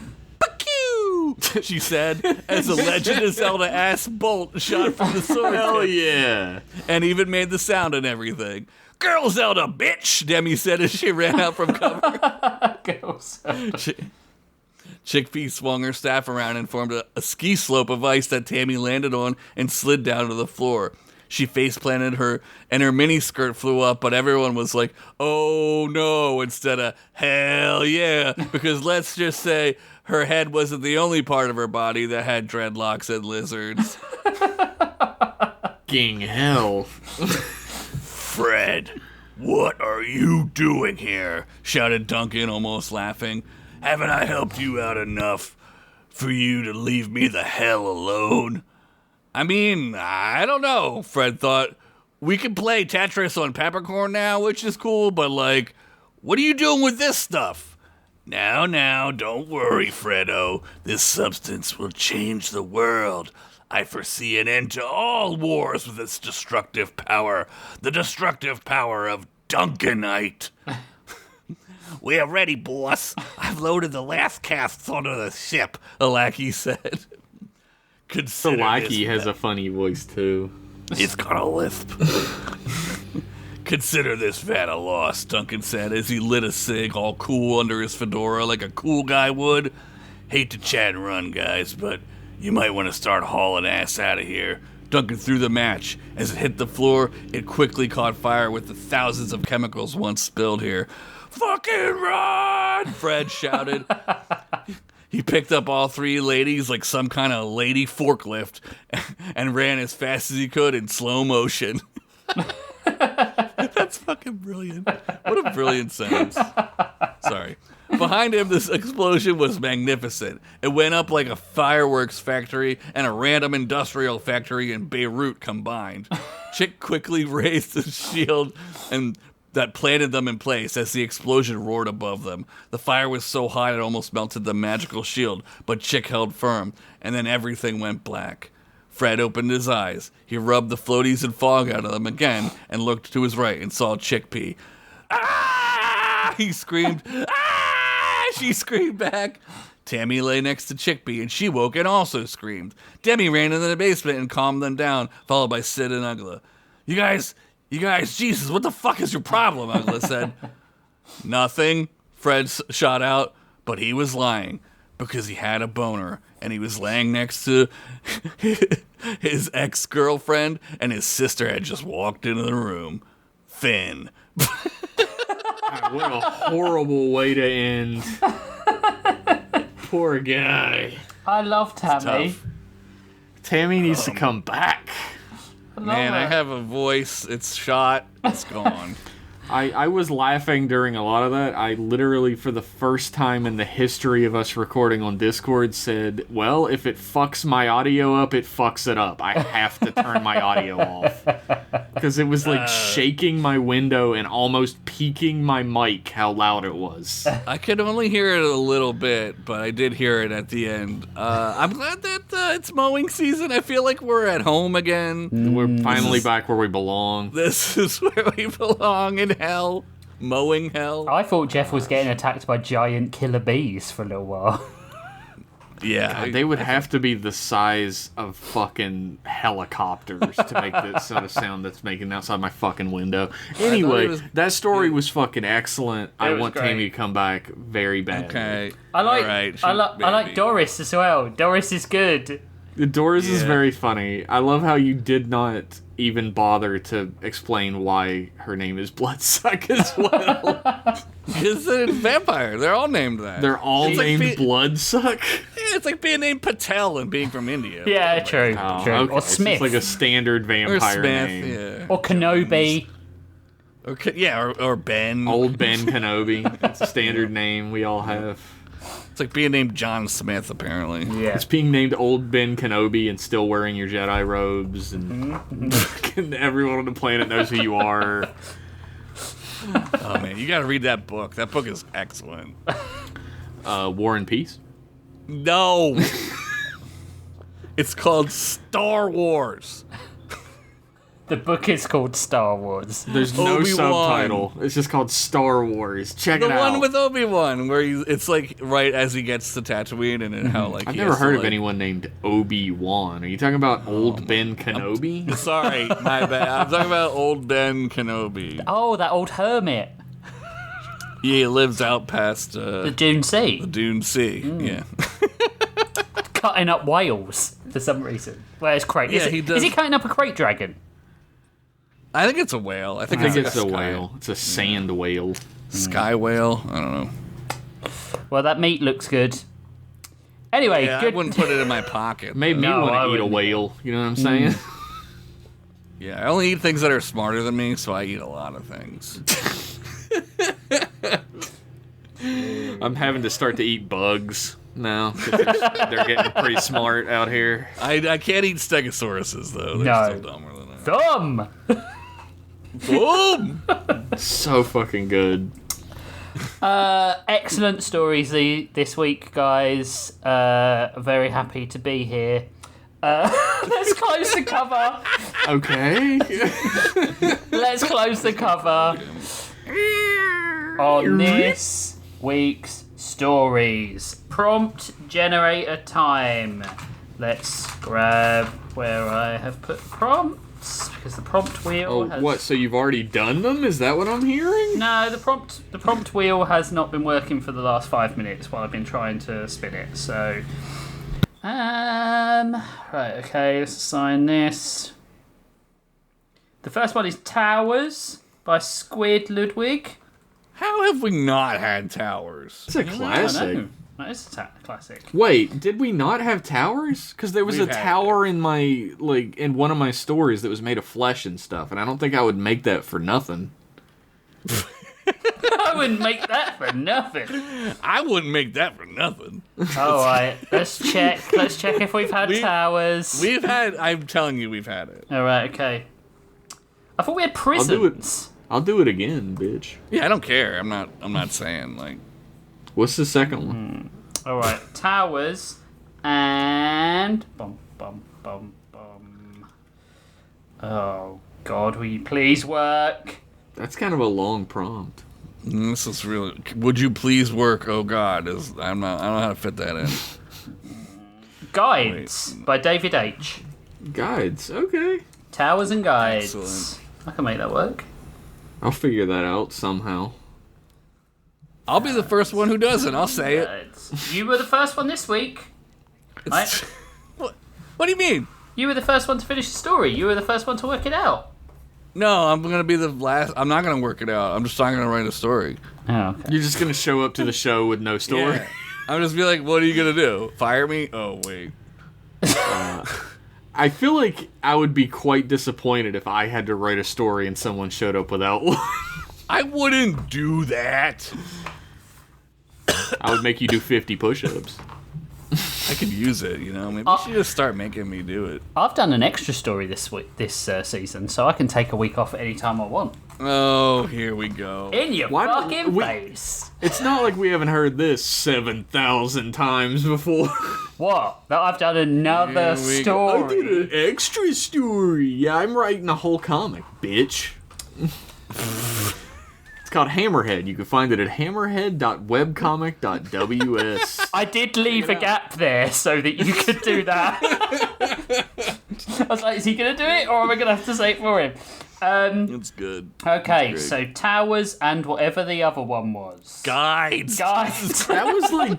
"Pew!" she said, as a Legend of Zelda-ass bolt shot from the sword. Hell yeah. And even made the sound and everything. "Girl Zelda, bitch!" Demi said as she ran out from cover. Girl Zelda. Chickpea swung her staff around and formed a ski slope of ice that Tammy landed on and slid down to the floor. She face planted her, and her mini skirt flew up, but everyone was like, "Oh no," instead of "hell yeah," because let's just say her head wasn't the only part of her body that had dreadlocks and lizards. Ging hell. "Fred, what are you doing here?" shouted Duncan, almost laughing. "Haven't I helped you out enough for you to leave me the hell alone?" I mean, I don't know, Fred thought. We can play Tetris on Peppercorn now, which is cool, but like, what are you doing with this stuff? Now, don't worry, Fredo. This substance will change the world. I foresee an end to all wars with its destructive power. The destructive power of Duncanite. "We are ready, boss. I've loaded the last casks onto the ship," a lackey said. The "Consider lackey this has a funny voice, too. It's got a lisp. "Consider this vat a loss," Duncan said as he lit a cig all cool under his fedora like a cool guy would. "Hate to chat and run, guys, but you might want to start hauling ass out of here." Duncan threw the match. As it hit the floor, it quickly caught fire with the thousands of chemicals once spilled here. "Fucking run!" Fred shouted. He picked up all three ladies like some kind of lady forklift and ran as fast as he could in slow motion. That's fucking brilliant. What a brilliant sentence. Sorry. Behind him, this explosion was magnificent. It went up like a fireworks factory and a random industrial factory in Beirut combined. Chick quickly raised his shield and that planted them in place as the explosion roared above them. The fire was so hot it almost melted the magical shield, but Chick held firm, and then everything went black. Fred opened his eyes. He rubbed the floaties and fog out of them again and looked to his right and saw Chickpea. "Ah!" he screamed. "Ah!" she screamed back. Tammy lay next to Chickpea, and she woke and also screamed. Demi ran into the basement and calmed them down, followed by Sid and Ugla. You guys, Jesus, what the fuck is your problem?" Ugla said. "Nothing," Fred shot out, but he was lying because he had a boner, and he was laying next to his ex-girlfriend, and his sister had just walked into the room. Finn. What a horrible way to end. Poor guy. I love Tammy. Tough. Tammy needs to come back. Man, I have a voice. It's shot. It's gone. I was laughing during a lot of that. I literally, for the first time in the history of us recording on Discord, said, well, if it fucks my audio up, it fucks it up. I have to turn my audio off. Because it was like shaking my window and almost peaking my mic how loud it was. I could only hear it a little bit, but I did hear it at the end. I'm glad that it's mowing season. I feel like we're at home again. We're finally back where we belong. This is where we belong in hell. Mowing hell. I thought Jeff was getting attacked by giant killer bees for a little while. Yeah. God, they would have to be the size of fucking helicopters to make the sort of sound that's making outside my fucking window. Anyway, that story was fucking excellent. I was want great. Tammy to come back very badly. Okay. I like All right, I like Doris as well. Doris is good. Doris is Yeah. very funny. I love how you did not even bother to explain why her name is Bloodsuck as well. Because it's vampire. They're all named that. They're all It's like named be- Bloodsuck. Yeah, it's like being named Patel and being from India. Yeah, true. Oh, true. okay. Or So Smith. it's like a standard Or vampire Smith, name. yeah. Or Kenobi. Or Ben. Old Ben Kenobi. That's a standard name we all have. It's like being named John Smith, apparently. Yeah. It's being named Old Ben Kenobi and still wearing your Jedi robes, and everyone on the planet knows who you are. Oh, man, you gotta read that book. That book is excellent. War and Peace. No! It's called Star Wars. The book is called Star Wars. There's no Obi-Wan. subtitle. It's just called Star Wars. Check The it out. one with Obi-Wan, where it's like right as he gets to Tatooine, and how like I've he never has to, heard of like- anyone named Obi-Wan. Are you talking about old Ben Kenobi? Sorry, my bad. I'm talking about old Ben Kenobi. Oh, that old hermit. He lives out past The Dune Sea. Dune Sea. Yeah. Cutting up whales for some reason. Where's crate? Yeah, he does- Is he cutting up a crate dragon? I think it's a whale. I think I think it's it's a sky- whale. It's a sand whale. Sky whale. I don't know. Well, that meat looks good. Anyway, Yeah, I good. wouldn't put it in my pocket. Made me No, want I to eat a wouldn't. whale. You know what I'm saying? Yeah, I only eat things that are smarter than me, so I eat a lot of things. I'm having to start to eat bugs now. 'Cause they're getting pretty smart out here. I can't eat stegosauruses though. They're No. still dumber than I. Thumb! Boom! So fucking good. Excellent stories this week, guys. Very happy to be here. Let's close the cover. Okay. Let's close the cover on this week's stories. Prompt generator time. Let's grab where I have put prompts because the prompt wheel Oh, has... what? So you've already done them? Is that what I'm hearing? No, the prompt wheel has not been working for the last 5 minutes while I've been trying to spin it. So, right, okay, let's assign this. The first one is Towers by Squid Ludwig. How have we not had towers? It's a I know. classic. That is a classic. Wait, did we not have towers? Because there was We've a had tower in my in one of my stories that was made of flesh and stuff, and I don't think I would make that for nothing. I wouldn't make that for nothing. I wouldn't make that for nothing. All right, let's check. Let's check if we've had We- towers. We've had. I'm telling you, we've had it. All right, okay. I thought we had prisons. I'll do it again, bitch. Yeah, I don't care. I'm not saying like. What's the second one? All right, towers and bum bum bum bum. Oh God, will you please work? That's kind of a long prompt. This is really. Would you please work? Oh God, I don't know how to fit that in. Guides by David H. Guides, okay. Towers and guides. Excellent. I can make that work. I'll figure that out somehow. I'll be the first one who doesn't. I'll say it. Guides. You were the first one this week. Right? What do you mean? You were the first one to finish the story. You were the first one to work it out. No, I'm gonna be the last. I'm not gonna work it out. I'm just not gonna write a story. Oh, okay. You're just gonna show up to the show with no story. Yeah. I'm just be like, what are you gonna do? Fire me? Oh wait. I feel like I would be quite disappointed if I had to write a story and someone showed up without one. I wouldn't do that. I would make you do 50 push-ups. I could use it, you know. Maybe you should just start making me do it. I've done an extra story this season, so I can take a week off at any time I want. Oh, here we go. In your Why don't fucking we- face. It's not like we haven't heard this 7,000 times before. What? That I've done another Here we go. I did story. an extra story. Yeah, I'm writing a whole comic, bitch. It's called Hammerhead. You can find it at hammerhead.webcomic.ws. I did leave a gap there so that you could do that. I was like, is he going to do it, or am I going to have to say it for him? It's good. Okay, That's so Towers and whatever the other one was. Guides. Guys, That was like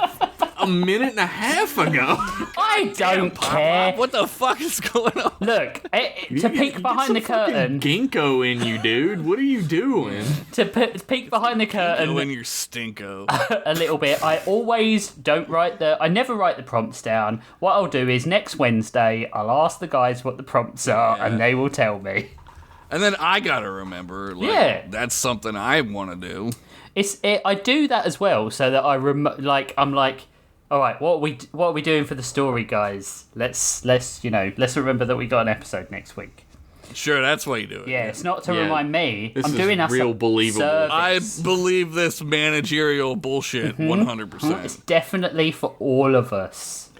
a minute and a half ago. I don't care. What the fuck is going on? Look, to peek behind the curtain, Ginkgo in you, dude. What are you doing? peek behind the curtain Go in your stinko. a little bit. I never write the prompts down. What I'll do is next Wednesday, I'll ask the guys what the prompts are, and they will tell me. And then I gotta remember, like, Yeah. that's something I want to do. I do that as well, so that I'm like, all right, what are we doing for the story, guys? Let's remember that we got an episode next week. Sure, that's why you do it. Yeah, it's not to Yeah. remind me. This I'm is doing us real a believable. I service. believe this managerial bullshit 100%. It's definitely for all of us.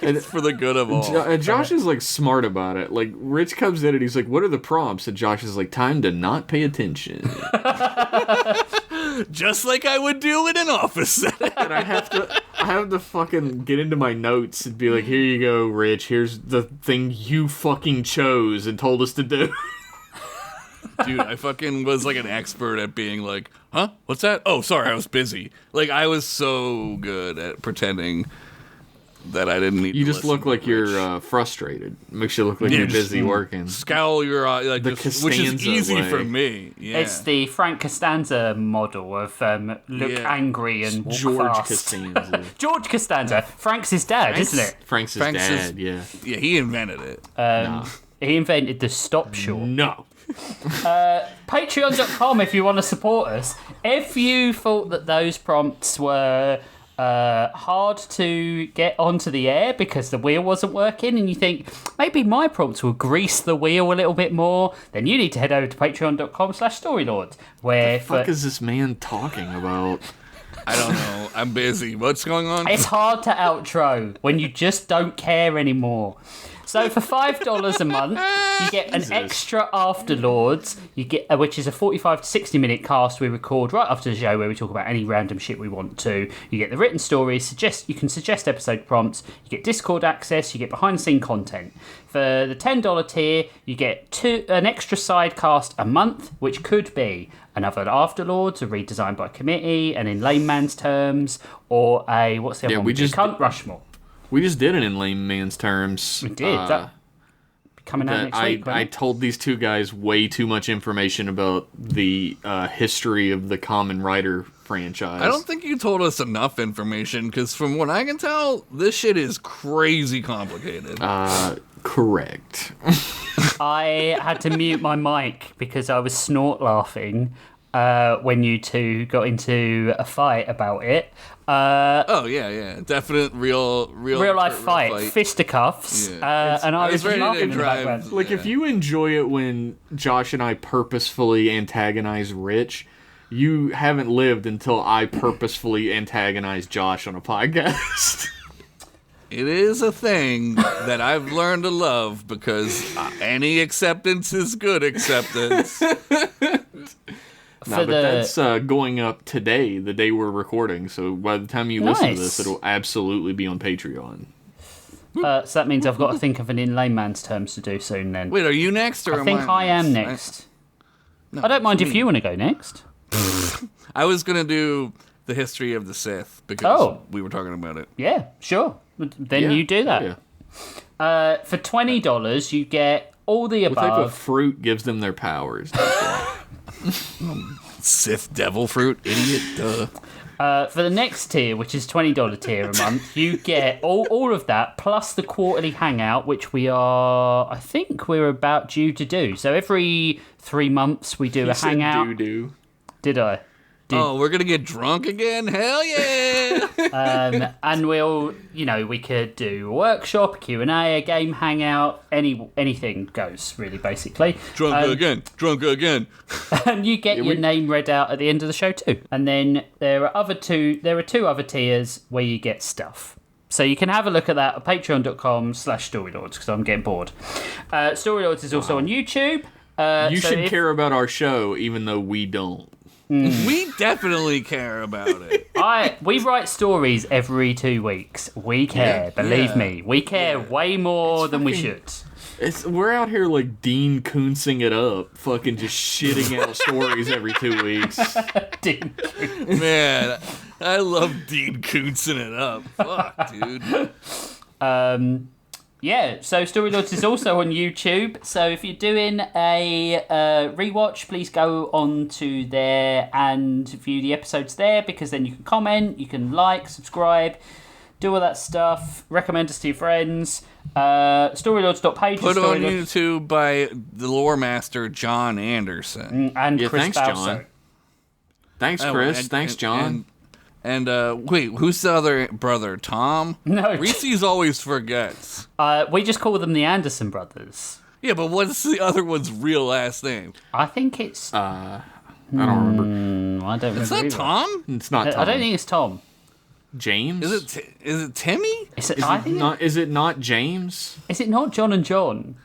And for the good of all. Josh is like smart about it. Like Rich comes in and he's like, "What are the prompts?" And Josh is like, "Time to not pay attention." Just like I would do in an office setting. And I have to fucking get into my notes and be like, "Here you go, Rich. Here's the thing you fucking chose and told us to do." Dude, I fucking was like an expert at being like, huh? What's that? Oh, sorry, I was busy. Like, I was so good at pretending that I didn't need You to just listen look like to you're frustrated. Makes you look like Yeah, you're just busy working. Scowl your eye, like, The which is Costanza easy way. for me. Yeah. It's the Frank Costanza model of look Yeah. angry and walk George fast. Costanza. George Costanza. Frank's his dad, isn't it? Frank's his dad, yeah. Yeah, he invented it. He invented the stop short. No. Patreon.com if you want to support us. If you thought that those prompts were hard to get onto the air because the wheel wasn't working and you think maybe my prompts will grease the wheel a little bit more, then you need to head over to patreon.com/storylords where What the fuck is this man talking about? I don't know. I'm busy. What's going on? it's hard to outro when you just don't care anymore. So for $5 a month, you get an extra Afterlords, you get which is a 45 to 60 minute cast we record right after the show where we talk about any random shit we want to. You get the written stories, you can suggest episode prompts, you get Discord access, you get behind the scene content. For the $10 tier, you get an extra side cast a month, which could be another Afterlords, a redesign by committee, and in layman's terms, or a what's the other one? we just Cunt Rushmore. We just did it in layman's terms. We did. That coming out next week. I told these two guys way too much information about the history of the Kamen Rider franchise. I don't think you told us enough information, because from what I can tell, this shit is crazy complicated. Correct. I had to mute my mic because I was snort laughing when you two got into a fight about it. Oh yeah, definite real life fight, fisticuffs, and I was ready to laughing in the drive. background. Like, if you enjoy it when Josh and I purposefully antagonize Rich, you haven't lived until I purposefully antagonize Josh on a podcast. It is a thing that I've learned to love, because any acceptance is good acceptance. But that's going up today, the day we're recording. So by the time you listen to this, it'll absolutely be on Patreon. So that means I've got to think of an in layman's terms to do soon then. Wait, are you next or I think I am next. I don't mind if you want to go next. I was going to do the history of the Sith, because we were talking about it. Yeah, sure. Then you do that. Yeah. For $20, you get all the What type of above. fruit gives them their powers? Sith devil fruit, idiot. Duh. For the next tier, which is $20 tier a month, you get all of that, plus the quarterly hangout, which I think we're about due to do. So every 3 months we do a hangout. Doo-doo. Did I? Oh, we're going to get drunk again? Hell yeah! And we could do a workshop, a Q&A, a game hangout, anything goes, really, basically. Drunk again. And you get your name read out at the end of the show too. And then there are two other tiers where you get stuff. So you can have a look at that at patreon.com/storylords, because I'm getting bored. Storylords is also on YouTube. You should care about our show, even though we don't. We definitely care about it. We write stories every 2 weeks. We care, believe me. We care way more than we should. We're out here like Dean Koontzing it up, fucking just shitting out stories every 2 weeks. Man, I love Dean Koontzing it up. Fuck, dude. Yeah, so Storylords is also on YouTube. So if you're doing a rewatch, please go on to there and view the episodes there, because then you can comment, you can like, subscribe, do all that stuff, recommend us to your friends. Storylords.page. Put on YouTube by the lore master John Anderson. And Chris thanks, Balso. John. Thanks, Chris. Thanks, John. And wait, who's the other brother? Tom? No. Reese's always forgets. We just call them the Anderson brothers. Yeah, but what's the other one's real last name? I think it's... I don't remember. I don't remember. Is that either. Tom? It's not Tom. I don't think it's Tom. James? Is it Timmy? Is it not James? Is it not John and John?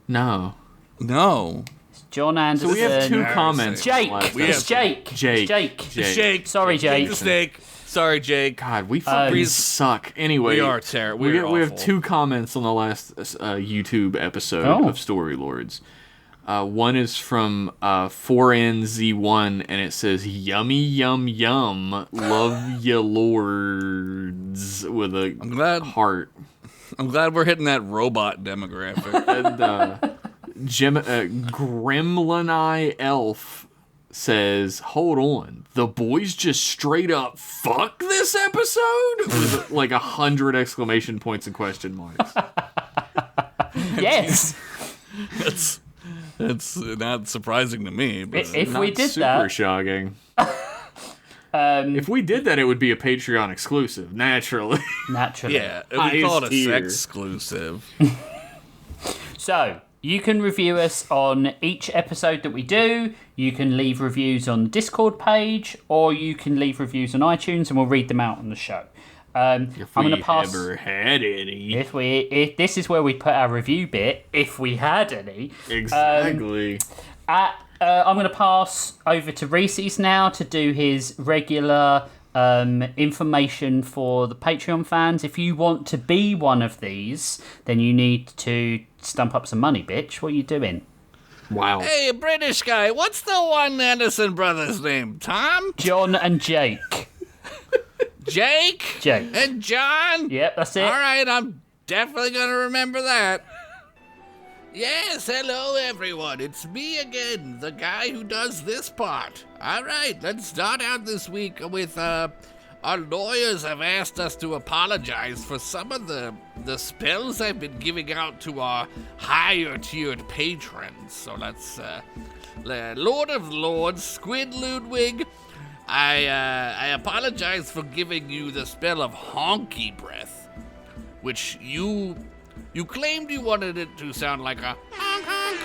No. No. It's John Anderson. So we have two comments. Jake. It's Jake. Jake. Jake. Sorry, Jake. Mistake. Sorry, Jake. God, we fucking suck. Anyway, we are terrible. We have two comments on the last YouTube episode of Story Lords. One is from 4NZ1, and it says, "Yummy, yum, yum. Love ya, lords," with a heart. I'm glad we're hitting that robot demographic. And Gremlin Eye Elf says, "Hold on, the boys just straight up fuck this episode?" With like 100 exclamation points and question marks. Yes. That's not surprising to me. But If we did super that, shocking. If we did that, it would be a Patreon exclusive, naturally. Yeah, we call it a sex exclusive. So, you can review us on each episode that we do. You can leave reviews on the Discord page, or you can leave reviews on iTunes, and we'll read them out on the show. If we ever had any. This is where we put our review bit, if we had any. Exactly. I'm going to pass over to Reese's now to do his regular information for the Patreon fans. If you want to be one of these, then you need to stump up some money, bitch. What are you doing? Wow. Hey, British guy, what's the one Henderson brothers' name? Tom? John and Jake. Jake? Jake. And John? Yep, that's it. All right, I'm definitely going to remember that. Yes, hello everyone. It's me again, the guy who does this part. All right, let's start out this week with our lawyers have asked us to apologize for some of the spells I've been giving out to our higher tiered patrons. So let's Lord of Lords, Squid Ludwig, I apologize for giving you the spell of Honky Breath, which you claimed you wanted it to sound like a honk honk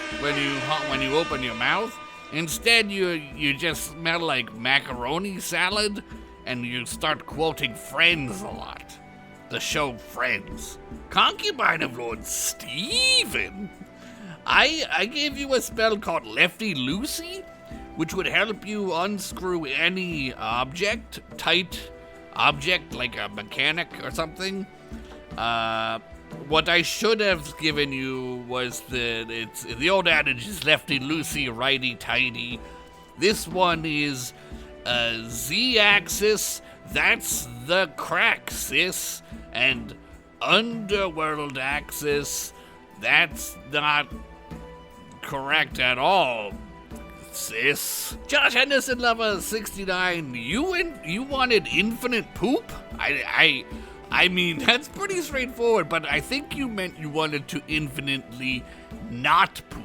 when you open your mouth. Instead, you just smell like macaroni salad, and you start quoting Friends a lot. The show Friends. Concubine of Lord Stephen. I gave you a spell called Lefty Loosey, which would help you unscrew any tight object like a mechanic or something. What I should have given you was the old adage is lefty loosey, righty tighty. This one is Z-axis, that's the crack, sis, and underworld axis, that's not correct at all, sis. Josh Henderson Lover 69, you wanted infinite poop? I mean, that's pretty straightforward, but I think you meant you wanted to infinitely not poop.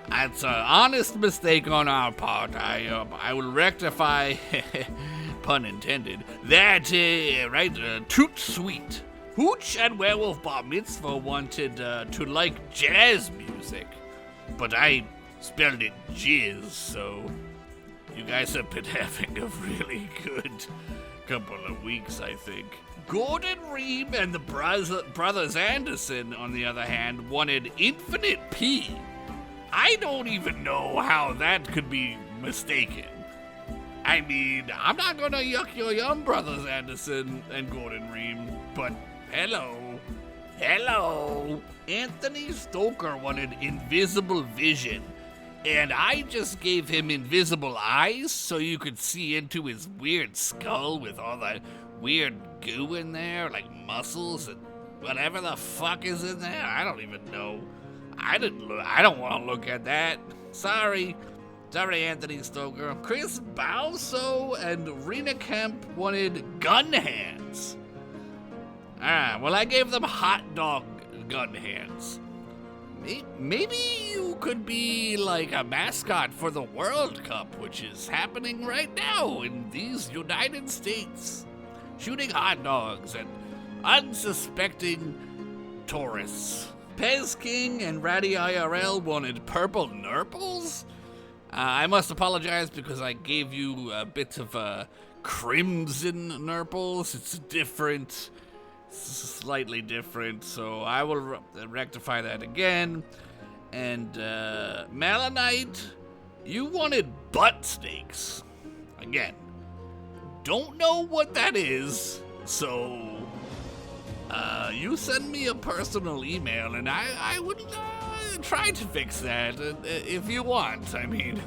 That's an honest mistake on our part. I will rectify, pun intended, that, toot sweet. Hooch and Werewolf Bar Mitzvah wanted to like jazz music, but I spelled it jizz, so you guys have been having a really good couple of weeks, I think. Gordon Ream and the brothers Anderson, on the other hand, wanted infinite pee. I don't even know how that could be mistaken. I mean, I'm not gonna yuck your yum, brothers Anderson and Gordon Ream, but hello. Anthony Stoker wanted invisible vision, and I just gave him invisible eyes so you could see into his weird skull with all the weird goo in there, like muscles and whatever the fuck is in there. I don't even know. I don't want to look at that. Sorry, Anthony Stoker. Chris Balso and Rena Kemp wanted gun hands. Well, I gave them hot dog gun hands. Maybe you could be like a mascot for the World Cup, which is happening right now in these United States. Shooting hot dogs at unsuspecting tourists. Pez King and Ratty IRL wanted purple nurples? I must apologize because I gave you bits of crimson nurples. It's different. Slightly different, so I will rectify that again. And Malanite, you wanted butt steaks. Again, don't know what that is, so you send me a personal email and I would try to fix that if you want. I mean,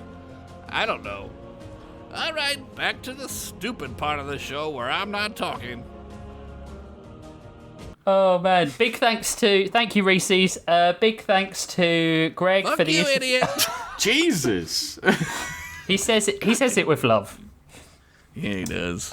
I don't know. All right, back to the stupid part of the show where I'm not talking. Oh man! Thank you, Reese's. Big thanks to Greg Fuck for the you, idiot. Jesus. He says it with love. Yeah, he does.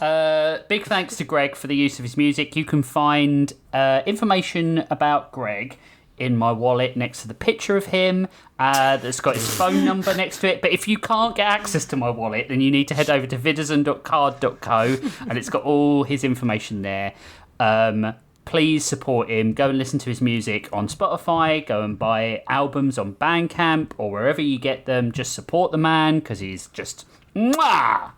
Big thanks to Greg for the use of his music. You can find information about Greg in my wallet next to the picture of him that's got his phone number next to it. But if you can't get access to my wallet, then you need to head over to vidison.card.co and it's got all his information there. Please support him. Go and listen to his music on Spotify. Go and buy albums on Bandcamp or wherever you get them. Just support the man because he's just mwah!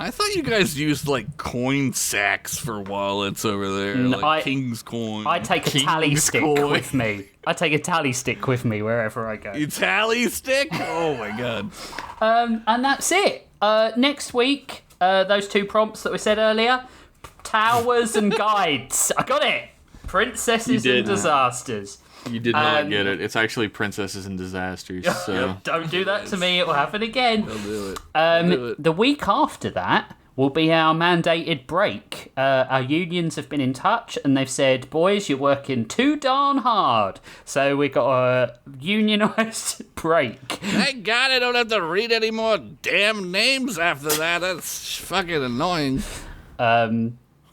I thought you guys used like coin sacks for wallets over there, like King's coin. I take a tally stick with me. I take a tally stick with me wherever I go. You tally stick? Oh my god. And that's it. Next week, those two prompts that we said earlier, towers and guides. I got it. Princesses and disasters. You did not get it. It's actually Princesses and Disasters. So don't do that to me. It will happen again. I'll do it. The week after that will be our mandated break. Our unions have been in touch and they've said, boys, you're working too darn hard. So we got a unionised break. Thank God I don't have to read any more damn names after that. That's fucking annoying.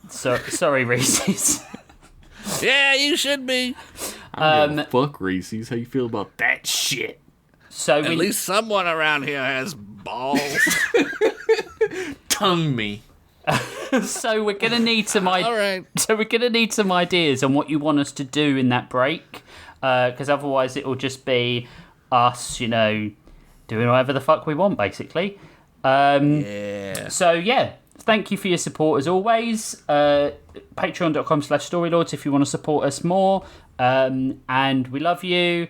Sorry, Reese's. Yeah, you should be. fuck Reese's. How you feel about that shit? So At least someone around here has balls. Tongue me. So we're gonna need some All right. So we're gonna need some ideas on what you want us to do in that break, because otherwise it will just be us, doing whatever the fuck we want, basically. Yeah. So yeah, thank you for your support as always. Patreon.com/storylords if you want to support us more. And we love you.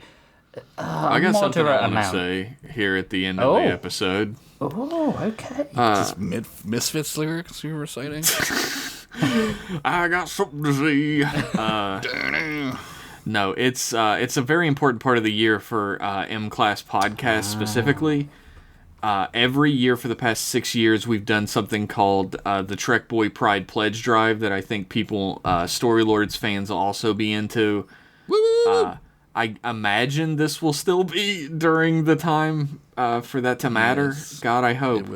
I got something I want to amount. say here at the end of the episode. Oh, okay. Just Misfits lyrics you were reciting? I got something to say. No, it's a very important part of the year for M-Class Podcast specifically. Every year for the past 6 years, we've done something called the Trek Boy Pride Pledge Drive that I think people, Storylords fans, will also be into. Woo! I imagine this will still be during the time for that to matter. Yes. God, I hope.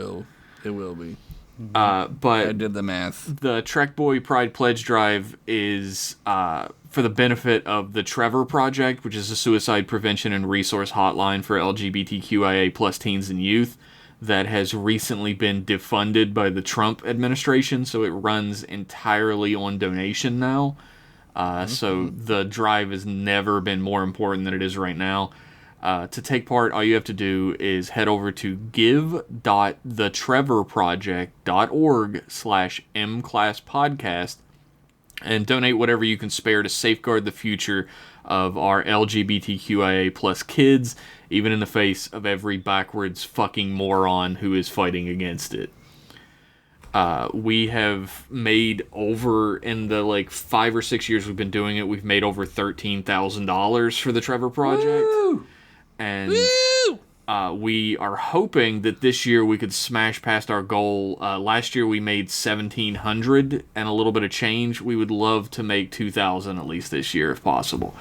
It will be. But I did the math. the Trek Boy Pride Pledge Drive is for the benefit of the Trevor Project, which is a suicide prevention and resource hotline for LGBTQIA plus teens and youth that has recently been defunded by the Trump administration, so it runs entirely on donation now. So the drive has never been more important than it is right now. To take part, all you have to do is head over to give.thetrevorproject.org/mclasspodcast and donate whatever you can spare to safeguard the future of our LGBTQIA plus kids, even in the face of every backwards fucking moron who is fighting against it. We have made over, in the 5 or 6 years we've been doing it, we've made over $13,000 for the Trevor Project. Woo! And Woo! we are hoping that this year we could smash past our goal. Last year we made $1,700 and a little bit of change. We would love to make $2,000 at least this year if possible.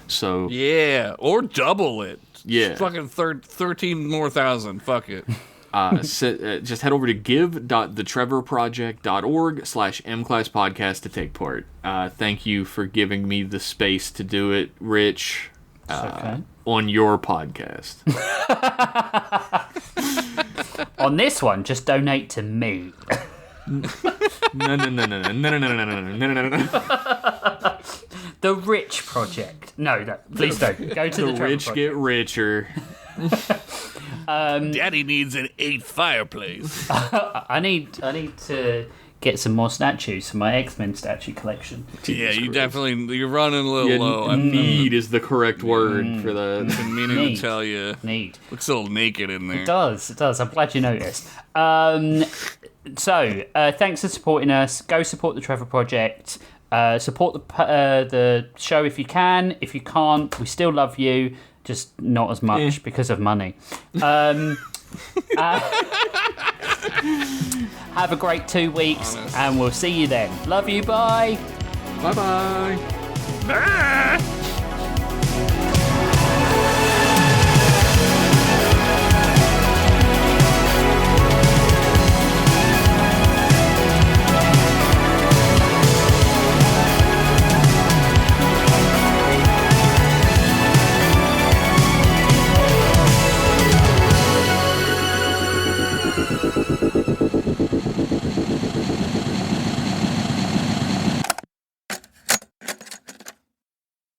So Yeah, or double it. Yeah. Fucking 13 more thousand. Fuck it. just head over to give.thetrevorproject.org/mclasspodcast to take part. Thank you for giving me the space to do it, Rich. Okay. On your podcast. On this one, just donate to me. No. The Rich Project. No, please don't. Go to the The Trevor rich Project. get richer. Daddy needs an 8th fireplace. I need to get some more statues for my X-Men statue collection. Yeah, you're running a little low. Need is the correct word for the. I've been meaning to tell you. Need. Looks a little naked in there. It does. I'm glad you noticed. So, thanks for supporting us. Go support the Trevor Project. Support the show if you can. If you can't, we still love you. Just not as much because of money. Have a great 2 weeks, and we'll see you then. Love you. Bye. Bye bye. Ah!